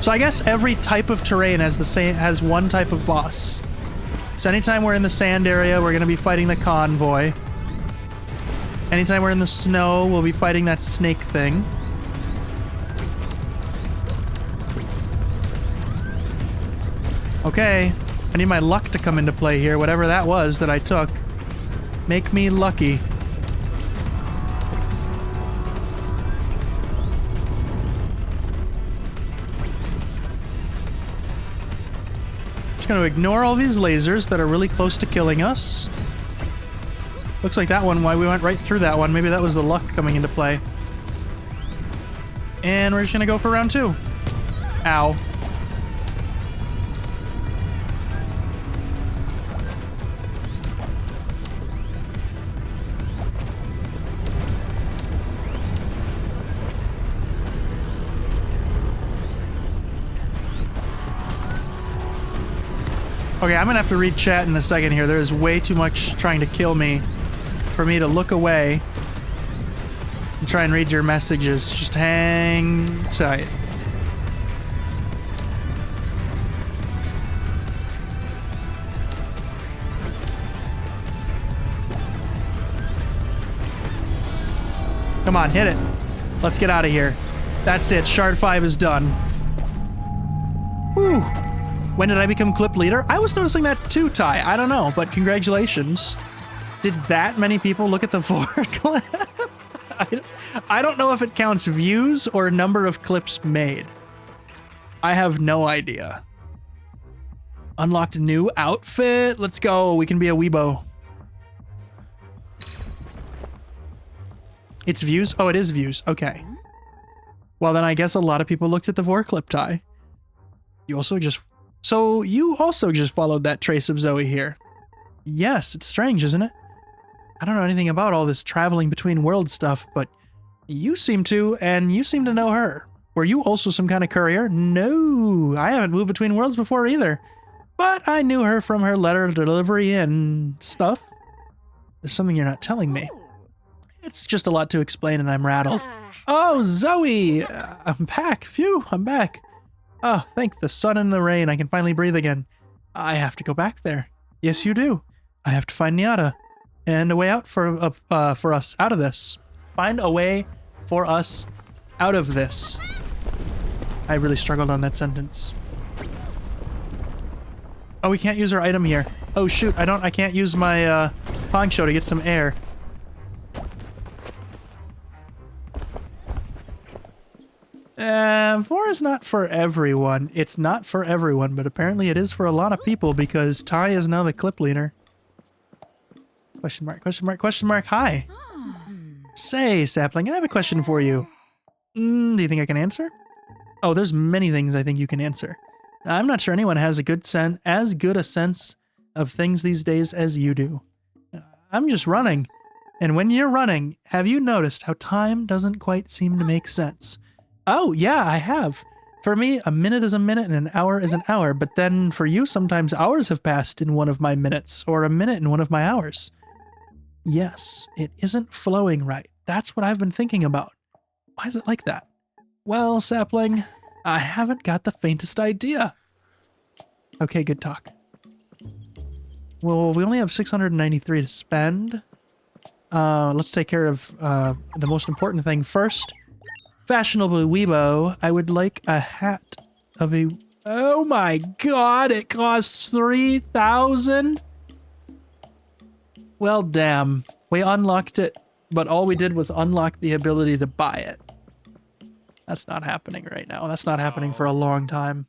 So I guess every type of terrain has one type of boss. So anytime we're in the sand area, we're gonna be fighting the convoy. Anytime we're in the snow, we'll be fighting that snake thing. Okay, I need my luck to come into play here, whatever that was that I took. Make me lucky. Just gonna ignore all these lasers that are really close to killing us. Looks like that one, why we went right through that one. Maybe that was the luck coming into play. And we're just gonna go for round 2. Ow. Okay, I'm gonna have to read chat in a second here. There is way too much trying to kill me for me to look away and try and read your messages. Just hang tight. Come on, hit it. Let's get out of here. That's it. Shard 5 is done. Whew. When did I become clip leader? I was noticing that too, Ty. I don't know, but congratulations. Did that many people look at the 4 clip? I don't know if it counts views or number of clips made. I have no idea. Unlocked a new outfit. Let's go. We can be a weebo. It's views? Oh, it is views. Okay. Well, then I guess a lot of people looked at the 4 clip, Ty. You also just followed that trace of Zoe here. Yes, it's strange, isn't it? I don't know anything about all this traveling between worlds stuff, but you seem to, and you seem to know her. Were you also some kind of courier? No, I haven't moved between worlds before either. But I knew her from her letter delivery and stuff. There's something you're not telling me. It's just a lot to explain and I'm rattled. Oh, Zoe! I'm back. Phew, I'm back. Oh, thank the sun and the rain. I can finally breathe again. I have to go back there. Yes, you do. I have to find Nyada. And a way out for us out of this. Find a way for us out of this. I really struggled on that sentence. Oh, we can't use our item here. Oh shoot, I can't use my poncho to get some air. Vor is not for everyone. It's not for everyone, but apparently it is for a lot of people because Ty is now the clip leader. Question mark, question mark, question mark, hi. Say, Sapling, I have a question for you. Do you think I can answer? Oh, there's many things I think you can answer. I'm not sure anyone has as good a sense of things these days as you do. I'm just running. And when you're running, have you noticed how time doesn't quite seem to make sense? Oh, yeah, I have. For me, a minute is a minute and an hour is an hour, but then for you, sometimes hours have passed in one of my minutes, or a minute in one of my hours. Yes, it isn't flowing right. That's what I've been thinking about. Why is it like that? Well, Sapling, I haven't got the faintest idea. Okay, good talk. Well, we only have 693 to spend. Let's take care of the most important thing first. Fashionable weebo, I would like a hat of a... Oh my god, it costs 3,000? Well, damn. We unlocked it, but all we did was unlock the ability to buy it. That's not happening right now. That's not happening for a long time.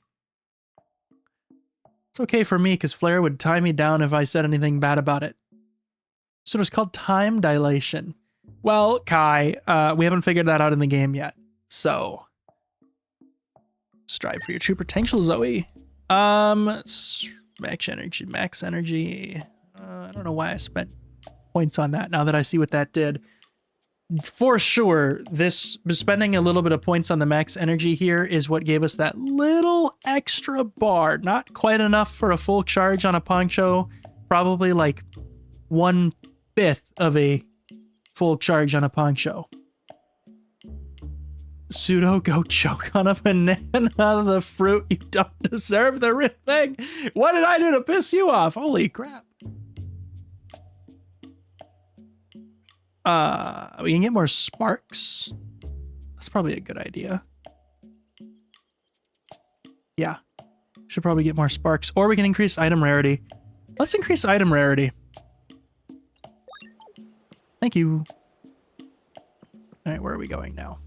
It's okay for me, because Flare would tie me down if I said anything bad about it. So it's called time dilation. Well, Kai, we haven't figured that out in the game yet. So, strive for your true potential, Zoe. Max energy. I don't know why I spent points on that now that I see what that did. For sure, spending a little bit of points on the max energy here is what gave us that little extra bar. Not quite enough for a full charge on a poncho. Probably like 1/5 of a full charge on a poncho. Pseudo, go choke on a banana, the fruit. You don't deserve the real thing. What did I do to piss you off? Holy crap. We can get more sparks. That's probably a good idea. Yeah. Should probably get more sparks. Or we can increase item rarity. Let's increase item rarity. Thank you. All right, where are we going now?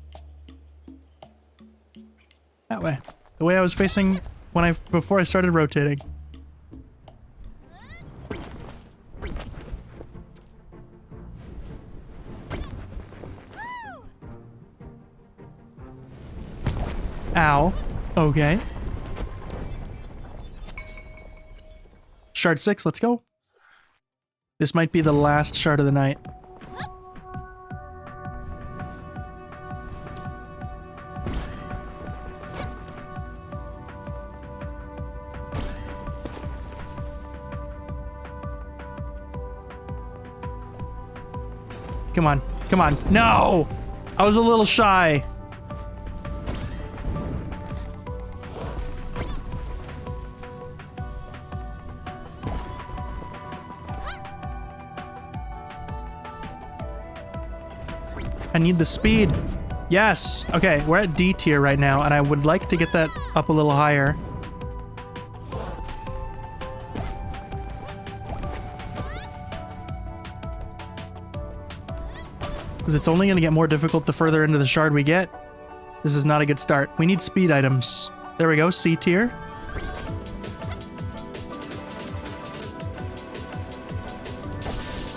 That way. The way I was facing before I started rotating. Ow. Okay. Shard 6, let's go. This might be the last shard of the night. Come on. Come on. No! I was a little shy. I need the speed. Yes. Okay, we're at D tier right now, and I would like to get that up a little higher. Because it's only going to get more difficult the further into the shard we get. This is not a good start. We need speed items. There we go, C tier.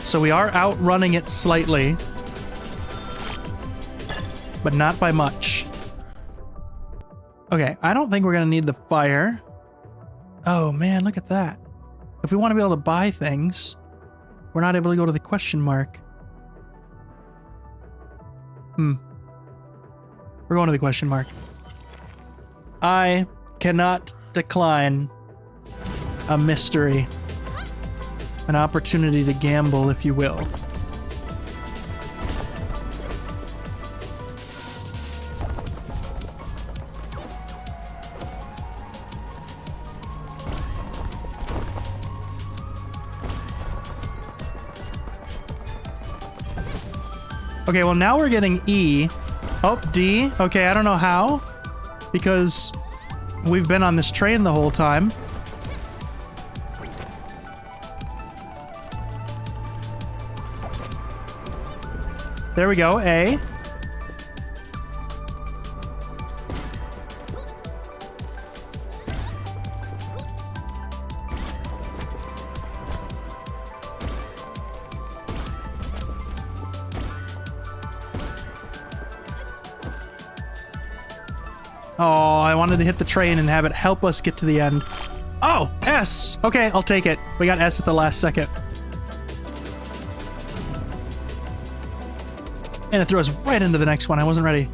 So we are outrunning it slightly. But not by much. Okay, I don't think we're going to need the fire. Oh man, look at that. If we want to be able to buy things, we're not able to go to the question mark. We're going to the question mark. I cannot decline a mystery. An opportunity to gamble, if you will. Okay, well now we're getting E. Oh, D. Okay, I don't know how. Because we've been on this train the whole time. There we go, A. Oh, I wanted to hit the train and have it help us get to the end. Oh, S! Okay, I'll take it. We got S at the last second. And it threw us right into the next one. I wasn't ready.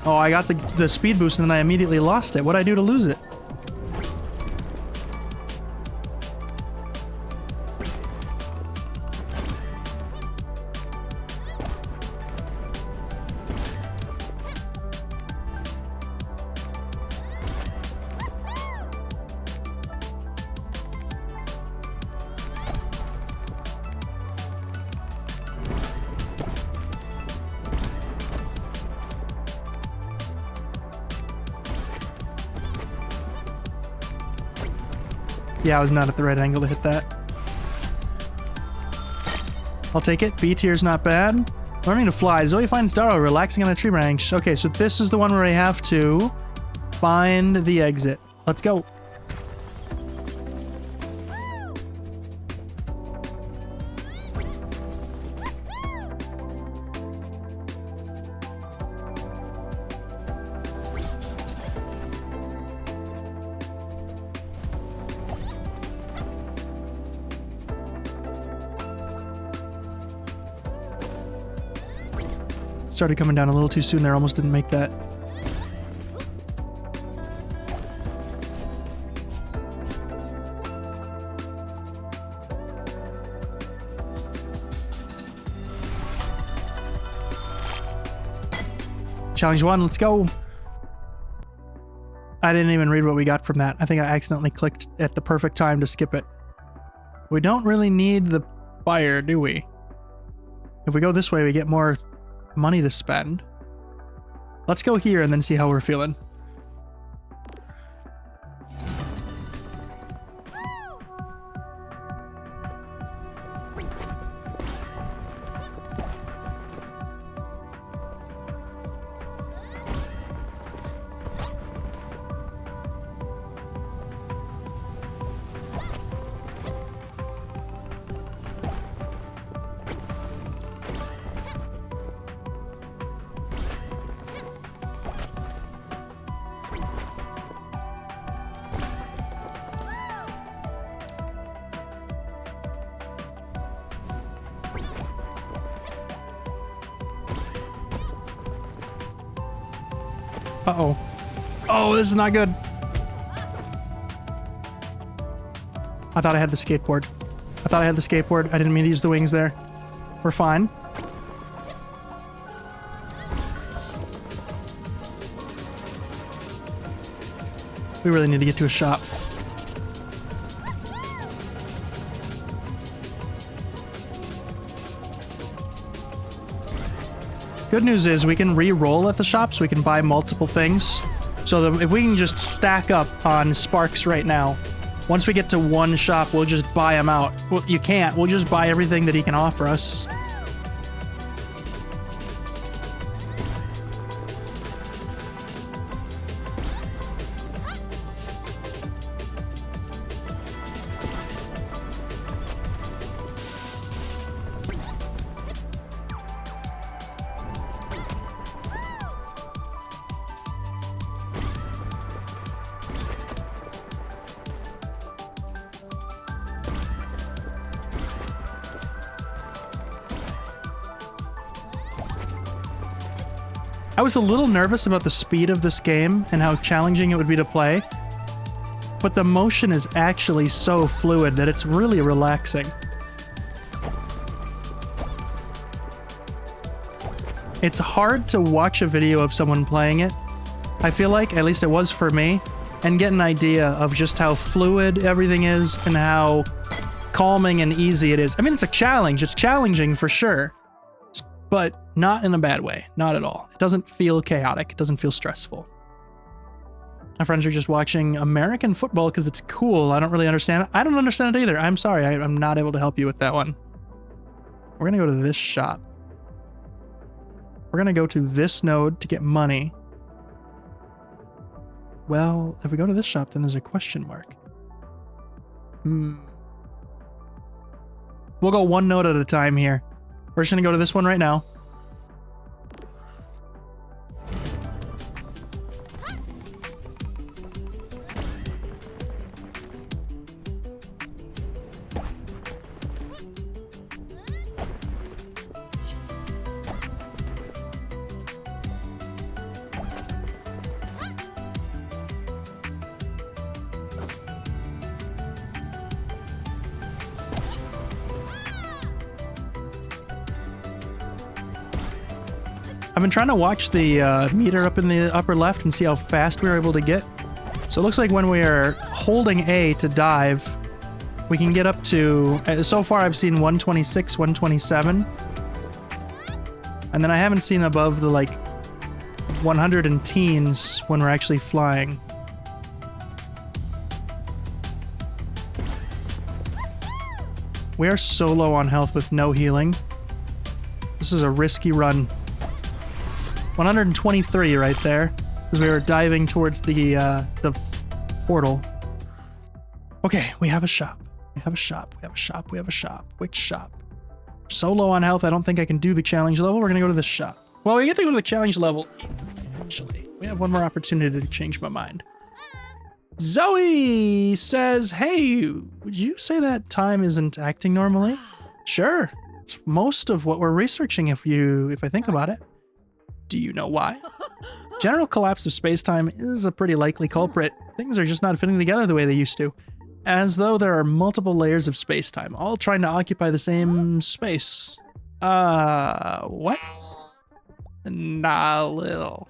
Oh, I got the speed boost and then I immediately lost it. What'd I do to lose it? Yeah, I was not at the right angle to hit that. I'll take it. B tier's not bad. Learning to fly. Zoe finds Darrow relaxing on a tree branch. Okay, so this is the one where I have to find the exit. Let's go. Started coming down a little too soon there, almost didn't make that. Challenge 1, let's go. I didn't even read what we got from that. I think I accidentally clicked at the perfect time to skip it. We don't really need the fire, do we? If we go this way, we get more money to spend. Let's go here and then see how we're feeling. Uh-oh. Oh, this is not good. I thought I had the skateboard. I didn't mean to use the wings there. We're fine. We really need to get to a shop. Good news is we can re-roll at the shop, so we can buy multiple things. So that if we can just stack up on sparks right now, once we get to one shop, we'll just buy them out. Well, you can't. We'll just buy everything that he can offer us. I was a little nervous about the speed of this game and how challenging it would be to play, but the motion is actually so fluid that it's really relaxing. It's hard to watch a video of someone playing it. I feel like, at least it was for me, and get an idea of just how fluid everything is and how calming and easy it is. I mean, it's a challenge. It's challenging for sure. But not in a bad way. Not at all. It doesn't feel chaotic. It doesn't feel stressful. My friends are just watching American football because it's cool. I don't really understand it. I don't understand it either. I'm sorry. I'm not able to help you with that one. We're going to go to this shop. We're going to go to this node to get money. Well, if we go to this shop, then there's a question mark. We'll go one node at a time here. We're just going to go to this one right now. I've been trying to watch the meter up in the upper left and see how fast we were able to get. So it looks like when we are holding A to dive, we can get up to, so far I've seen 126, 127. And then I haven't seen above the like 100 and teens when we're actually flying. We are so low on health with no healing. This is a risky run. 123 right there, because we were diving towards the portal. Okay, we have a shop. We have a shop. We have a shop. We have a shop. Which shop? So low on health, I don't think I can do the challenge level. We're gonna go to this shop. Well, we get to go to the challenge level eventually. We have one more opportunity to change my mind. Zoe says, hey, would you say that time isn't acting normally? Sure. It's most of what we're researching if I think about it. Do you know why? General collapse of space-time is a pretty likely culprit. Things are just not fitting together the way they used to. As though there are multiple layers of space-time, all trying to occupy the same space. What? Nah, little.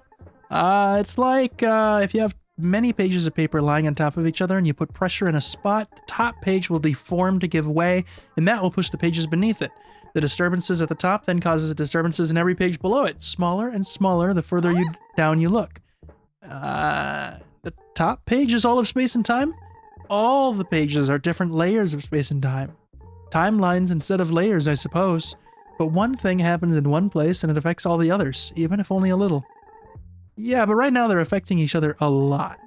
It's like, if you have many pages of paper lying on top of each other and you put pressure in a spot, the top page will deform to give way, and that will push the pages beneath it. The disturbances at the top then causes disturbances in every page below it, smaller and smaller the further down you look. The top page is all of space and time? All the pages are different layers of space and time. Timelines instead of layers, I suppose. But one thing happens in one place and it affects all the others, even if only a little. Yeah, but right now they're affecting each other a lot.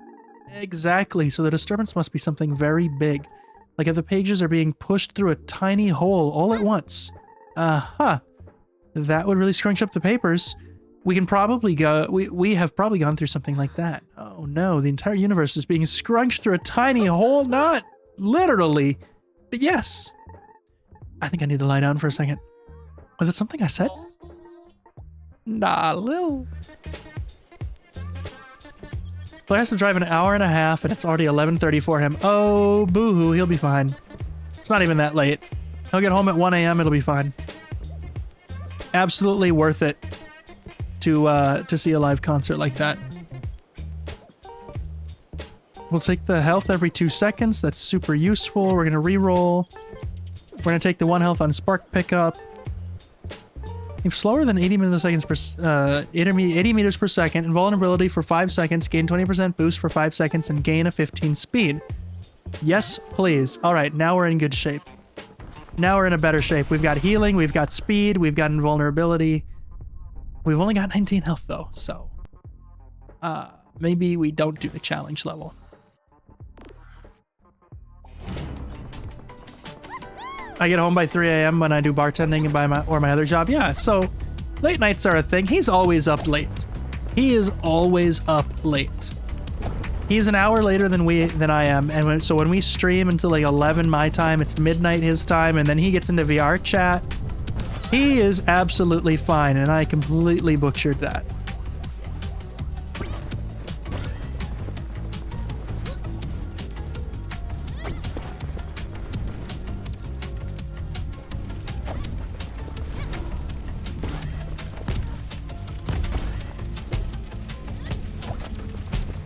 Exactly, so the disturbance must be something very big. Like if the pages are being pushed through a tiny hole all at once. That would really scrunch up the papers. We can probably go, we have probably gone through something like that. Oh no, the entire universe is being scrunched through a tiny hole, not literally, but yes. I think I need to lie down for a second. Was it something I said? Nah, Lil. Blair has to drive an hour and a half, and it's already 11:30 for him. Oh, boo-hoo, he'll be fine. It's not even that late. He'll get home at 1 a.m., it'll be fine. Absolutely worth it to see a live concert like that. We'll take the health every 2 seconds. That's super useful. We're going to reroll. We're going to take the 1 health on Spark Pickup. If slower than 80 milliseconds per 80 meters per second, invulnerability for 5 seconds, gain 20% boost for 5 seconds, and gain a 15 speed. Yes, please. All right, now we're in good shape. Now we're in a better shape. We've got healing, we've got speed, we've got invulnerability. We've only got 19 health though, so maybe we don't do the challenge level. I get home by 3 a.m. when I do bartending and my other job. Yeah, so late nights are a thing. He's always up late. He is always up late. He's an hour later than I am, and so when we stream until like 11 my time, it's midnight his time, and then he gets into VR chat. He is absolutely fine, and I completely butchered that.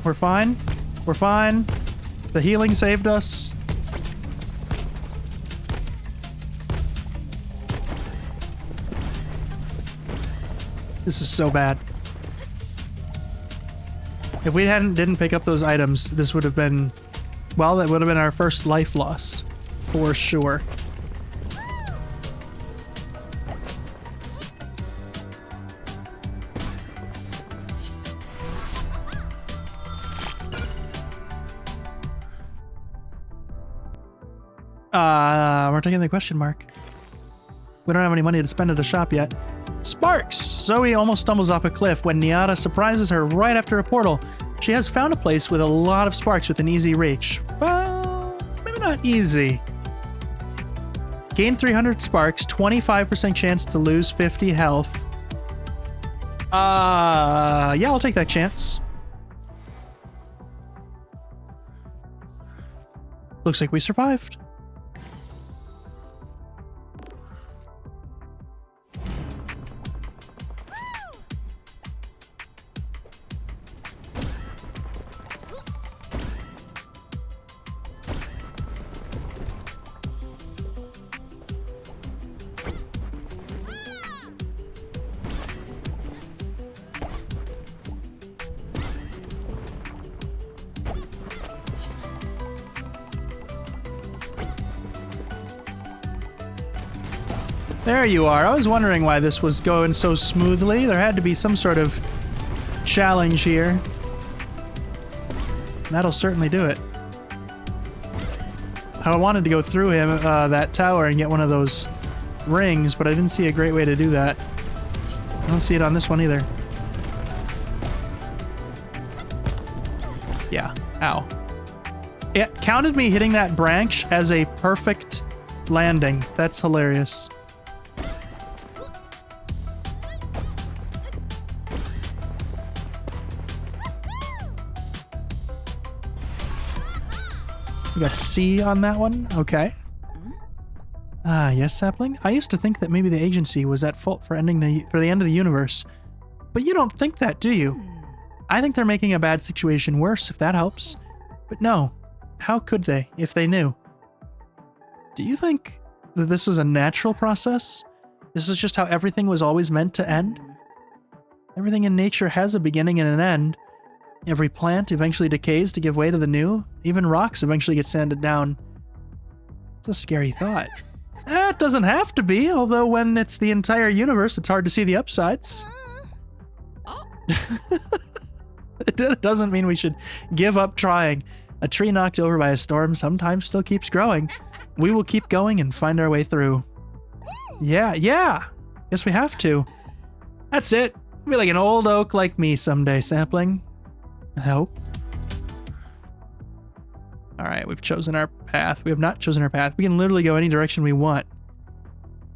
We're fine. We're fine. The healing saved us. This is so bad. If we didn't pick up those items, this would have been, well, that would have been our first life lost, for sure. We're taking the question mark. We don't have any money to spend at a shop yet. Sparks! Zoe almost stumbles off a cliff when Niara surprises her right after a portal. She has found a place with a lot of sparks with an easy reach. Well, maybe not easy. Gain 300 sparks, 25% chance to lose 50 health. Yeah, I'll take that chance. Looks like we survived. There you are. I was wondering why this was going so smoothly. There had to be some sort of challenge here. That'll certainly do it. I wanted to go through him, that tower, and get one of those rings, but I didn't see a great way to do that. I don't see it on this one either. Yeah. Ow. It counted me hitting that branch as a perfect landing. That's hilarious. We got C on that one. Okay. Ah, yes, Sapling. I used to think that maybe the agency was at fault for the end of the universe. But you don't think that, do you? I think they're making a bad situation worse, if that helps. But no. How could they, if they knew? Do you think that this is a natural process? This is just how everything was always meant to end? Everything in nature has a beginning and an end. Every plant eventually decays to give way to the new. Even rocks eventually get sanded down. It's a scary thought. It doesn't have to be, although when it's the entire universe, it's hard to see the upsides. It doesn't mean we should give up trying. A tree knocked over by a storm sometimes still keeps growing. We will keep going and find our way through. Yeah. Guess we have to. That's it. Be like an old oak like me someday, Sapling. I hope. Alright, we've chosen our path. We have not chosen our path. We can literally go any direction we want.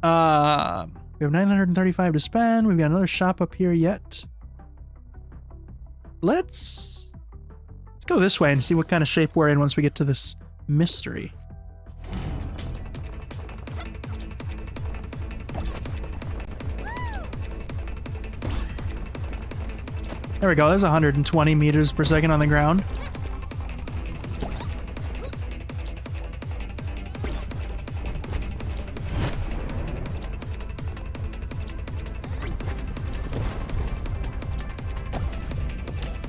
We have 935 to spend. We've got another shop up here yet. Let's Let's go this way and see what kind of shape we're in once we get to this mystery. There we go. There's 120 meters per second on the ground.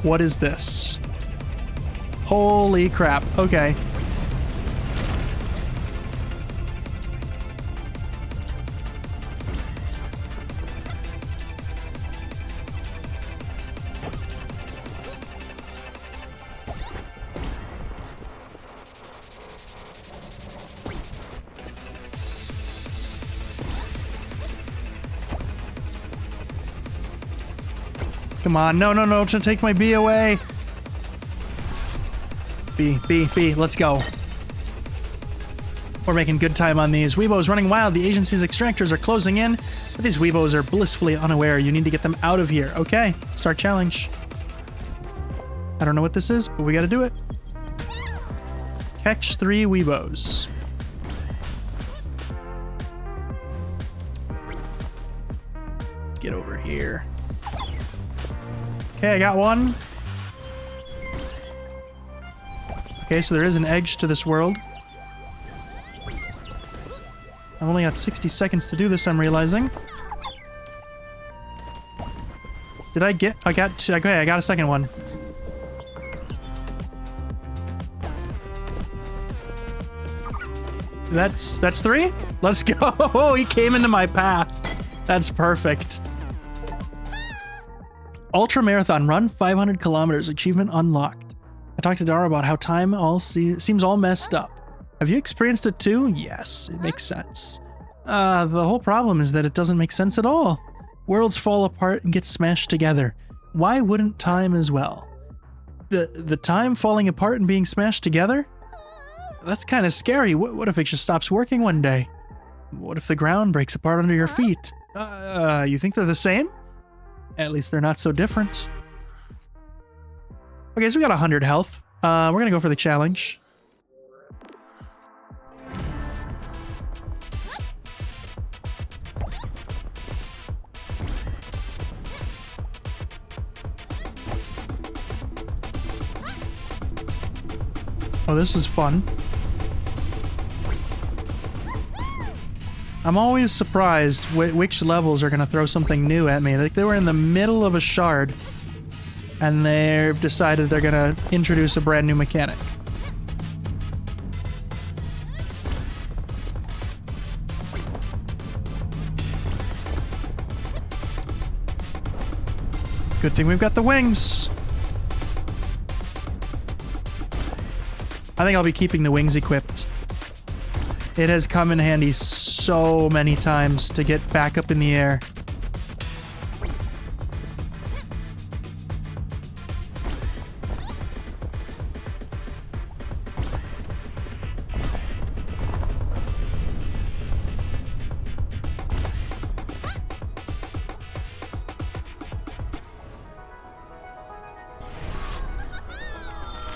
What is this? Holy crap. Okay. Come on. No, no, no. Don't take my B away. B, let's go. We're making good time on these. Weebo's running wild. The agency's extractors are closing in, but these Weebos are blissfully unaware. You need to get them out of here. Okay, start challenge. I don't know what this is, but we gotta do it. Catch 3 Weebos. Get over here. Okay, I got one. Okay, so there is an edge to this world. I've only got 60 seconds to do this, I'm realizing. Did I get... I got two, okay, I got a second one. That's 3? Let's go! Oh, he came into my path. That's perfect. Ultra Marathon Run, 500 kilometers. Achievement unlocked. I talked to Dara about how time seems all messed up. Have you experienced it too? Yes, it makes sense. The whole problem is that it doesn't make sense at all. Worlds fall apart and get smashed together. Why wouldn't time as well? The time falling apart and being smashed together? That's kind of scary. What if it just stops working one day? What if the ground breaks apart under your feet? You think they're the same? At least they're not so different. Okay, so we got 100 health. We're gonna go for the challenge. Oh, this is fun. I'm always surprised which levels are going to throw something new at me. Like, they were in the middle of a shard, and they've decided they're going to introduce a brand new mechanic. Good thing we've got the wings. I think I'll be keeping the wings equipped. It has come in handy so many times to get back up in the air.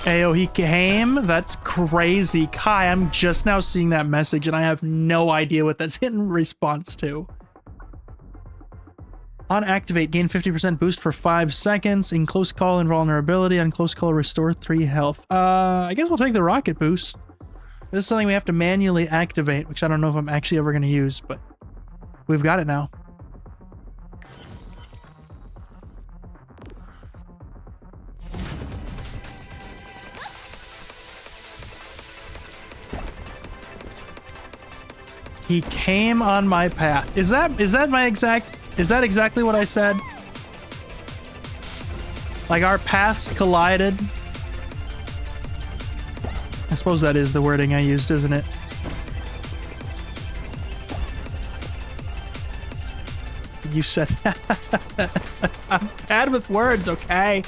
Ayo, he came? That's crazy. Kai, I'm just now seeing that message and I have no idea what that's in response to. On activate, gain 50% boost for 5 seconds. In close call, invulnerability. On close call, restore 3 health. I guess we'll take the rocket boost. This is something we have to manually activate, which I don't know if I'm actually ever going to use, but we've got it now. He came on my path. Is that exactly what I said? Like, our paths collided? I suppose that is the wording I used, isn't it? You said that. I'm bad with words, okay?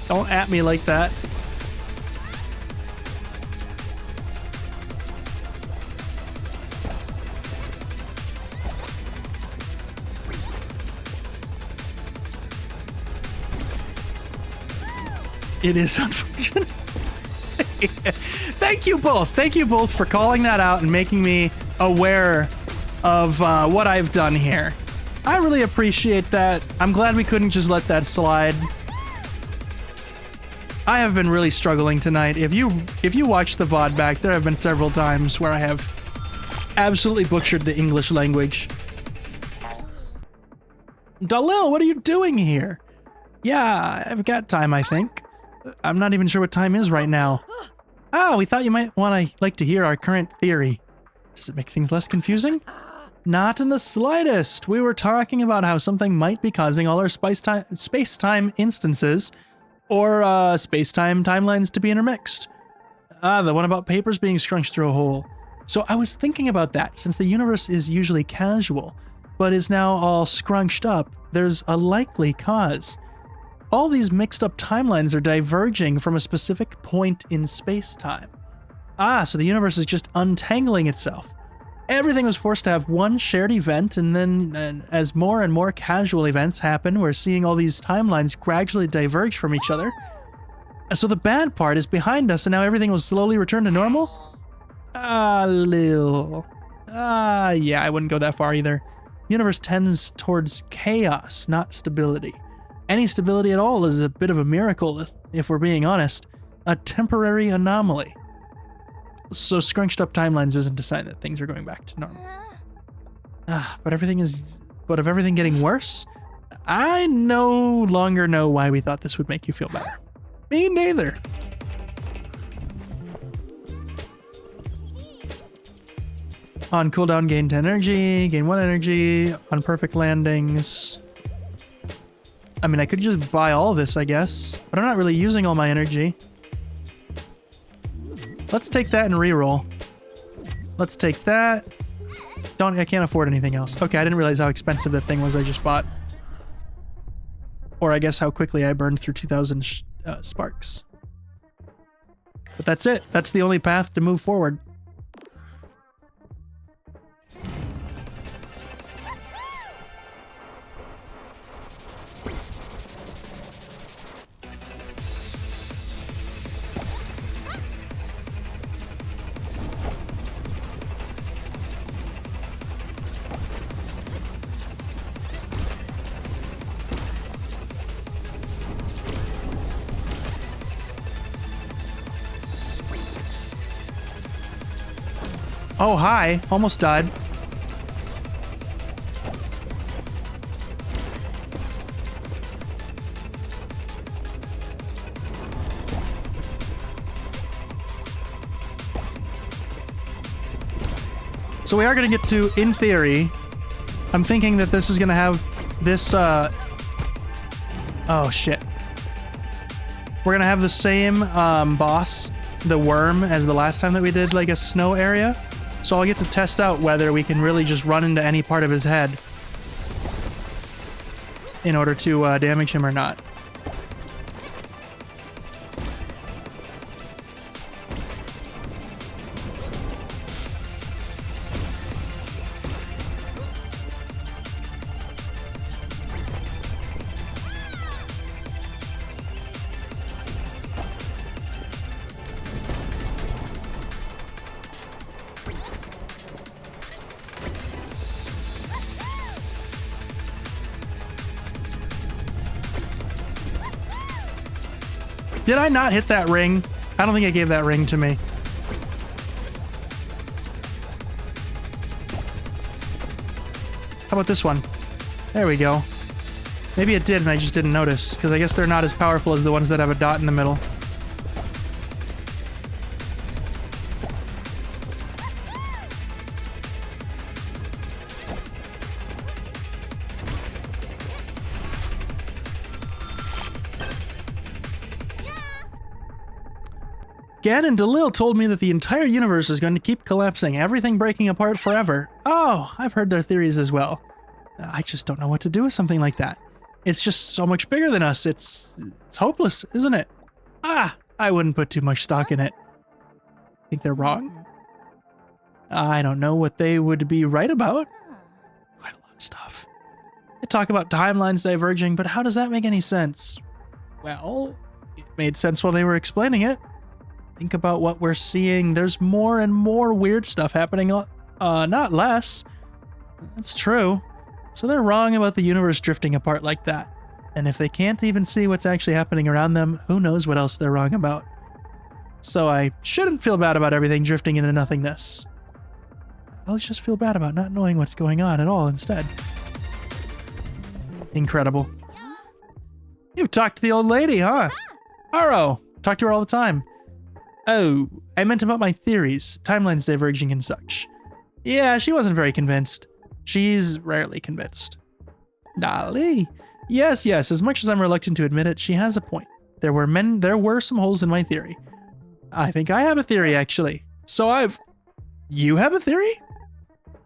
Don't at me like that. It is unfortunate. Thank you both. Thank you both for calling that out and making me aware of what I've done here. I really appreciate that. I'm glad we couldn't just let that slide. I have been really struggling tonight. If you watch the VOD back, there have been several times where I have absolutely butchered the English language. Dalil, what are you doing here? Yeah, I've got time, I think. I'm not even sure what time is right now. Oh, we thought you might like to hear our current theory. Does it make things less confusing? Not in the slightest. We were talking about how something might be causing all our space-time instances or space-time timelines to be intermixed. The one about papers being scrunched through a hole. So I was thinking about that. Since the universe is usually casual, but is now all scrunched up, there's a likely cause. All these mixed up timelines are diverging from a specific point in space-time. So the universe is just untangling itself. Everything was forced to have one shared event, and then as more and more casual events happen, we're seeing all these timelines gradually diverge from each other. So the bad part is behind us, and now everything will slowly return to normal? Yeah, I wouldn't go that far either. The universe tends towards chaos, not stability. Any stability at all is a bit of a miracle, if we're being honest. A temporary anomaly. So scrunched up timelines isn't a sign that things are going back to normal. But of everything getting worse? I no longer know why we thought this would make you feel better. Me neither. On cooldown, gain 10 energy, gain 1 energy, on perfect landings. I mean, I could just buy all this, I guess, but I'm not really using all my energy. Let's take that and reroll. Let's take that. I can't afford anything else. Okay, I didn't realize how expensive that thing was I just bought. Or I guess how quickly I burned through 2,000 sparks. But that's it. That's the only path to move forward. Oh, hi. Almost died. So we are going to get to, in theory, I'm thinking that this is going to have this, oh shit. We're going to have the same boss, the worm, as the last time that we did like a snow area. So I'll get to test out whether we can really just run into any part of his head in order to damage him or not. Did I not hit that ring? I don't think I gave that ring to me. How about this one? There we go. Maybe it did and I just didn't notice, because I guess they're not as powerful as the ones that have a dot in the middle. Gan and Dalil told me that the entire universe is going to keep collapsing, everything breaking apart forever. Oh, I've heard their theories as well. I just don't know what to do with something like that. It's just so much bigger than us. It's hopeless, isn't it? I wouldn't put too much stock in it. Think they're wrong? I don't know what they would be right about. Quite a lot of stuff. They talk about timelines diverging, but how does that make any sense? Well, It made sense while they were explaining it. Think about what we're seeing. There's more and more weird stuff happening, not less. That's true. So they're wrong about the universe drifting apart like that. And if they can't even see what's actually happening around them, who knows what else they're wrong about. So I shouldn't feel bad about everything drifting into nothingness. I'll just feel bad about not knowing what's going on at all instead. Incredible. You've talked to the old lady, huh? Aro. Talk to her all the time. Oh, I meant about my theories, timelines diverging and such. Yeah, she wasn't very convinced. She's rarely convinced. Dolly. Yes, as much as I'm reluctant to admit it, she has a point. There were some holes in my theory. I think I have a theory, actually. You have a theory?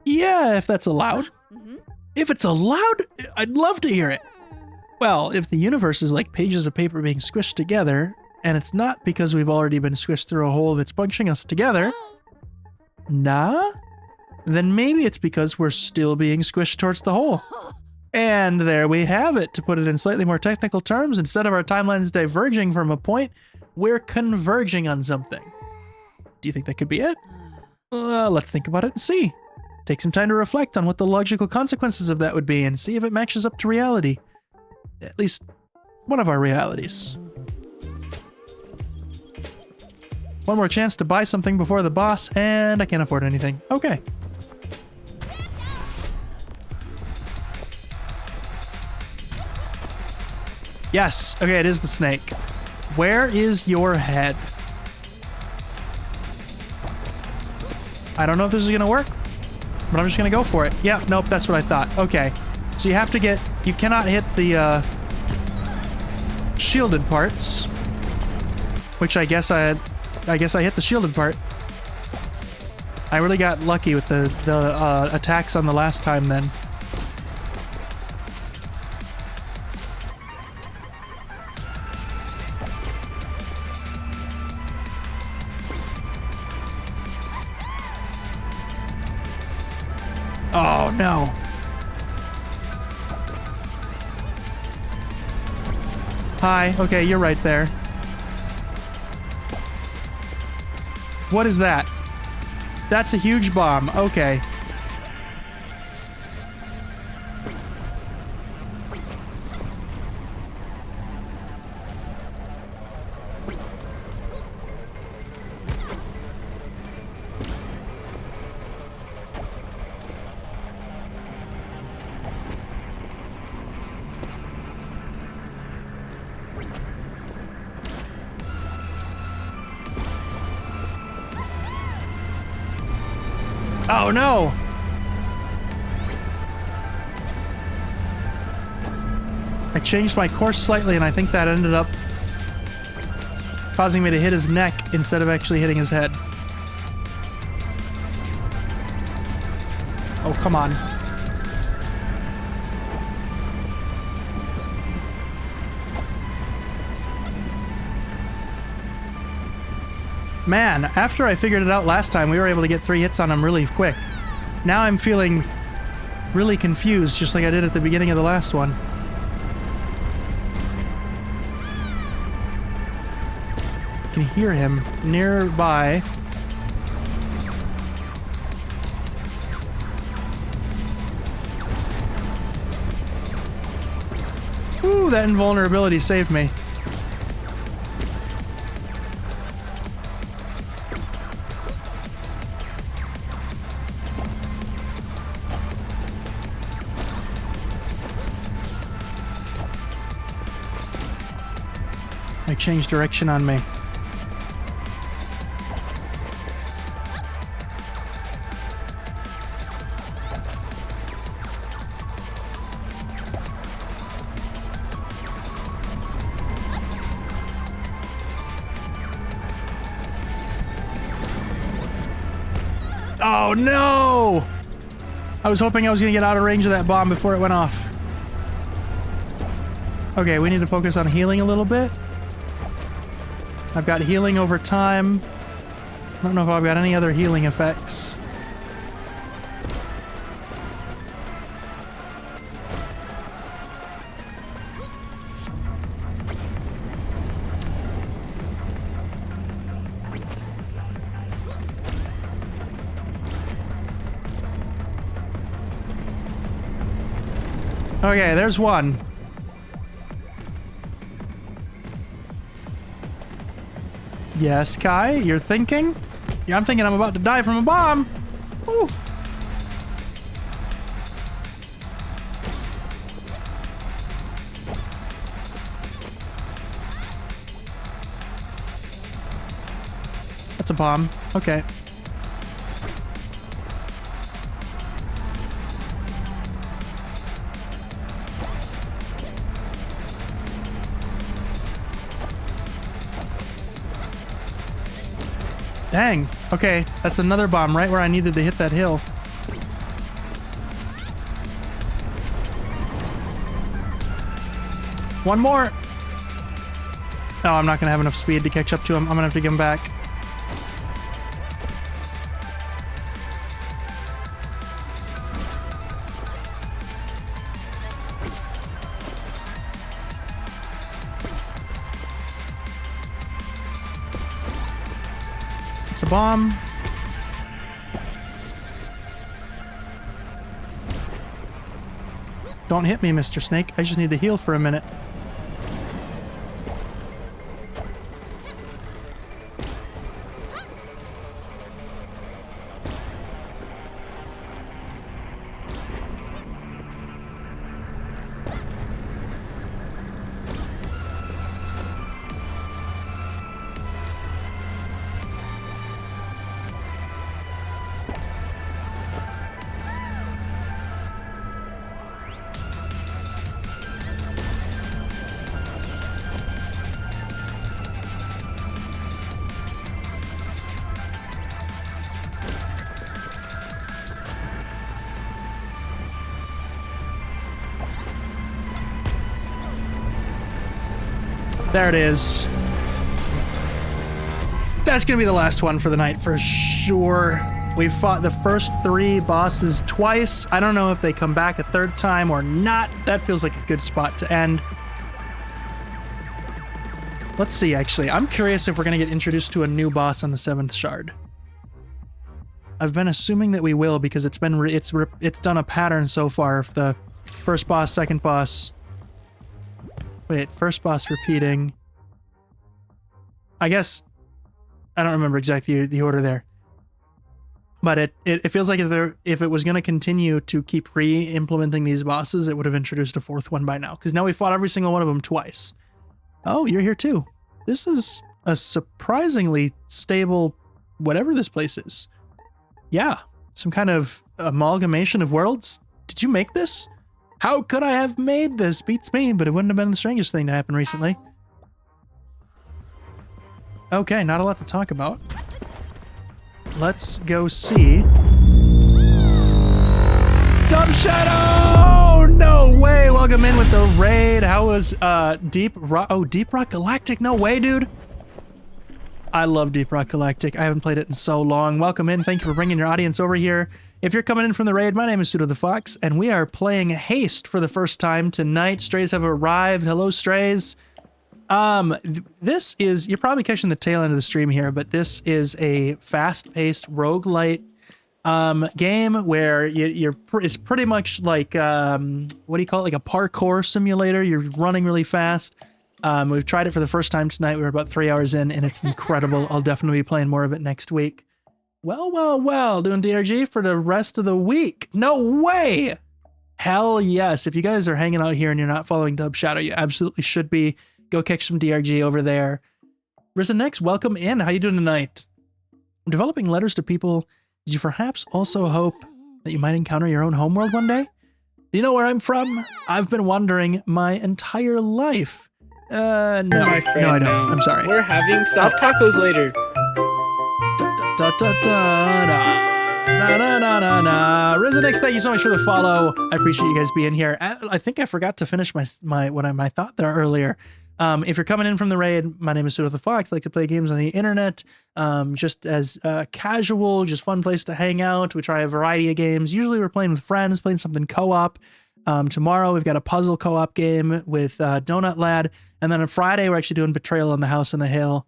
Yeah, if that's allowed. If it's allowed, I'd love to hear it. Well, if the universe is like pages of paper being squished together, and it's not because we've already been squished through a hole that's bunching us together, then maybe it's because we're still being squished towards the hole. And there we have it. To put it in slightly more technical terms, instead of our timelines diverging from a point, we're converging on something. Do you think that could be it? Let's think about it and see. Take some time to reflect on what the logical consequences of that would be and see if it matches up to reality. At least one of our realities. One more chance to buy something before the boss, and I can't afford anything. Okay. Yes. Okay, it is the snake. Where is your head? I don't know if this is going to work, but I'm just going to go for it. Yeah, nope, that's what I thought. Okay. So you cannot hit the shielded parts, which I guess I hit the shielded part. I really got lucky with the attacks on the last time then. Oh no. Hi, okay, you're right there. What is that? That's a huge bomb. Okay. Oh no! I changed my course slightly and I think that ended up causing me to hit his neck instead of actually hitting his head. Oh, come on. Man, after I figured it out last time, we were able to get 3 hits on him really quick. Now I'm feeling really confused, just like I did at the beginning of the last one. I can hear him nearby. Ooh, that invulnerability saved me. Change direction on me. Oh no! I was hoping I was going to get out of range of that bomb before it went off. Okay, we need to focus on healing a little bit. I've got healing over time. I don't know if I've got any other healing effects. Okay, there's one. Yes, Kai, you're thinking? Yeah, I'm thinking I'm about to die from a bomb. Ooh. That's a bomb. Okay. Dang. Okay, that's another bomb right where I needed to hit that hill. One more. Oh, I'm not going to have enough speed to catch up to him. I'm going to have to give him back. It's a bomb. Don't hit me, Mr. Snake. I just need to heal for a minute. There it is. That's gonna be the last one for the night for sure. We've fought the first 3 bosses twice. I don't know if they come back a 3rd time or not. That feels like a good spot to end. Let's see, actually. I'm curious if we're gonna get introduced to a new boss on the 7th shard. I've been assuming that we will because it's done a pattern so far of the first boss, second boss. Wait, first boss repeating. I guess I don't remember exactly the order there. But it feels like if it was going to continue to keep re-implementing these bosses, it would have introduced a 4th one by now. Because now we fought every single one of them twice. Oh, you're here too. This is a surprisingly stable whatever this place is. Yeah, some kind of amalgamation of worlds. Did you make this? How could I have made this? Beats me, but it wouldn't have been the strangest thing to happen recently. Okay, not a lot to talk about. Let's go see. Dumb Shadow! No way! Welcome in with the raid. How was Deep Rock? Oh, Deep Rock Galactic? No way, dude. I love Deep Rock Galactic. I haven't played it in so long. Welcome in. Thank you for bringing your audience over here. If you're coming in from the raid, my name is Pseudo the Fox, and we are playing Haste for the first time tonight. Strays have arrived. Hello, Strays. This is, you're probably catching the tail end of the stream here, but this is a fast-paced roguelite game where it's pretty much like, what do you call it? Like a parkour simulator. You're running really fast. We've tried it for the first time tonight. We were about 3 hours in, and it's incredible. I'll definitely be playing more of it next week. Well, doing DRG for the rest of the week. No way! Hell yes. If you guys are hanging out here and you're not following Dub Shadow, you absolutely should be. Go catch some DRG over there. Risen Next, welcome in. How you doing tonight? Developing letters to people. Did you perhaps also hope that you might encounter your own homeworld one day? Do you know where I'm from? I've been wandering my entire life. No. My friend, No, I don't. I'm sorry. We're having soft tacos later. Risenix, thank you so much for the follow. I appreciate you guys being here. I think I forgot to finish my thought there earlier. If you're coming in from the raid, my name is Pseudo the Fox. I like to play games on the internet, just as casual, just fun place to hang out. We try a variety of games. Usually we're playing with friends, playing something co-op. Tomorrow we've got a puzzle co-op game with Donut Lad, and then on Friday we're actually doing Betrayal at the House on the Hill,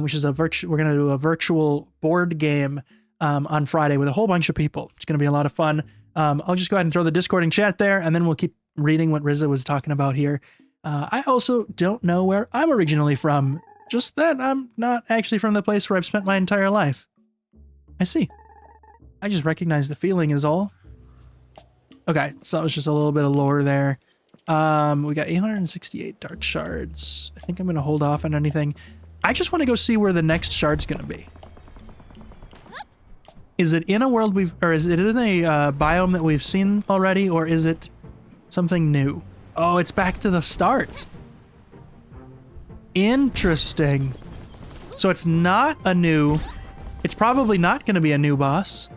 which is we're gonna do a virtual board game on Friday with a whole bunch of people. It's gonna be a lot of fun. I'll just go ahead and throw the Discord in chat there, and then we'll keep reading what Rizza was talking about here. I also don't know where I'm originally from. Just that I'm not actually from the place where I've spent my entire life. I see. I just recognize the feeling is all. Okay, so that was just a little bit of lore there. We got 868 dark shards. I think I'm going to hold off on anything. I just want to go see where the next shard's going to be. Is it in a world or is it in a biome that we've seen already, or is it something new? Oh, it's back to the start. Interesting. So it's not a new... It's probably not going to be a new boss.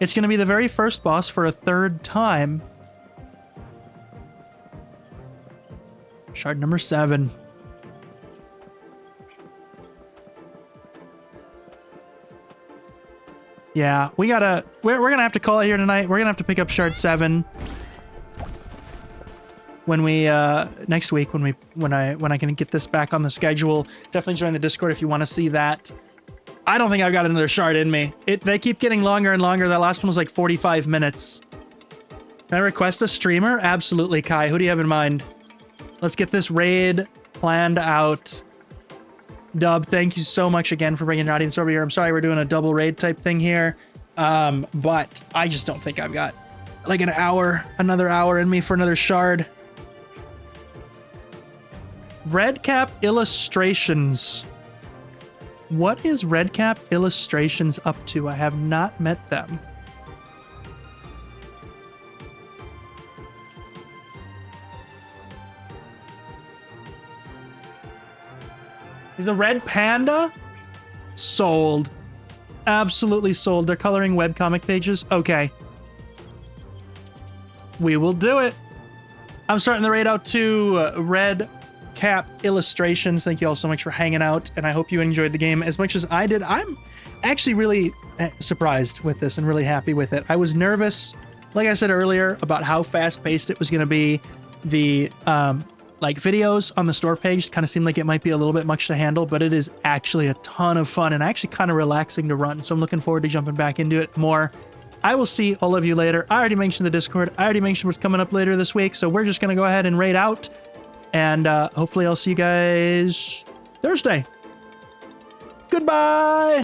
It's going to be the very first boss for a third time. Shard number 7. Yeah, we're gonna have to call it here tonight. We're gonna have to pick up shard 7 when we next week when I can get this back on the schedule. Definitely join the Discord if you want to see that. I don't think I've got another shard in me. They keep getting longer and longer. That last one was like 45 minutes. Can I request a streamer? Absolutely, Kai. Who do you have in mind? Let's get this raid planned out. Dub, thank you so much again for bringing an audience over here. I'm sorry we're doing a double raid type thing here. But I just don't think I've got like another hour in me for another shard. Redcap Illustrations. What is Redcap Illustrations up to? I have not met them. Is a red panda? Sold. Absolutely sold. They're coloring webcomic pages? Okay. We will do it. I'm starting the raid out to Red Cap Illustrations. Thank you all so much for hanging out, and I hope you enjoyed the game as much as I did. I'm actually really surprised with this and really happy with it. I was nervous, like I said earlier, about how fast-paced it was going to be. The like videos on the store page kind of seemed like it might be a little bit much to handle, but it is actually a ton of fun and actually kind of relaxing to run. So I'm looking forward to jumping back into it more. I will see all of you later. I already mentioned the Discord. I already mentioned what's coming up later this week. So we're just going to go ahead and raid out. And hopefully I'll see you guys Thursday. Goodbye.